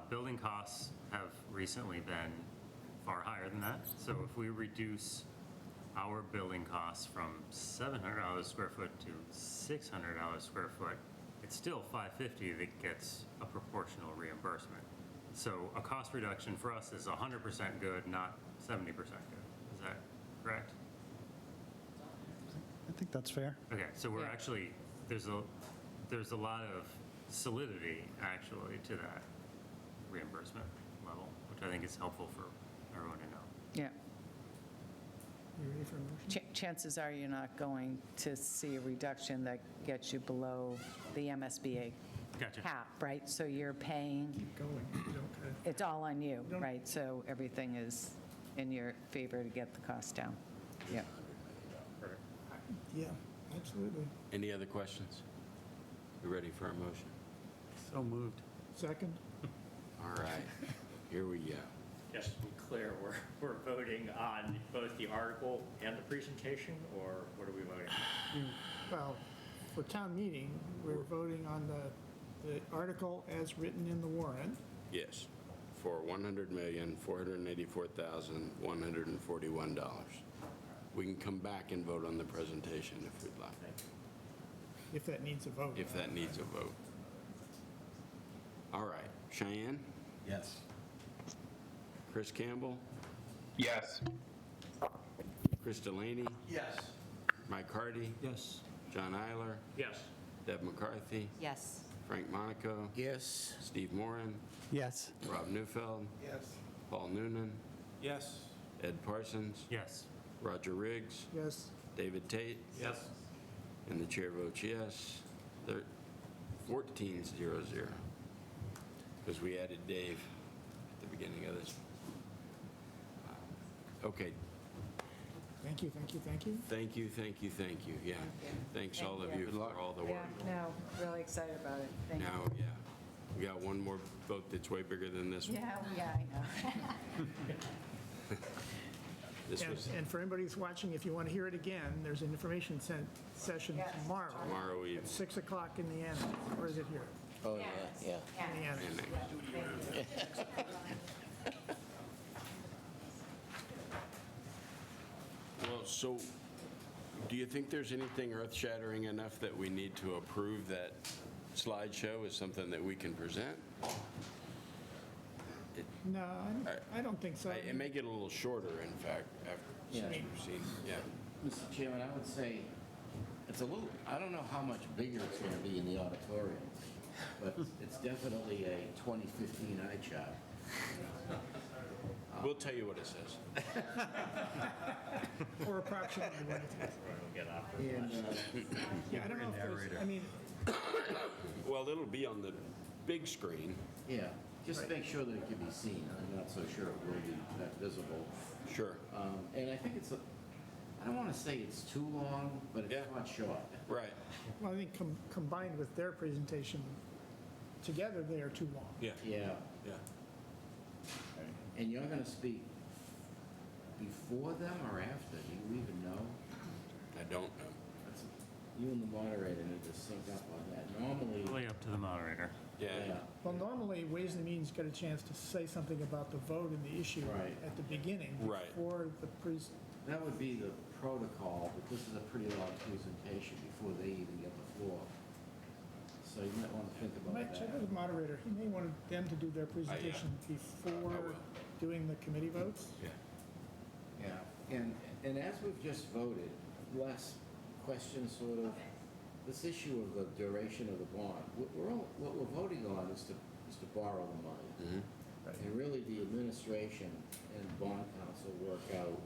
Building costs have recently been far higher than that. So if we reduce our building costs from $700 a square foot to $600 a square foot, it's still $550 that gets a proportional reimbursement. So a cost reduction for us is 100% good, not 70% good. Is that correct? I think that's fair. Okay, so we're Yeah. actually, there's a lot of solidity actually to that reimbursement level, which I think is helpful for everyone to know. Yeah. You ready for a motion? Chances are you're not going to see a reduction that gets you below the MSBA Gotcha. cap, right? So you're paying, Going, you don't, it's all on you, Yep. right? So everything is in your favor to get the cost down. Yeah. yeah, absolutely. Any other questions? You ready for a motion? So moved. Second? All right, here we go. Just to be clear, we're voting on both the article and the presentation, or what are we voting on? Well, for town meeting, we're voting on the article as written in the warrant. Yes, for $100,484,141. We can come back and vote on the presentation if we'd like, If that needs a vote. if that needs a vote. All right, Cheyenne? Yes. Chris Campbell? Yes. Chris Delaney? Yes. Mike Hardy? Yes. John Eiler? Yes. Deb McCarthy? Yes. Frank Monaco? Yes. Steve Moran? Yes. Rob Neufeld? Yes. Paul Noonan? Yes. Ed Parsons? Yes. Roger Riggs? Yes. David Tate? Yes. And the chair votes yes. 1400, because we added Dave at the beginning of this. Okay, Thank you, thank you, thank you. thank you, thank you, thank you, yeah. Thanks all of you for all the Yeah, work. no, really excited about it. Thank you. Now, yeah, we got one more vote that's way bigger than this one. Yeah, I know. This was And for anybody who's watching, if you want to hear it again, there's an information session Yes, tomorrow. tomorrow eve. At 6 o'clock in the annex, or is it here? Oh, yeah, yeah. In the annex. Well, so, do you think there's anything earth-shattering enough that we need to approve that slideshow as something that we can present? No, I don't think so. It may get a little shorter, in fact, after, Yeah. since we've seen, yeah. Mr. Chairman, I would say, it's a little, I don't know how much bigger it's going to be in the auditorium, but it's definitely a 2015 eye chart. We'll tell you what it says. Or approximately what it is. And, Yeah, I don't know if there's, I mean, Well, it'll be on the big screen. yeah, just make sure that it can be seen. I'm not so sure it will be that visible. Sure. And I think it's, I don't want to say it's too long, but it's Yeah. not short. Right. well, I think combined with their presentation, together they are too long. Yeah. Yeah, Yeah. and you're going to speak before them or after? Do you even know? I don't know. That's- You and the moderator need to sync up on that. Normally, Really up to the moderator. yeah, Well, normally, Ways and Means get a chance to say something about the vote and the issue Right. at the beginning. Right. Before the that would be the protocol, but this is a pretty long presentation before they even get the floor. So you might want to think about might check that. with the moderator. He may want them to do their presentation before will. doing the committee votes. Yeah. Yeah, and as we've just voted, last question sort of, this issue of the duration of the bond, what we're voting on is to borrow the money. Mm-hmm. And really, the administration and bond council work out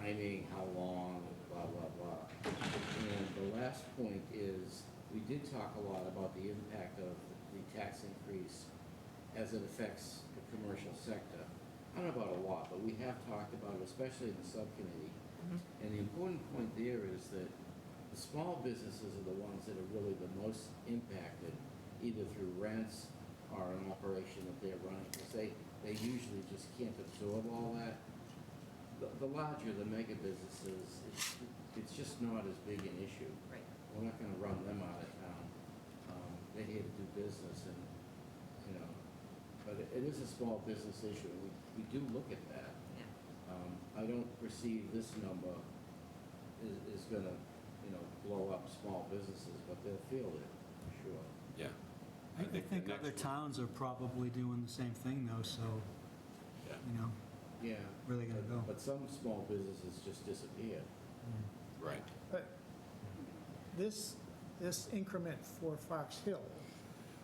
timing, how long, blah, blah, blah. And the last point is, we did talk a lot about the impact of the tax increase as it affects the commercial sector. I don't know about a lot, but we have talked about it, especially in the subcommittee. And the important point there is that the small businesses are the ones that are really the most impacted, either through rents or an operation that they're running, because they usually just can't absorb all that. The larger the mega businesses, it's just not as big an issue. Right. We're not gonna run them out of town. They're here to do business and, you know, but it is a small business issue, and we do look at that. Yeah. I don't perceive this number is gonna, you know, blow up small businesses, but they'll feel it, for sure. Yeah. I the think next other one- towns are probably doing the same thing, though, so, Yeah. you know, Yeah. where are they gonna go? But some small businesses just disappear. Right. But this increment for Fox Hill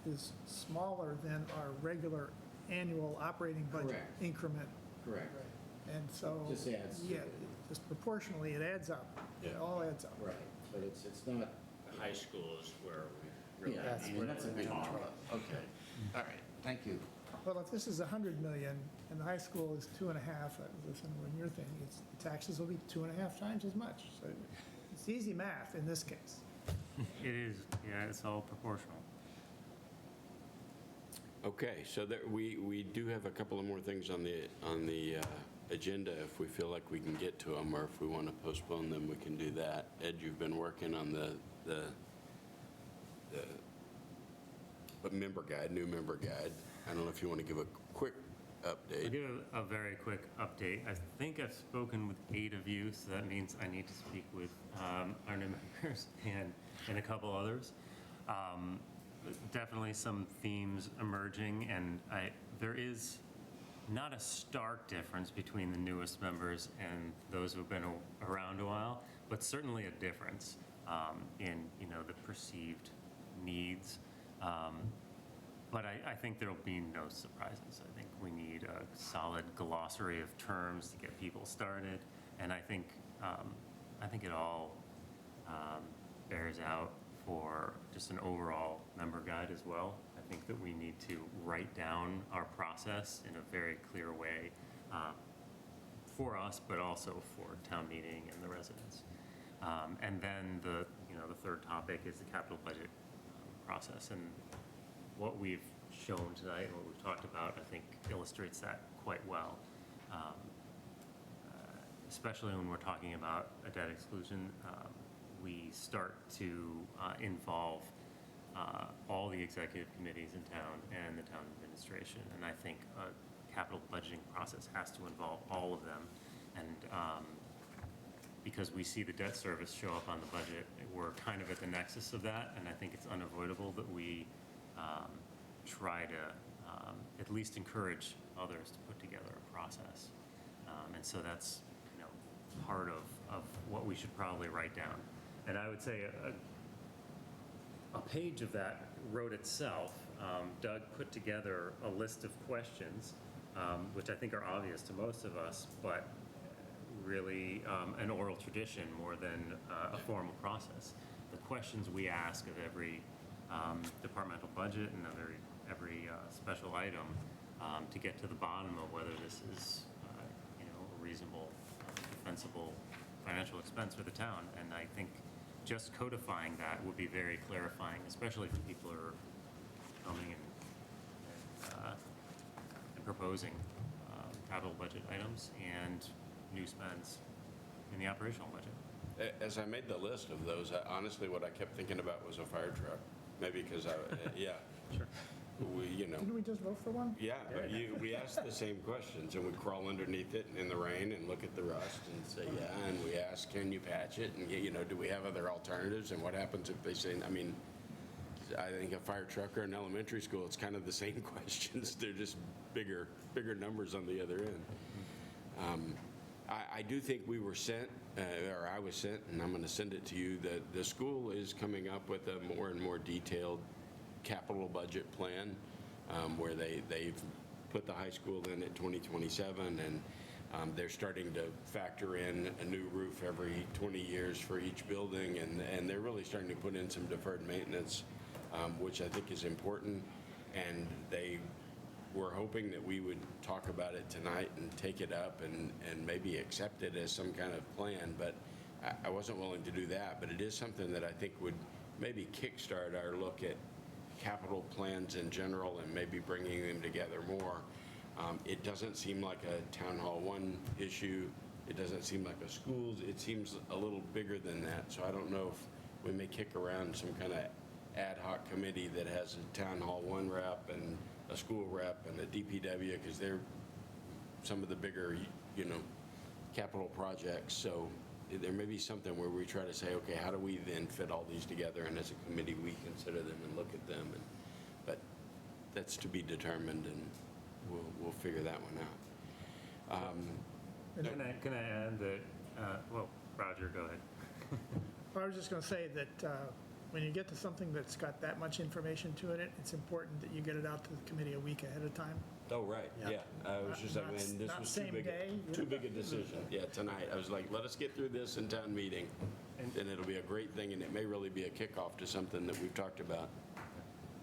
is smaller than our regular annual operating budget Correct. increment. Correct. And so. Just adds to Yeah, it. just proportionally, it adds up. It Yeah. all adds up. Right, but it's not, The high school is where we yeah, really. I mean, that's a big number. Okay, all right, thank you. Well, if this is 100 million and the high school is 2.5, listen, when you're thinking, the taxes will be 2.5 times as much. So it's easy math in this case. It is, yeah, it's all proportional. Okay, so we do have a couple of more things on the agenda. If we feel like we can get to them, or if we want to postpone them, we can do that. Ed, you've been working on the member guide, new member guide. I don't know if you want to give a quick I'll update. give a very quick update. I think I've spoken with 8 of you, so that means I need to speak with our new members and a couple others. Definitely some themes emerging, and there is not a stark difference between the newest members and those who've been around a while, but certainly a difference in, you know, the perceived needs. But I think there'll be no surprises. I think we need a solid glossary of terms to get people started, and I think it all bears out for just an overall member guide as well. I think that we need to write down our process in a very clear way for us, but also for town meeting and the residents. And then the third topic is the capital budget process. And what we've shown tonight and what we've talked about, I think, illustrates that quite well. Especially when we're talking about a debt exclusion, we start to involve all the executive committees in town and the town administration. And I think a capital budgeting process has to involve all of them. And because we see the debt service show up on the budget, we're kind of at the nexus of that. And I think it's unavoidable that we try to at least encourage others to put together a process. And so that's part of what we should probably write down. And I would say a page of that wrote itself. Doug put together a list of questions, which I think are obvious to most of us, but really an oral tradition more than a formal process. The questions we ask of every departmental budget and of every special item to get to the bottom of whether this is a reasonable, defensible financial expense for the town. And I think just codifying that would be very clarifying, especially for people who are coming and proposing capital budget items and new spends in the operational budget. As I made the list of those, honestly, what I kept thinking about was a fire truck. Maybe because yeah. Sure. Didn't we just vote for one? Yeah, but we ask the same questions, and we crawl underneath it in the rain and look at the rust and say, yeah, and we ask, can you patch it? And, do we have other alternatives? And what happens if they say, I think a fire truck or an elementary school, it's kind of the same questions. They're just bigger numbers on the other end. I do think we were sent, or I was sent, and I'm going to send it to you, that the school is coming up with a more and more detailed capital budget plan where they've put the high school in at 2027, and they're starting to factor in a new roof every 20 years for each building, and they're really starting to put in some deferred maintenance, which I think is important. And they were hoping that we would talk about it tonight and take it up and maybe accept it as some kind of plan, but I wasn't willing to do that. But it is something that I think would maybe kickstart our look at capital plans in general and maybe bringing them together more. It doesn't seem like a Town Hall 1 issue. It doesn't seem like a schools. It seems a little bigger than that. So I don't know if we may kick around some kind of ad hoc committee that has a Town Hall 1 rep and a school rep and a DPW, because they're some of the bigger, capital projects. So there may be something where we try to say, okay, how do we then fit all these together? And as a committee, we consider them and look at them. But that's to be determined, and we'll figure that one out. Can I add that, Roger, go ahead. I was just going to say that when you get to something that's got that much information to it, it's important that you get it out to the committee a week ahead of time. Oh, right, yeah. I was just, this Not was same day. too big a decision. Yeah, tonight. I was like, let us get through this in town meeting, and it'll be a great thing, and it may really be a kickoff to something that we've talked about.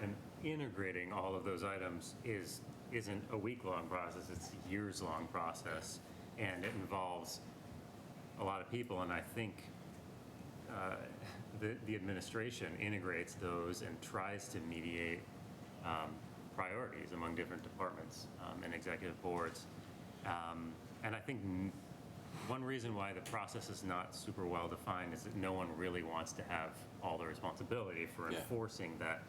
And integrating all of those items isn't a week-long process, it's a years-long process, and it involves a lot of people, and I think the administration integrates those and tries to mediate priorities among different departments and executive boards. And I think one reason why the process is not super well defined is that no one really wants to have all the responsibility for enforcing that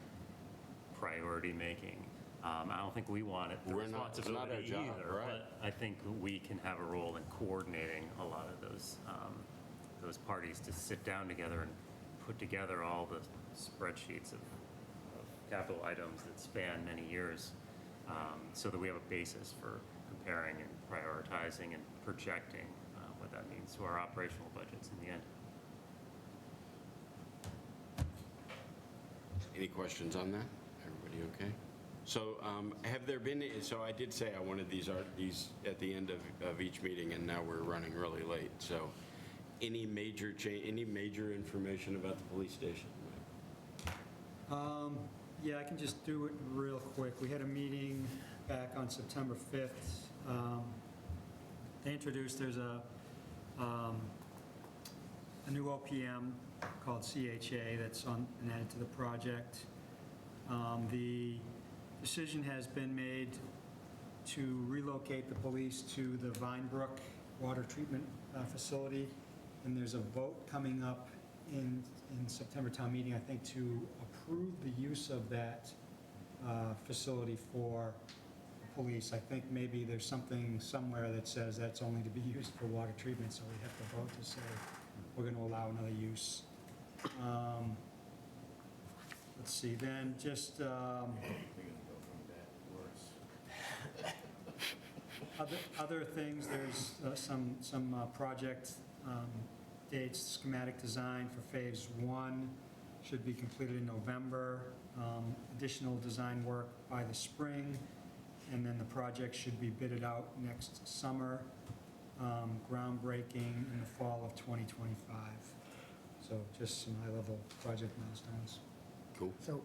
priority making. I don't think we want it, the responsibility it's not our job, either, right. but I think we can have a role in coordinating a lot of those parties to sit down together and put together all the spreadsheets of capital items that span many years, so that we have a basis for comparing and prioritizing and projecting what that means to our operational budgets in the end. Any questions on that? Everybody okay? So have there been, so I did say I wanted these at the end of each meeting, and now we're running really late. So any major information about the police station? Yeah, I can just do it real quick. We had a meeting back on September 5th. They introduced, there's a new OPM called CHA that's on and added to the project. The decision has been made to relocate the police to the Vinebrook Water Treatment Facility, and there's a vote coming up in September town meeting, I think, to approve the use of that facility for police. I think maybe there's something somewhere that says that's only to be used for water treatment, so we have to vote to say we're going to allow another use. Let's see, then just other things, there's some project dates, schematic design for Phase 1 should be completed in November, additional design work by the spring, and then the project should be bidded out next summer, groundbreaking in the fall of 2025. So just some high-level project milestones. Cool. So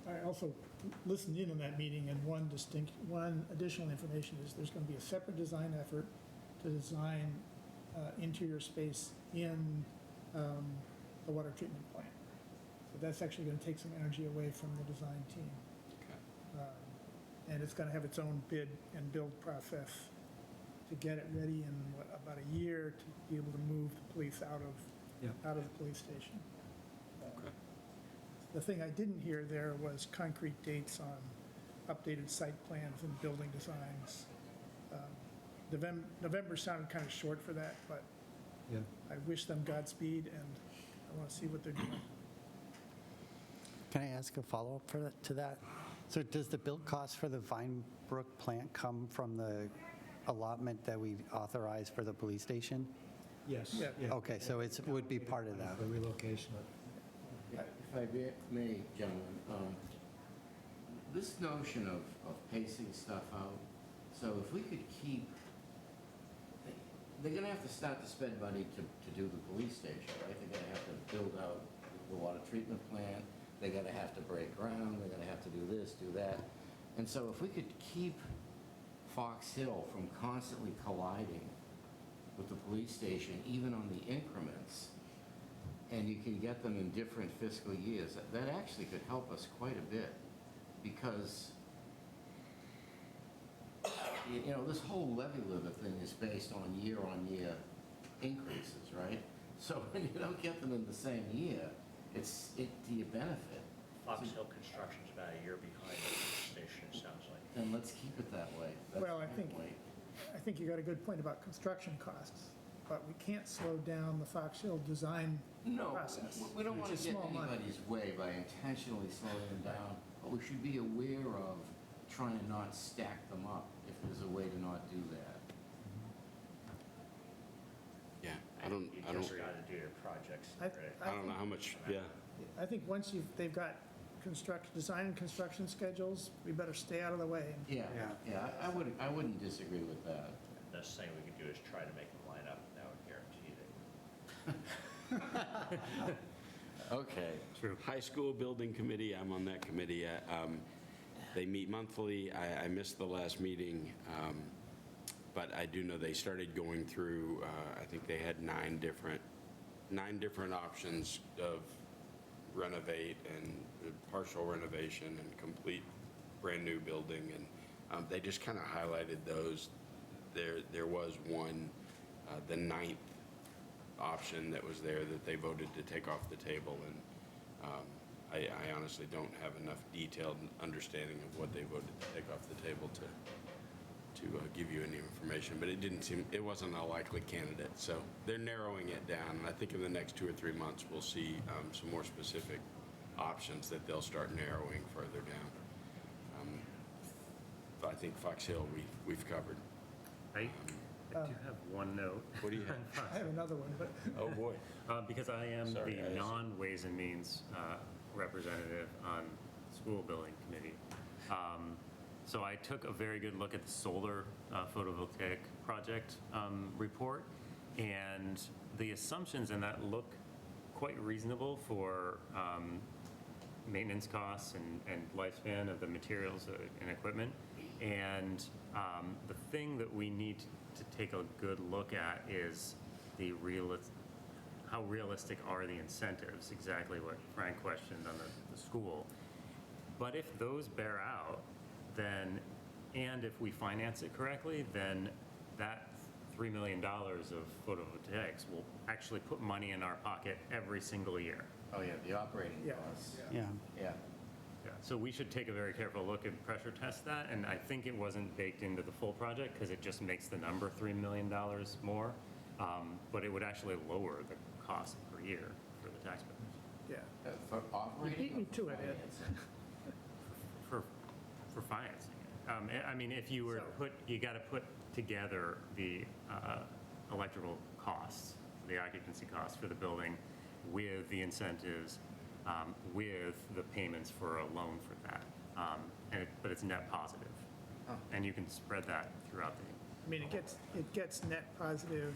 I also listened in on that meeting, and one additional information is there's going to be a separate design effort to design interior space in the water treatment plant. So that's actually going to take some energy away from the design team. And it's going to have its own bid and build process to get it ready in, about a year to be able to move the police out of the police station. The thing I didn't hear there was concrete dates on updated site plans and building designs. November sounded kind of short for that, but Yeah. I wish them Godspeed, and I want to see what they're doing. Can I ask a follow-up to that? So does the build cost for the Vinebrook plant come from the allotment that we authorized for the police station? Yes. Yeah. Okay, so it would be part of that. For relocation. If I may, gentlemen, this notion of pacing stuff out, so if we could keep, they're going to have to start to spend money to do the police station, right? They're going to have to build out the water treatment plant, they're going to have to break ground, they're going to have to do this, do that. And so if we could keep Fox Hill from constantly colliding with the police station, even on the increments, and you can get them in different fiscal years, that actually could help us quite a bit, because you know, this whole levy limit thing is based on year increases, right? So when you don't get them in the same year, it's to your benefit. Fox Hill construction's about a year behind the station, it sounds like. Then let's keep it that way. That's Well, I my think- point. I think you got a good point about construction costs, but we can't slow down the Fox Hill design No, process. we don't want It's to get small money. anybody's way by intentionally slowing them down, but we should be aware of trying to not stack them up if there's a way to not do that. Yeah, You just got to do your projects. I- right? I don't know how much, yeah. I think once they've got design and construction schedules, we better stay out of the way. Yeah, I wouldn't disagree with that. The best thing we could do is try to make them line up, and that would guarantee they would. Okay. High School Building Committee, I'm on that committee. They meet monthly. I missed the last meeting, but I do know they started going through, I think they had nine different options of renovate and partial renovation and complete brand-new building, and they just kind of highlighted those. There was one, the ninth option that was there that they voted to take off the table, and I honestly don't have enough detailed understanding of what they voted to take off the table to give you any information, but it wasn't a likely candidate, so they're narrowing it down, and I think in the next 2 or 3 months, we'll see some more specific options that they'll start narrowing further down. I think Fox Hill, we've covered. I do have one note. What do you have? I have another one, but Oh, boy. Because I am Sorry, the guys. non-Ways and Means representative on the School Building Committee. So I took a very good look at the solar photovoltaic project report, and the assumptions in that look quite reasonable for maintenance costs and lifespan of the materials and equipment. And the thing that we need to take a good look at is how realistic are the incentives, exactly what Frank questioned on the school. But if those bear out, then, and if we finance it correctly, then that $3 million of photovoltaics will actually put money in our pocket every single year. Oh, yeah, the operating Yeah. costs. Yeah. Yeah. Yeah, so we should take a very careful look and pressure test that, and I think it wasn't baked into the full project because it just makes the number $3 million more, but it would actually lower the cost per year for the taxpayers. Yeah. For You operating. beat me or to it, Ed. financing? For financing it. I mean, if you were to you got to put together the electrical costs, the occupancy costs for the building with the incentives, with the payments for a loan for that. But it's net positive. And you can spread that throughout the. I mean, it gets net positive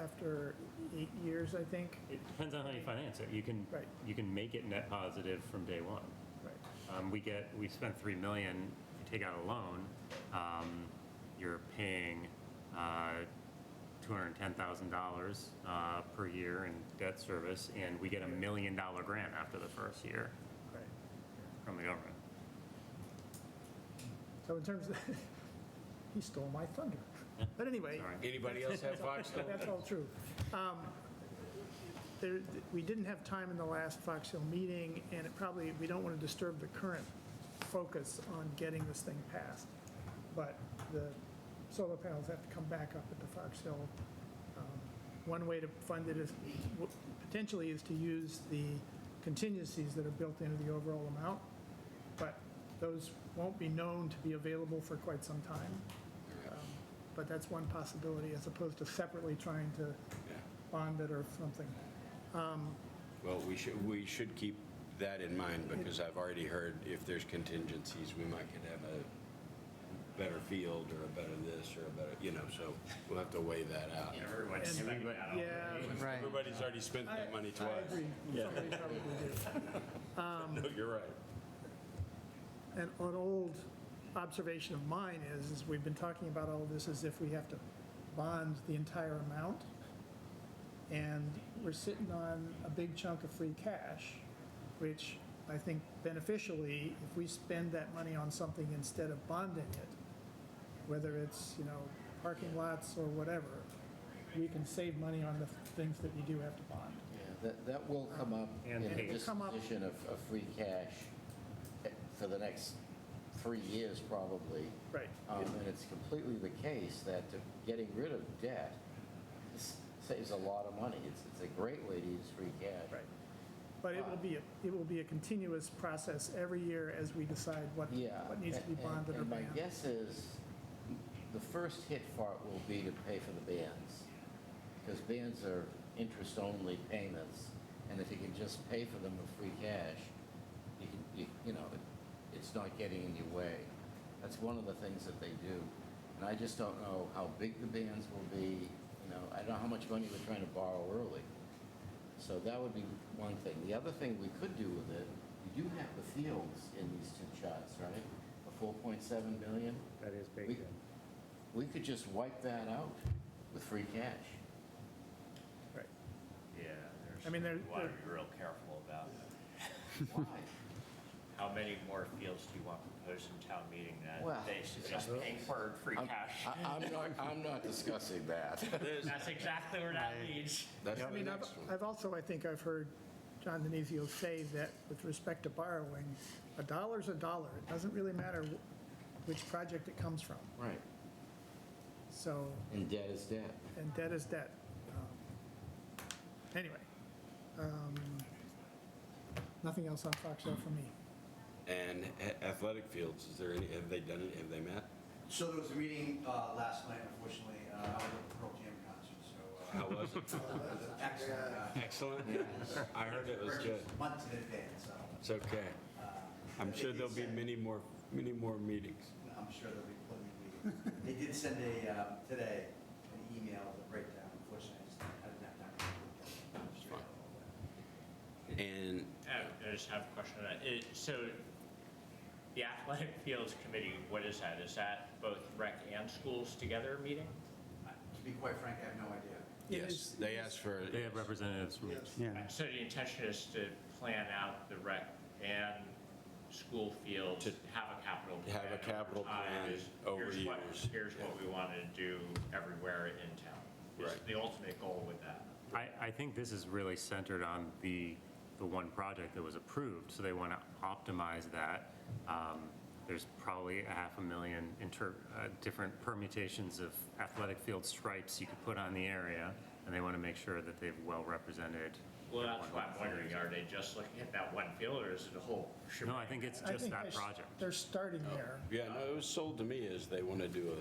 after 8 years, I think. It depends on how you finance it. You can, Right. you can make it net positive from day one. Right. We spent $3 million. If you take out a loan, you're paying $210,000 per year in debt service, and we get $1 million grant after the first year Right. from the government. So in terms of, he stole my thunder. But anyway. Sorry. Anybody else have Foxtel? That's all true. We didn't have time in the last Fox Hill meeting, and we don't want to disturb the current focus on getting this thing passed. But the solar panels have to come back up at the Fox Hill. One way to fund it is, potentially, is to use the contingencies that are built into the overall amount, but those won't be known to be available for quite some time. But that's one possibility, as opposed to separately trying to bond it or something. Well, we should keep that in mind, because I've already heard if there's contingencies, we might could have a better field or a better this or a better, so we'll have to weigh that out. Everyone's spending that already. Yeah, Right. Everybody's already spent that money twice. I agree. Somebody probably do. No, you're right. And an old observation of mine is we've been talking about all of this as if we have to bond the entire amount. And we're sitting on a big chunk of free cash, which I think beneficially, if we spend that money on something instead of bonding it, whether it's, parking lots or whatever, we can save money on the things that we do have to bond. Yeah, that will come up And in the it will come up. disposition of free cash for the next 3 years, probably. Right. And it's completely the case that getting rid of debt saves a lot of money. It's a great way to use free cash. Right. But it will be a continuous process every year as we decide what needs to be bonded or And my banned. guess is, the first hit for it will be to pay for the bands, because bands are interest-only payments, and if you can just pay for them with free cash, it's not getting in your way. That's one of the things that they do. And I just don't know how big the bands will be, I don't know how much money we're trying to borrow early. So that would be one thing. The other thing we could do with it, we do have the fields in these two charts, right? The 4.7 million. That is baked in. We could just wipe that out with free cash. Right. Yeah, I mean, you want to be real careful about Why? how many more fields do you want proposed in town meeting that Well, they suggest paying for free cash? I'm not discussing that. That's exactly where that leads. That's I the mean, next one. I've also, I think I've heard John Denizio say that with respect to borrowing, a dollar's a dollar. It doesn't really matter which project it comes from. Right. So, And debt is debt. and debt is debt. Anyway, nothing else on Fox Hill for me. And athletic fields, is there any, have they done it, have they met? So there was a meeting last night, unfortunately, I was at the Pearl Jam concert, so. How was it? Excellent. Excellent? I heard it was good. Months in advance, so. It's okay. I'm sure there'll be many more meetings. I'm sure there'll be plenty of meetings. They did send today, an email with a breakdown, unfortunately, I just didn't have time to look at it. And And just have a question on that. So the athletic fields committee, what is that? Is that both rec and schools together meeting? To be quite frank, I have no idea. Yes, they asked for. They have representatives from each. Yeah. So the intention is to plan out the rec and school fields, To have a capital plan. have a capital over time, plan is over here's what- years. Here's what we wanted to do everywhere in town. Is Right. the ultimate goal with that. I think this is really centered on the one project that was approved, so they want to optimize that. There's probably 500,000 different permutations of athletic field stripes you could put on the area, and they want to make sure that they've well represented. Well, that's why I'm wondering, are they just looking at that one field, or is it a whole? No, I think it's I just think that project. they're starting there. Yeah, no, it was sold to me as they want to do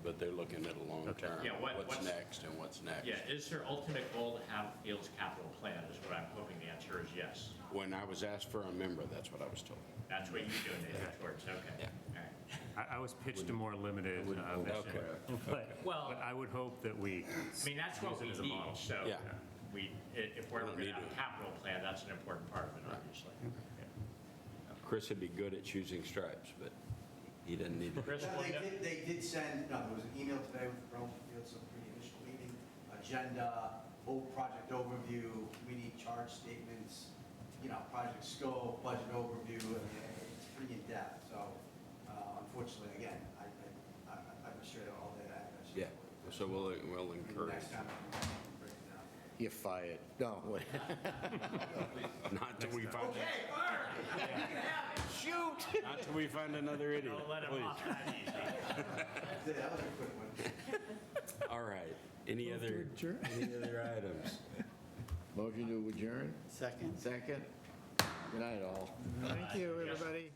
but they're looking at a long term. Yeah, What's what's- next and what's next? Yeah, is their ultimate goal to have Fields capital plan, is what I'm hoping the answer is yes. When I was asked for a member, that's what I was told. That's what you donated towards, okay. Yeah. All right. I was pitched a more limited mission. Okay. Well- But I would hope that we I mean, that's what use it we as a need, model. so Yeah. if we're We don't going to need have a to. capital plan, that's an important part of it, obviously. Chris would be good at choosing stripes, but he didn't need to. Chris, No, what- They did send, no, there was an email today with Burlington Field, some pre-initial meeting, agenda, project overview, community charge statements, project scope, budget overview, and it's pretty in-depth, so unfortunately, again, I restricted all that address. Yeah, so we'll encourage, Next time, I can break it down. You're fired. No, wait. not till we find, Shoot! not till we find another idiot, Don't let him please. off that easy. That was a quick one. All right, any other items? Motion to adjourn? Second. Second? Good night, all. Thank you, everybody.